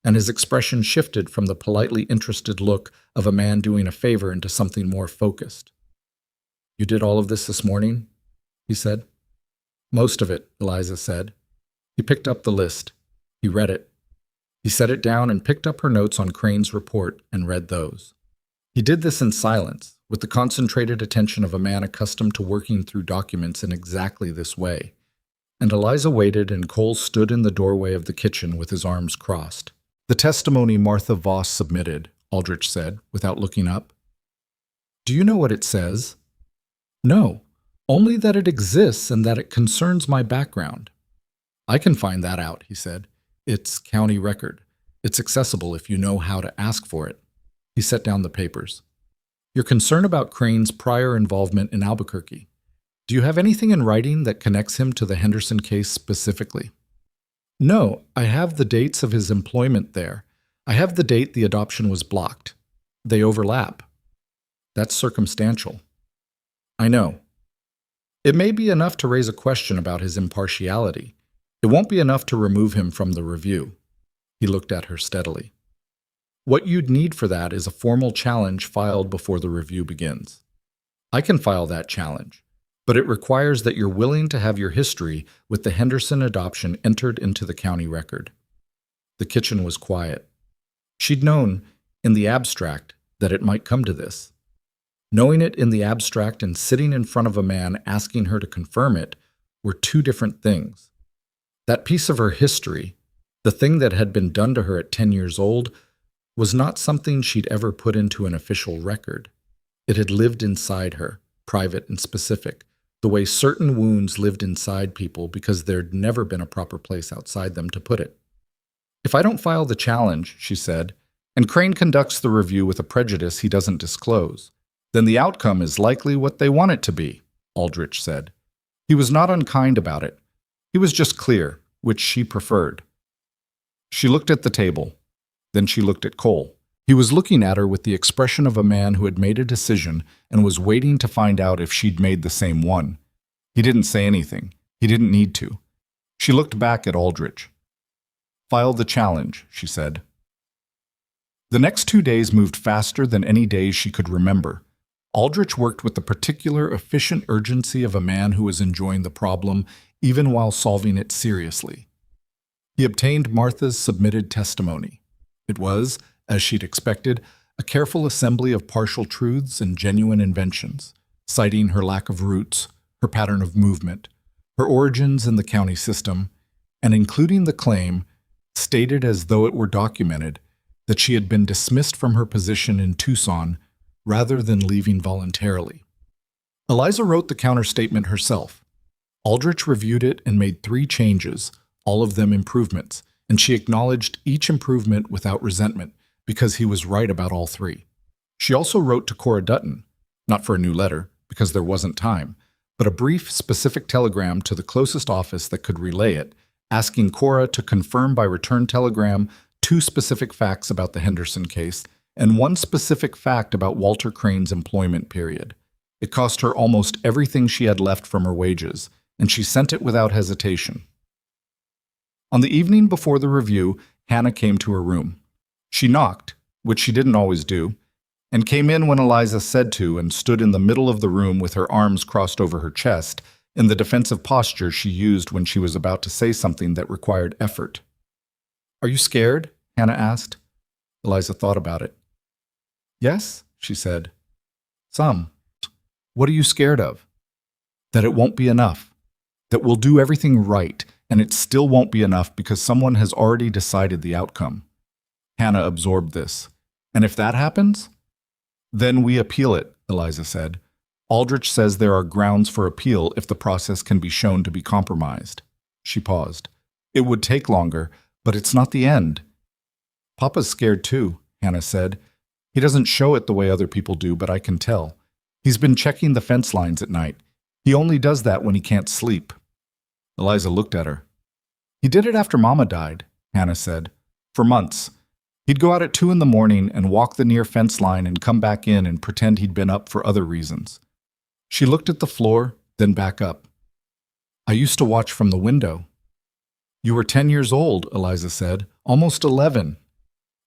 and his expression shifted from the politely interested look of a man doing a favor into something more focused. "You did all of this morning?" he said. "Most of it," Eliza said. He picked up the list. He read it. He set it down and picked up her notes on Crane's report and read those. He did this in silence, with the concentrated attention of a man accustomed to working through documents in exactly this way. And Eliza waited, and Cole stood in the doorway of the kitchen with his arms crossed. "The testimony Martha Voss submitted," Aldrich said, without looking up. "Do you know what it says?" "No, only that it exists and that it concerns my background." "I can find that out," he said. "It's county record. It's accessible if you know how to ask for it." He set down the papers. "Your concern about Crane's prior involvement in Albuquerque. Do you have anything in writing that connects him to the Henderson case specifically?" "No, I have the dates of his employment there. I have the date the adoption was blocked. They overlap." "That's circumstantial." "I know. It may be enough to raise a question about his impartiality. It won't be enough to remove him from the review." He looked at her steadily. "What you'd need for that is a formal challenge filed before the review begins. I can file that challenge, but it requires that you're willing to have your history with the Henderson adoption entered into the county record." The kitchen was quiet. She'd known, in the abstract, that it might come to this. Knowing it in the abstract and sitting in front of a man asking her to confirm it were two different things. That piece of her history, the thing that had been done to her at 10 years old, was not something she'd ever put into an official record. It had lived inside her, private and specific, the way certain wounds lived inside people because there'd never been a proper place outside them to put it. "If I don't file the challenge," she said, "and Crane conducts the review with a prejudice he doesn't disclose, then the outcome is likely what they want it to be," Aldrich said. He was not unkind about it. He was just clear, which she preferred. She looked at the table. Then she looked at Cole. He was looking at her with the expression of a man who had made a decision and was waiting to find out if she'd made the same one. He didn't say anything. He didn't need to. She looked back at Aldrich. "File the challenge," she said. The next 2 days moved faster than any days she could remember. Aldrich worked with the particular efficient urgency of a man who was enjoying the problem, even while solving it seriously. He obtained Martha's submitted testimony. It was, as she'd expected, a careful assembly of partial truths and genuine inventions, citing her lack of roots, her pattern of movement, her origins in the county system, and including the claim, stated as though it were documented, that she had been dismissed from her position in Tucson rather than leaving voluntarily. Eliza wrote the counterstatement herself. Aldrich reviewed it and made 3 changes, all of them improvements, and she acknowledged each improvement without resentment because he was right about all 3. She also wrote to Cora Dutton, not for a new letter, because there wasn't time, but a brief, specific telegram to the closest office that could relay it, asking Cora to confirm by return telegram 2 specific facts about the Henderson case and 1 specific fact about Walter Crane's employment period. It cost her almost everything she had left from her wages, and she sent it without hesitation. On the evening before the review, Hannah came to her room. She knocked, which she didn't always do, and came in when Eliza said to and stood in the middle of the room with her arms crossed over her chest, in the defensive posture she used when she was about to say something that required effort. "Are you scared?" Hannah asked. Eliza thought about it. "Yes," she said. "Some." "What are you scared of?" "That it won't be enough. That we'll do everything right, and it still won't be enough because someone has already decided the outcome." Hannah absorbed this. "And if that happens?" "Then we appeal it," Eliza said. "Aldrich says there are grounds for appeal if the process can be shown to be compromised." She paused. "It would take longer, but it's not the end." "Papa's scared too," Hannah said. "He doesn't show it the way other people do, but I can tell. He's been checking the fence lines at night. He only does that when he can't sleep." Eliza looked at her. "He did it after Mama died," Hannah said. "For months. He'd go out at 2 in the morning and walk the near fence line and come back in and pretend he'd been up for other reasons." She looked at the floor, then back up. I used to watch from the window. You were 10 years old, Eliza said, almost 11.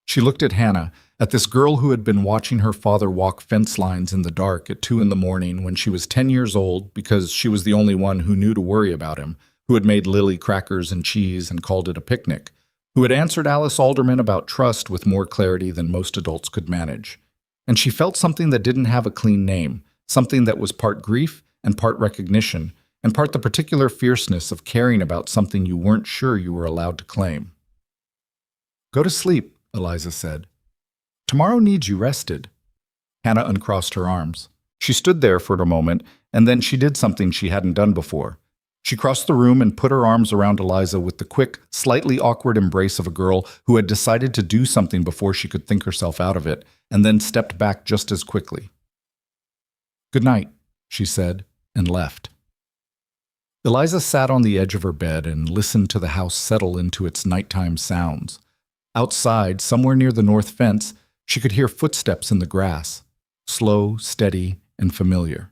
She looked at Hannah, at this girl who had been watching her father walk fence lines in the dark at 2 in the morning when she was 10 years old because she was the only one who knew to worry about him, who had made Lily crackers and cheese and called it a picnic, who had answered Alice Alderman about trust with more clarity than most adults could manage. And she felt something that didn't have a clean name, something that was part grief and part recognition, and part the particular fierceness of caring about something you weren't sure you were allowed to claim. Go to sleep, Eliza said. Tomorrow needs you rested. Hannah uncrossed her arms. She stood there for a moment, and then she did something she hadn't done before. She crossed the room and put her arms around Eliza with the quick, slightly awkward embrace of a girl who had decided to do something before she could think herself out of it, and then stepped back just as quickly. Good night, she said, and left. Eliza sat on the edge of her bed and listened to the house settle into its nighttime sounds. Outside, somewhere near the north fence, she could hear footsteps in the grass, slow, steady, and familiar.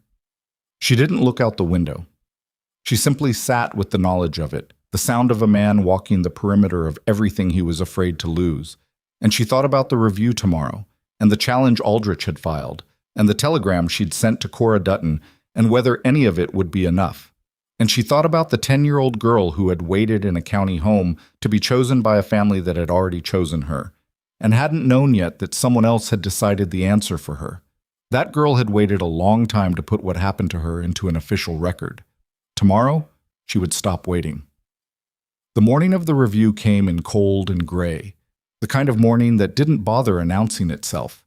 She didn't look out the window. She simply sat with the knowledge of it, the sound of a man walking the perimeter of everything he was afraid to lose. And she thought about the review tomorrow, and the challenge Aldrich had filed, and the telegram she'd sent to Cora Dutton, and whether any of it would be enough. And she thought about the 10-year-old girl who had waited in a county home to be chosen by a family that had already chosen her, and hadn't known yet that someone else had decided the answer for her. That girl had waited a long time to put what happened to her into an official record. Tomorrow, she would stop waiting. The morning of the review came in cold and gray, the kind of morning that didn't bother announcing itself.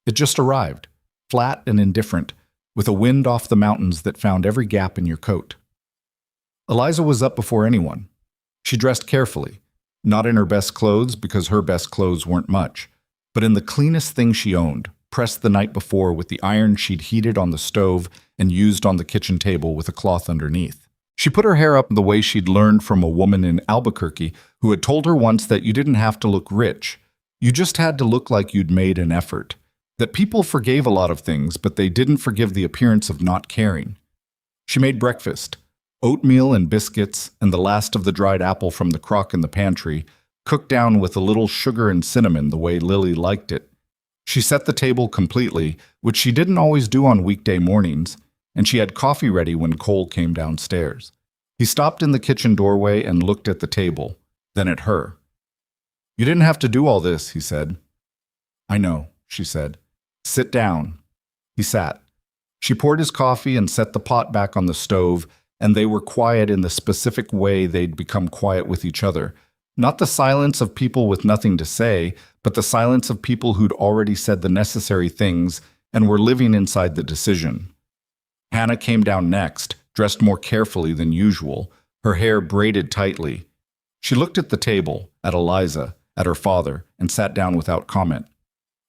It just arrived, flat and indifferent, with a wind off the mountains that found every gap in your coat. Eliza was up before anyone. She dressed carefully, not in her best clothes because her best clothes weren't much, but in the cleanest thing she owned, pressed the night before with the iron she'd heated on the stove and used on the kitchen table with a cloth underneath. She put her hair up the way she'd learned from a woman in Albuquerque who had told her once that you didn't have to look rich. You just had to look like you'd made an effort. That people forgave a lot of things, but they didn't forgive the appearance of not caring. She made breakfast, oatmeal and biscuits, and the last of the dried apple from the crock in the pantry, cooked down with a little sugar and cinnamon the way Lily liked it. She set the table completely, which she didn't always do on weekday mornings, and she had coffee ready when Cole came downstairs. He stopped in the kitchen doorway and looked at the table, then at her. You didn't have to do all this, he said. I know, she said. Sit down. He sat. She poured his coffee and set the pot back on the stove, and they were quiet in the specific way they'd become quiet with each other. Not the silence of people with nothing to say, but the silence of people who'd already said the necessary things and were living inside the decision. Hannah came down next, dressed more carefully than usual, her hair braided tightly. She looked at the table, at Eliza, at her father, and sat down without comment.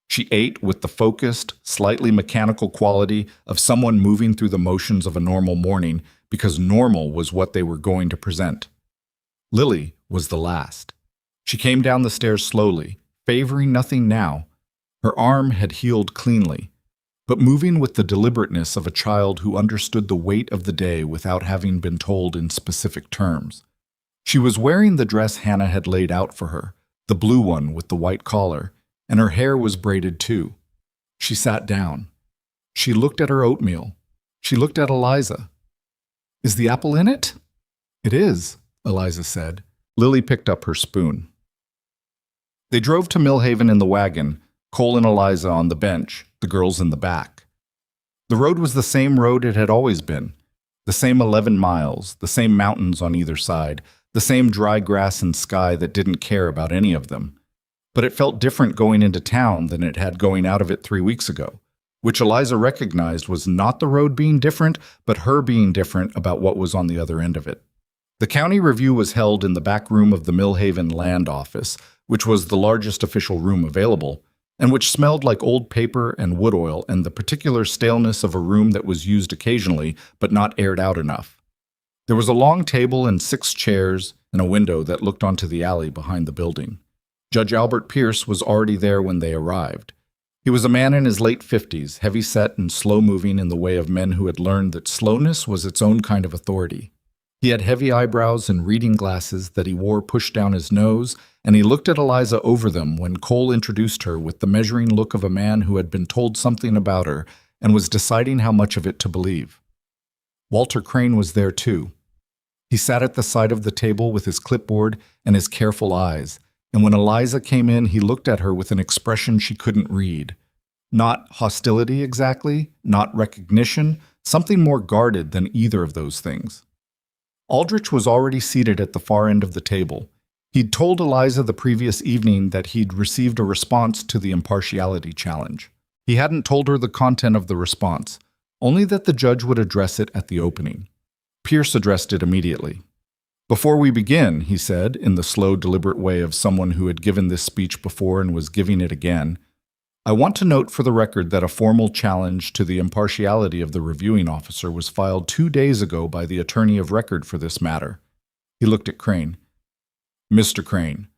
She ate with the focused, slightly mechanical quality of someone moving through the motions of a normal morning because normal was what they were going to present. Lily was the last. She came down the stairs slowly, favoring nothing now. Her arm had healed cleanly, but moving with the deliberateness of a child who understood the weight of the day without having been told in specific terms. She was wearing the dress Hannah had laid out for her, the blue one with the white collar, and her hair was braided too. She sat down. She looked at her oatmeal. She looked at Eliza. Is the apple in it? It is, Eliza said. Lily picked up her spoon. They drove to Millhaven in the wagon, Cole and Eliza on the bench, the girls in the back. The road was the same road it had always been. The same 11 miles, the same mountains on either side, the same dry grass and sky that didn't care about any of them. But it felt different going into town than it had going out of it 3 weeks ago, which Eliza recognized was not the road being different, but her being different about what was on the other end of it. The county review was held in the back room of the Millhaven land office, which was the largest official room available, and which smelled like old paper and wood oil and the particular staleness of a room that was used occasionally but not aired out enough. There was a long table and 6 chairs and a window that looked onto the alley behind the building. Judge Albert Pierce was already there when they arrived. He was a man in his late 50s, heavy-set and slow-moving in the way of men who had learned that slowness was its own kind of authority. He had heavy eyebrows and reading glasses that he wore pushed down his nose, and he looked at Eliza over them when Cole introduced her with the measuring look of a man who had been told something about her and was deciding how much of it to believe. Walter Crane was there too. He sat at the side of the table with his clipboard and his careful eyes, and when Eliza came in, he looked at her with an expression she couldn't read. Not hostility exactly, not recognition, something more guarded than either of those things. Aldrich was already seated at the far end of the table. He'd told Eliza the previous evening that he'd received a response to the impartiality challenge. He hadn't told her the content of the response, only that the judge would address it at the opening. Pierce addressed it immediately. "Before we begin," he said, in the slow, deliberate way of someone who had given this speech before and was giving it again, "I want to note for the record that a formal challenge to the impartiality of the reviewing officer was filed 2 days ago by the attorney of record for this matter." He looked at Crane. "Mr. Crane,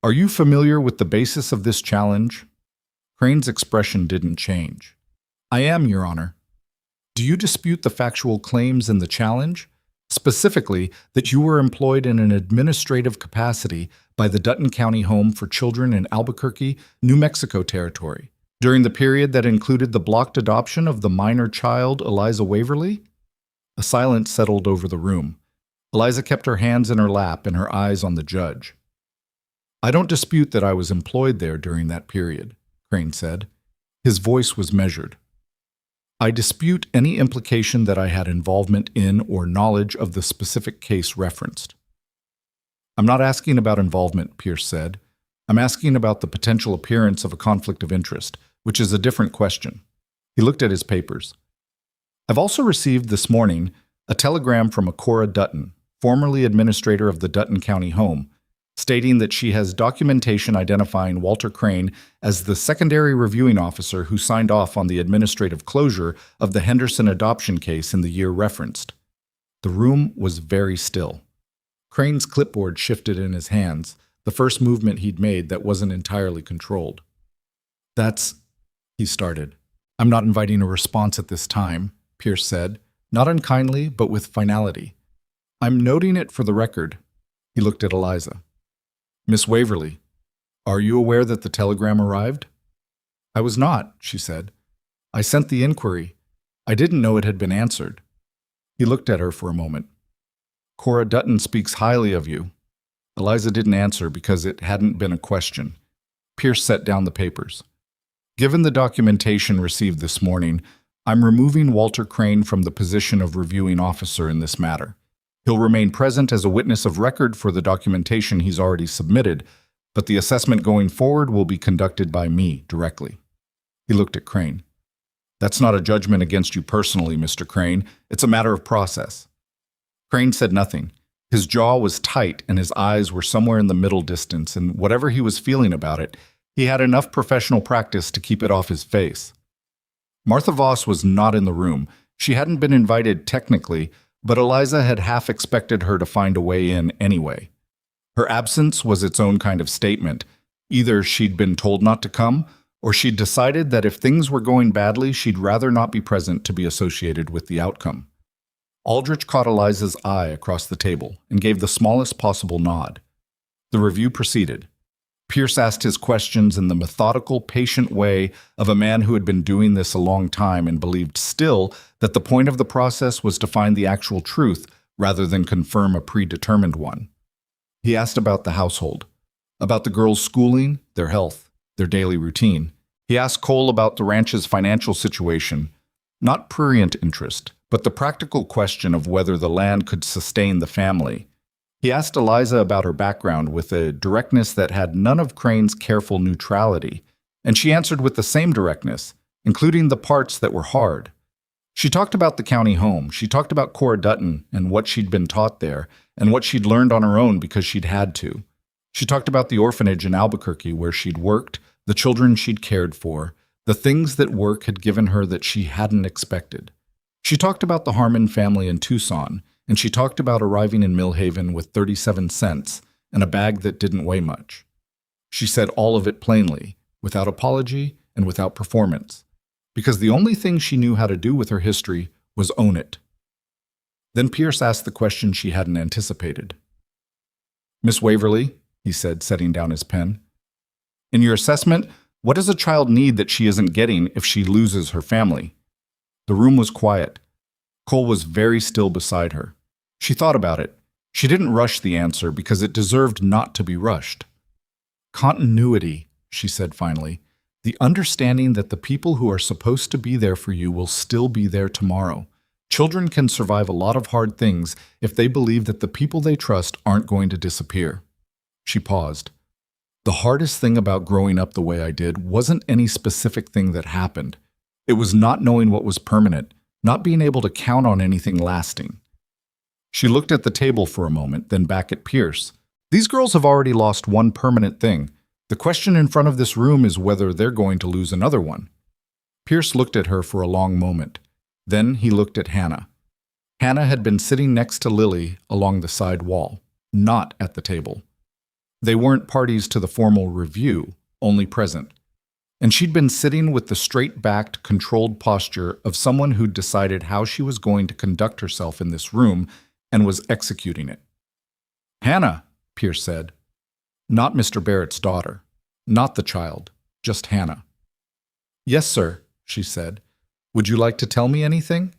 are you familiar with the basis of this challenge?" Crane's expression didn't change. "I am, Your Honor." "Do you dispute the factual claims in the challenge? Specifically, that you were employed in an administrative capacity by the Dutton County Home for Children in Albuquerque, New Mexico Territory, during the period that included the blocked adoption of the minor child Eliza Waverly?" A silence settled over the room. Eliza kept her hands in her lap and her eyes on the judge. "I don't dispute that I was employed there during that period," Crane said. His voice was measured. "I dispute any implication that I had involvement in or knowledge of the specific case referenced." "I'm not asking about involvement," Pierce said. "I'm asking about the potential appearance of a conflict of interest, which is a different question." He looked at his papers. "I've also received this morning a telegram from a Cora Dutton, formerly administrator of the Dutton County Home, stating that she has documentation identifying Walter Crane as the secondary reviewing officer who signed off on the administrative closure of the Henderson adoption case in the year referenced." The room was very still. Crane's clipboard shifted in his hands, the first movement he'd made that wasn't entirely controlled. "That's," he started. "I'm not inviting a response at this time," Pierce said, not unkindly, but with finality. "I'm noting it for the record." He looked at Eliza. "Miss Waverly, are you aware that the telegram arrived?" "I was not," she said. "I sent the inquiry. I didn't know it had been answered." He looked at her for a moment. "Cora Dutton speaks highly of you." Eliza didn't answer because it hadn't been a question. Pierce set down the papers. "Given the documentation received this morning, I'm removing Walter Crane from the position of reviewing officer in this matter. He'll remain present as a witness of record for the documentation he's already submitted, but the assessment going forward will be conducted by me directly." He looked at Crane. "That's not a judgment against you personally, Mr. Crane. It's a matter of process." Crane said nothing. His jaw was tight and his eyes were somewhere in the middle distance, and whatever he was feeling about it, he had enough professional practice to keep it off his face. Martha Voss was not in the room. She hadn't been invited technically, but Eliza had half expected her to find a way in anyway. Her absence was its own kind of statement. Either she'd been told not to come, or she'd decided that if things were going badly, she'd rather not be present to be associated with the outcome. Aldrich caught Eliza's eye across the table and gave the smallest possible nod. The review proceeded. Pierce asked his questions in the methodical, patient way of a man who had been doing this a long time and believed still that the point of the process was to find the actual truth rather than confirm a predetermined one. He asked about the household, about the girls' schooling, their health, their daily routine. He asked Cole about the ranch's financial situation, not prurient interest, but the practical question of whether the land could sustain the family. He asked Eliza about her background with a directness that had none of Crane's careful neutrality, and she answered with the same directness, including the parts that were hard. She talked about the county home. She talked about Cora Dutton and what she'd been taught there, and what she'd learned on her own because she'd had to. She talked about the orphanage in Albuquerque where she'd worked, the children she'd cared for, the things that work had given her that she hadn't expected. She talked about the Harmon family in Tucson, and she talked about arriving in Millhaven with 37 cents and a bag that didn't weigh much. She said all of it plainly, without apology and without performance, because the only thing she knew how to do with her history was own it. Then Pierce asked the question she hadn't anticipated. "Miss Waverly," he said, setting down his pen, "in your assessment, what does a child need that she isn't getting if she loses her family?" The room was quiet. Cole was very still beside her. She thought about it. She didn't rush the answer because it deserved not to be rushed. "Continuity," she said finally. "The understanding that the people who are supposed to be there for you will still be there tomorrow. Children can survive a lot of hard things if they believe that the people they trust aren't going to disappear." She paused. "The hardest thing about growing up the way I did wasn't any specific thing that happened. It was not knowing what was permanent, not being able to count on anything lasting." She looked at the table for a moment, then back at Pierce. "These girls have already lost one permanent thing. The question in front of this room is whether they're going to lose another one." Pierce looked at her for a long moment. Then he looked at Hannah. Hannah had been sitting next to Lily along the side wall, not at the table. They weren't parties to the formal review, only present. And she'd been sitting with the straight-backed, controlled posture of someone who'd decided how she was going to conduct herself in this room and was executing it. "Hannah," Pierce said. Not Mr. Barrett's daughter. Not the child. Just Hannah. "Yes, sir," she said. "Would you like to tell me anything?"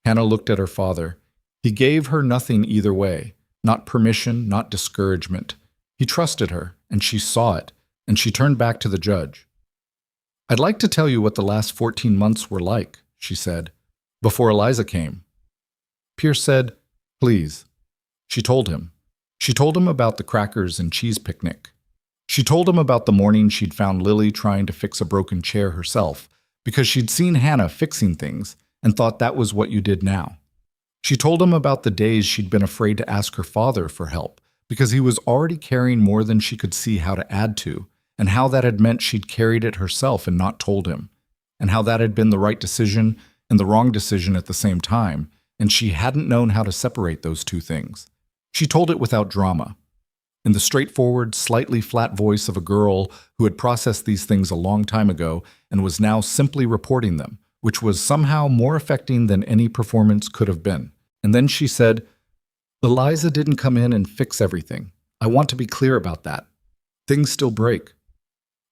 Hannah looked at her father. He gave her nothing either way. Not permission, not discouragement. He trusted her, and she saw it, and she turned back to the judge. "I'd like to tell you what the last 14 months were like," she said, "before Eliza came." Pierce said, "Please." She told him. She told him about the crackers and cheese picnic. She told him about the morning she'd found Lily trying to fix a broken chair herself, because she'd seen Hannah fixing things and thought that was what you did now. She told him about the days she'd been afraid to ask her father for help, because he was already carrying more than she could see how to add to, and how that had meant she'd carried it herself and not told him, and how that had been the right decision and the wrong decision at the same time, and she hadn't known how to separate those two things. She told it without drama, in the straightforward, slightly flat voice of a girl who had processed these things a long time ago and was now simply reporting them, which was somehow more affecting than any performance could have been. And then she said, "Eliza didn't come in and fix everything. I want to be clear about that. Things still break.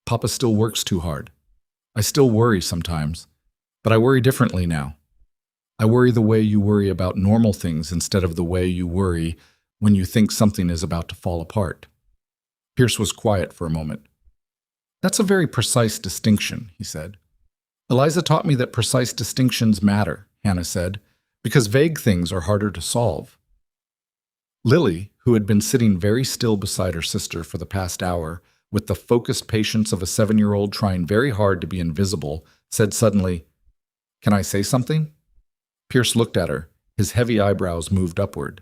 Papa still works too hard. I still worry sometimes, but I worry differently now. I worry the way you worry about normal things instead of the way you worry when you think something is about to fall apart." Pierce was quiet for a moment. "That's a very precise distinction," he said. "Eliza taught me that precise distinctions matter," Hannah said, "because vague things are harder to solve." Lily, who had been sitting very still beside her sister for the past hour, with the focused patience of a 7-year-old trying very hard to be invisible, said suddenly, "Can I say something?" Pierce looked at her. His heavy eyebrows moved upward.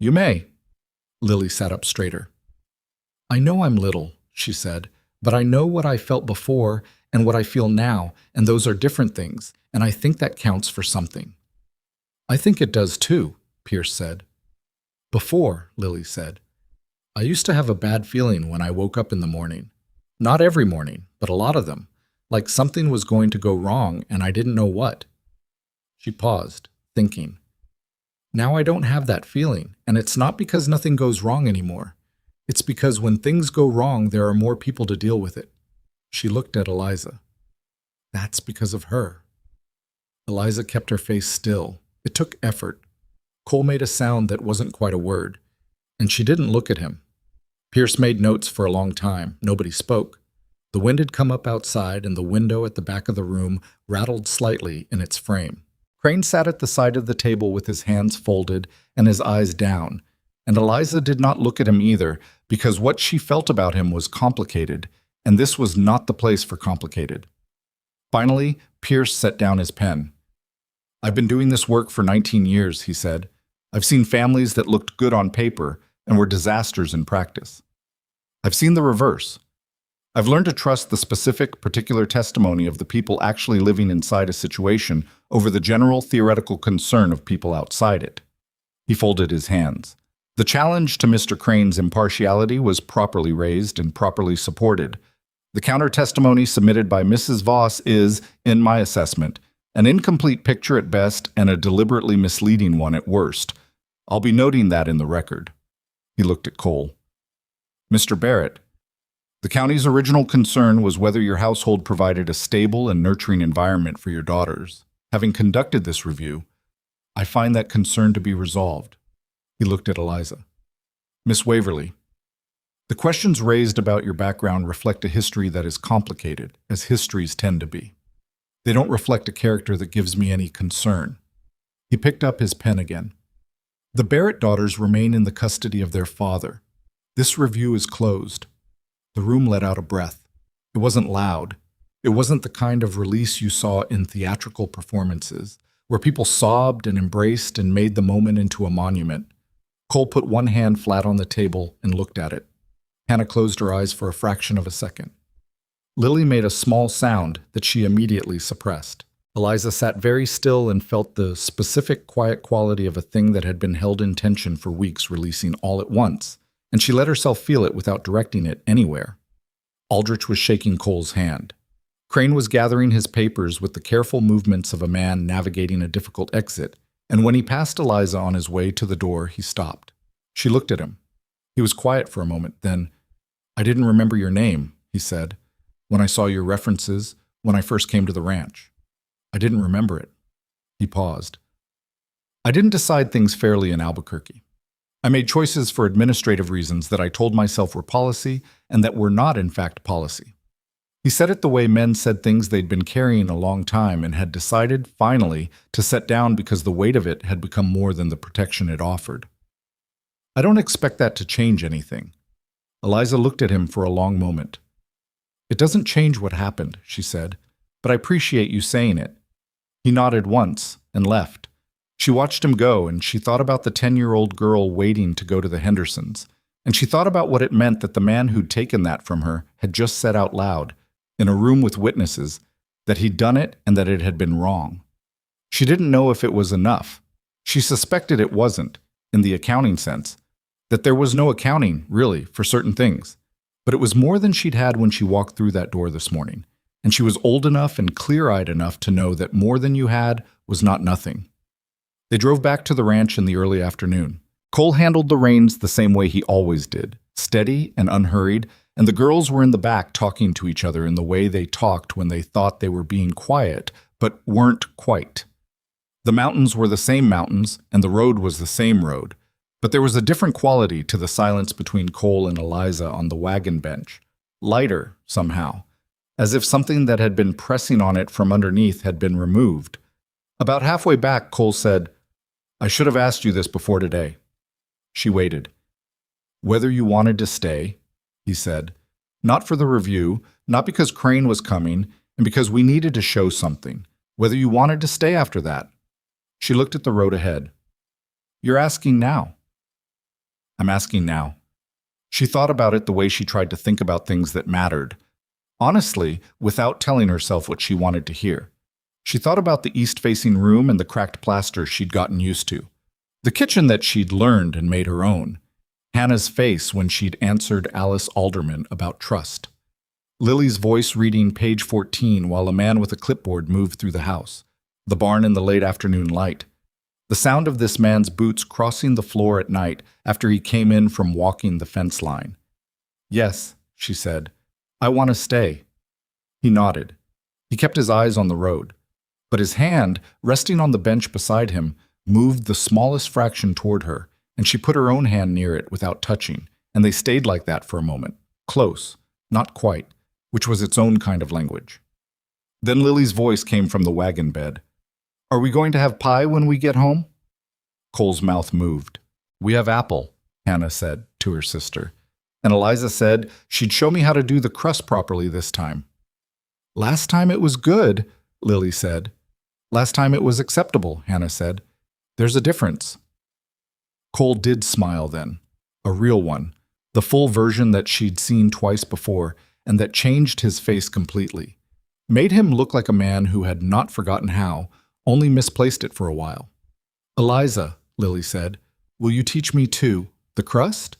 "You may." Lily sat up straighter. "I know I'm little," she said, "but I know what I felt before and what I feel now, and those are different things, and I think that counts for something." "I think it does too," Pierce said. "Before," Lily said, "I used to have a bad feeling when I woke up in the morning. Not every morning, but a lot of them, like something was going to go wrong and I didn't know what." She paused, thinking. "Now I don't have that feeling, and it's not because nothing goes wrong anymore. It's because when things go wrong, there are more people to deal with it." She looked at Eliza. "That's because of her." Eliza kept her face still. It took effort. Cole made a sound that wasn't quite a word, and she didn't look at him. Pierce made notes for a long time. Nobody spoke. The wind had come up outside, and the window at the back of the room rattled slightly in its frame. Crane sat at the side of the table with his hands folded and his eyes down, and Eliza did not look at him either, because what she felt about him was complicated, and this was not the place for complicated. Finally, Pierce set down his pen. "I've been doing this work for 19 years, he said. "I've seen families that looked good on paper and were disasters in practice. I've seen the reverse. I've learned to trust the specific, particular testimony of the people actually living inside a situation over the general theoretical concern of people outside it." He folded his hands. The challenge to Mr. Crane's impartiality was properly raised and properly supported. The counter-testimony submitted by Mrs. Voss is, in my assessment, an incomplete picture at best and a deliberately misleading one at worst. I'll be noting that in the record." He looked at Cole. "Mr. Barrett, the county's original concern was whether your household provided a stable and nurturing environment for your daughters. Having conducted this review, I find that concern to be resolved." He looked at Eliza. "Miss Waverly, the questions raised about your background reflect a history that is complicated, as histories tend to be. They don't reflect a character that gives me any concern." He picked up his pen again. "The Barrett daughters remain in the custody of their father. This review is closed." The room let out a breath. It wasn't loud. It wasn't the kind of release you saw in theatrical performances, where people sobbed and embraced and made the moment into a monument. Cole put one hand flat on the table and looked at it. Hannah closed her eyes for a fraction of a second. Lily made a small sound that she immediately suppressed. Eliza sat very still and felt the specific quiet quality of a thing that had been held in tension for weeks releasing all at once, and she let herself feel it without directing it anywhere. Aldrich was shaking Cole's hand. Crane was gathering his papers with the careful movements of a man navigating a difficult exit, and when he passed Eliza on his way to the door, he stopped. She looked at him. He was quiet for a moment, then, "I didn't remember your name," he said. "When I saw your references, when I first came to the ranch. I didn't remember it." He paused. "I didn't decide things fairly in Albuquerque. I made choices for administrative reasons that I told myself were policy and that were not in fact policy." He said it the way men said things they'd been carrying a long time and had decided, finally, to set down because the weight of it had become more than the protection it offered. "I don't expect that to change anything." Eliza looked at him for a long moment. "It doesn't change what happened," she said, "but I appreciate you saying it." He nodded once and left. She watched him go, and she thought about the 10-year-old girl waiting to go to the Hendersons, and she thought about what it meant that the man who'd taken that from her had just said out loud, in a room with witnesses, that he'd done it and that it had been wrong. She didn't know if it was enough. She suspected it wasn't, in the accounting sense, that there was no accounting, really, for certain things. But it was more than she'd had when she walked through that door this morning, and she was old enough and clear-eyed enough to know that more than you had was not nothing. They drove back to the ranch in the early afternoon. Cole handled the reins the same way he always did, steady and unhurried, and the girls were in the back talking to each other in the way they talked when they thought they were being quiet, but weren't quite. The mountains were the same mountains, and the road was the same road, but there was a different quality to the silence between Cole and Eliza on the wagon bench, lighter, somehow, as if something that had been pressing on it from underneath had been removed. About halfway back, Cole said, "I should have asked you this before today." She waited. "Whether you wanted to stay," he said. "Not for the review, not because Crane was coming, and because we needed to show something. Whether you wanted to stay after that." She looked at the road ahead. "You're asking now." "I'm asking now." She thought about it the way she tried to think about things that mattered. Honestly, without telling herself what she wanted to hear. She thought about the east-facing room and the cracked plaster she'd gotten used to. The kitchen that she'd learned and made her own. Hannah's face when she'd answered Alice Alderman about trust. Lily's voice reading page 14 while a man with a clipboard moved through the house. The barn in the late afternoon light. The sound of this man's boots crossing the floor at night after he came in from walking the fence line. "Yes," she said. "I want to stay." He nodded. He kept his eyes on the road. But his hand, resting on the bench beside him, moved the smallest fraction toward her, and she put her own hand near it without touching, and they stayed like that for a moment, close, not quite, which was its own kind of language. Then Lily's voice came from the wagon bed. "Are we going to have pie when we get home?" Cole's mouth moved. "We have apple," Hannah said to her sister, and Eliza said she'd show me how to do the crust properly this time. "Last time it was good," Lily said. "Last time it was acceptable," Hannah said. "There's a difference." Cole did smile then, a real one, the full version that she'd seen twice before, and that changed his face completely. Made him look like a man who had not forgotten how, only misplaced it for a while. "Eliza," Lily said, "will you teach me too, the crust?"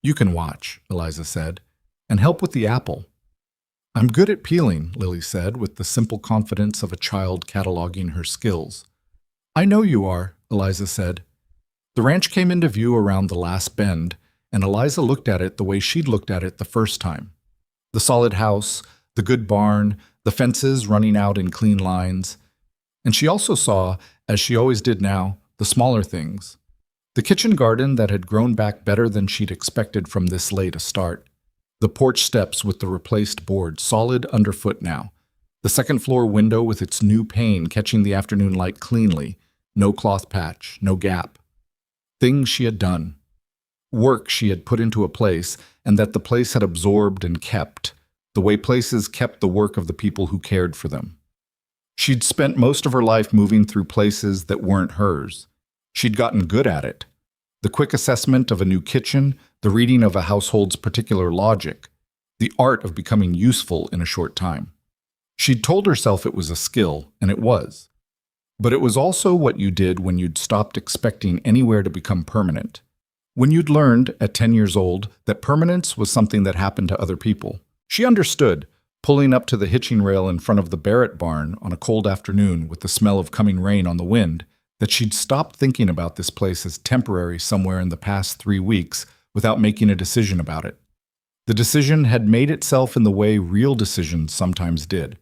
"You can watch," Eliza said, "and help with the apple." I'm good at peeling, Lily said, with the simple confidence of a child cataloging her skills. I know you are, Eliza said. The ranch came into view around the last bend, and Eliza looked at it the way she'd looked at it the first time. The solid house, the good barn, the fences running out in clean lines. And she also saw, as she always did now, the smaller things. The kitchen garden that had grown back better than she'd expected from this late a start. The porch steps with the replaced board, solid underfoot now. The second-floor window with its new pane catching the afternoon light cleanly. No cloth patch, no gap. Things she had done. Work she had put into a place, and that the place had absorbed and kept, the way places kept the work of the people who cared for them. She'd spent most of her life moving through places that weren't hers. She'd gotten good at it. The quick assessment of a new kitchen, the reading of a household's particular logic, the art of becoming useful in a short time. She'd told herself it was a skill, and it was. But it was also what you did when you'd stopped expecting anywhere to become permanent. When you'd learned, at 10 years old, that permanence was something that happened to other people. She understood, pulling up to the hitching rail in front of the Barrett barn on a cold afternoon with the smell of coming rain on the wind, that she'd stopped thinking about this place as temporary somewhere in the past 3 weeks without making a decision about it. The decision had made itself in the way real decisions sometimes did.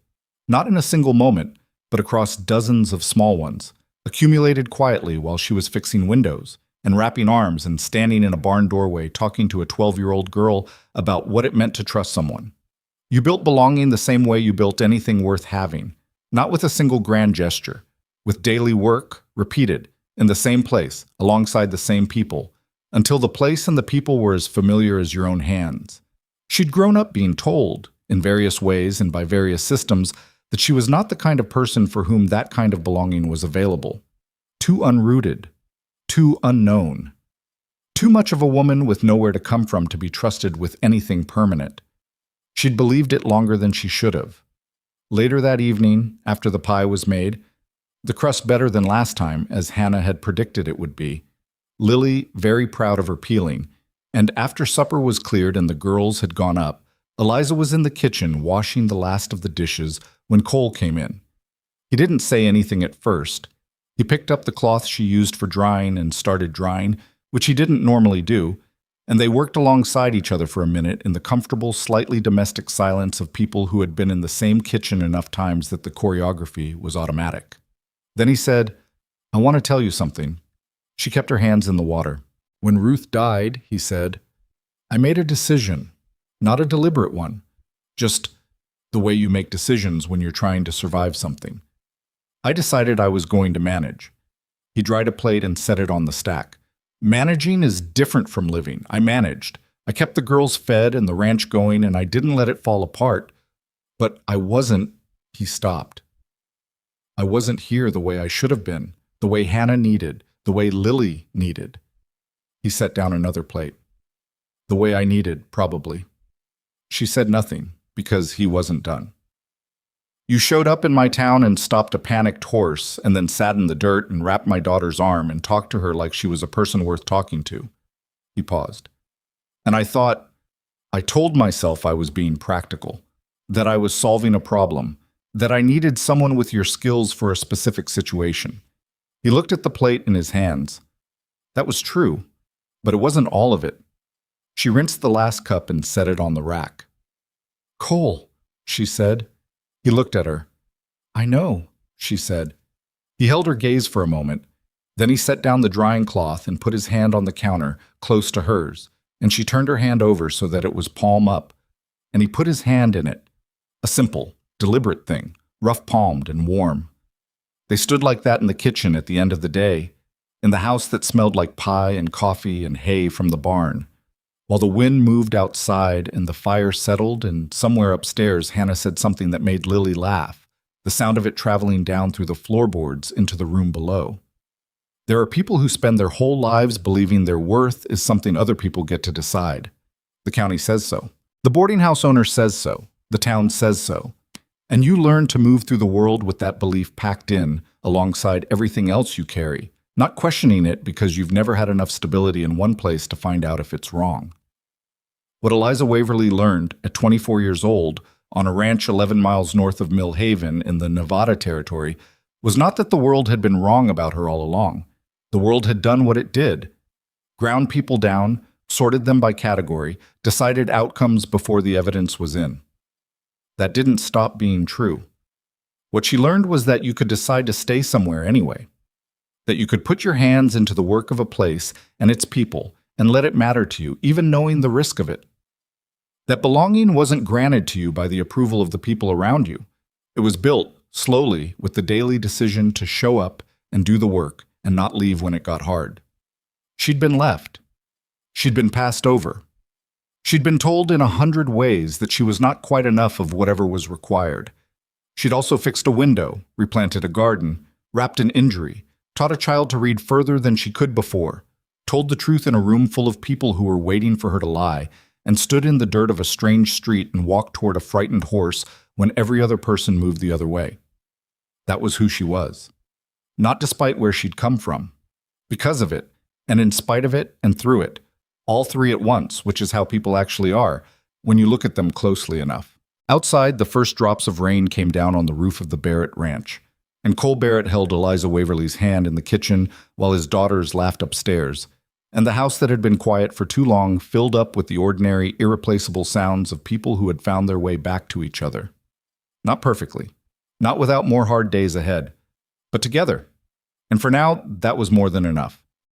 Not in a single moment, but across dozens of small ones, accumulated quietly while she was fixing windows, and wrapping arms and standing in a barn doorway talking to a 12-year-old girl about what it meant to trust someone. You built belonging the same way you built anything worth having, not with a single grand gesture, with daily work, repeated, in the same place, alongside the same people, until the place and the people were as familiar as your own hands. She'd grown up being told, in various ways and by various systems, that she was not the kind of person for whom that kind of belonging was available. Too unrooted, too unknown. Too much of a woman with nowhere to come from to be trusted with anything permanent. She'd believed it longer than she should have. Later that evening, after the pie was made, the crust better than last time, as Hannah had predicted it would be, Lily very proud of her peeling, and after supper was cleared and the girls had gone up, Eliza was in the kitchen washing the last of the dishes when Cole came in. He didn't say anything at first. He picked up the cloth she used for drying and started drying, which he didn't normally do, and they worked alongside each other for a minute in the comfortable, slightly domestic silence of people who had been in the same kitchen enough times that the choreography was automatic. Then he said, I want to tell you something. She kept her hands in the water. When Ruth died, he said, I made a decision, not a deliberate one, just the way you make decisions when you're trying to survive something. I decided I was going to manage. He dried a plate and set it on the stack. Managing is different from living. I managed. I kept the girls fed and the ranch going, and I didn't let it fall apart. But I wasn't, he stopped. I wasn't here the way I should have been, the way Hannah needed, the way Lily needed. He set down another plate. The way I needed, probably. She said nothing, because he wasn't done. You showed up in my town and stopped a panicked horse, and then sat in the dirt and wrapped my daughter's arm and talked to her like she was a person worth talking to. He paused. And I thought, I told myself I was being practical, that I was solving a problem, that I needed someone with your skills for a specific situation. He looked at the plate in his hands. That was true, but it wasn't all of it. She rinsed the last cup and set it on the rack. Cole, she said. He looked at her. I know, she said. He held her gaze for a moment. Then he set down the drying cloth and put his hand on the counter, close to hers, and she turned her hand over so that it was palm up, and he put his hand in it. A simple, deliberate thing, rough-palmed and warm. They stood like that in the kitchen at the end of the day, in the house that smelled like pie and coffee and hay from the barn. While the wind moved outside and the fire settled, and somewhere upstairs Hannah said something that made Lily laugh, the sound of it traveling down through the floorboards into the room below. There are people who spend their whole lives believing their worth is something other people get to decide. The county says so. The boarding house owner says so. The town says so. And you learn to move through the world with that belief packed in alongside everything else you carry, not questioning it because you've never had enough stability in one place to find out if it's wrong. What Eliza Waverly learned at 24 years old on a ranch 11 miles north of Millhaven in the Nevada territory, was not that the world had been wrong about her all along. The world had done what it did: ground people down, sorted them by category, decided outcomes before the evidence was in. That didn't stop being true. What she learned was that you could decide to stay somewhere anyway, that you could put your hands into the work of a place and its people and let it matter to you, even knowing the risk of it. That belonging wasn't granted to you by the approval of the people around you. It was built, slowly, with the daily decision to show up and do the work and not leave when it got hard. She'd been left. She'd been passed over. She'd been told in 100 ways that she was not quite enough of whatever was required. She'd also fixed a window, replanted a garden, wrapped an injury, taught a child to read further than she could before, told the truth in a room full of people who were waiting for her to lie, and stood in the dirt of a strange street and walked toward a frightened horse when every other person moved the other way. That was who she was. Not despite where she'd come from. Because of it, and in spite of it and through it, all three at once, which is how people actually are, when you look at them closely enough. Outside, the first drops of rain came down on the roof of the Barrett ranch, and Cole Barrett held Eliza Waverly's hand in the kitchen while his daughters laughed upstairs, and the house that had been quiet for too long filled up with the ordinary, irreplaceable sounds of people who had found their way back to each other. Not perfectly, not without more hard days ahead, but together. And for now, that was more than enough.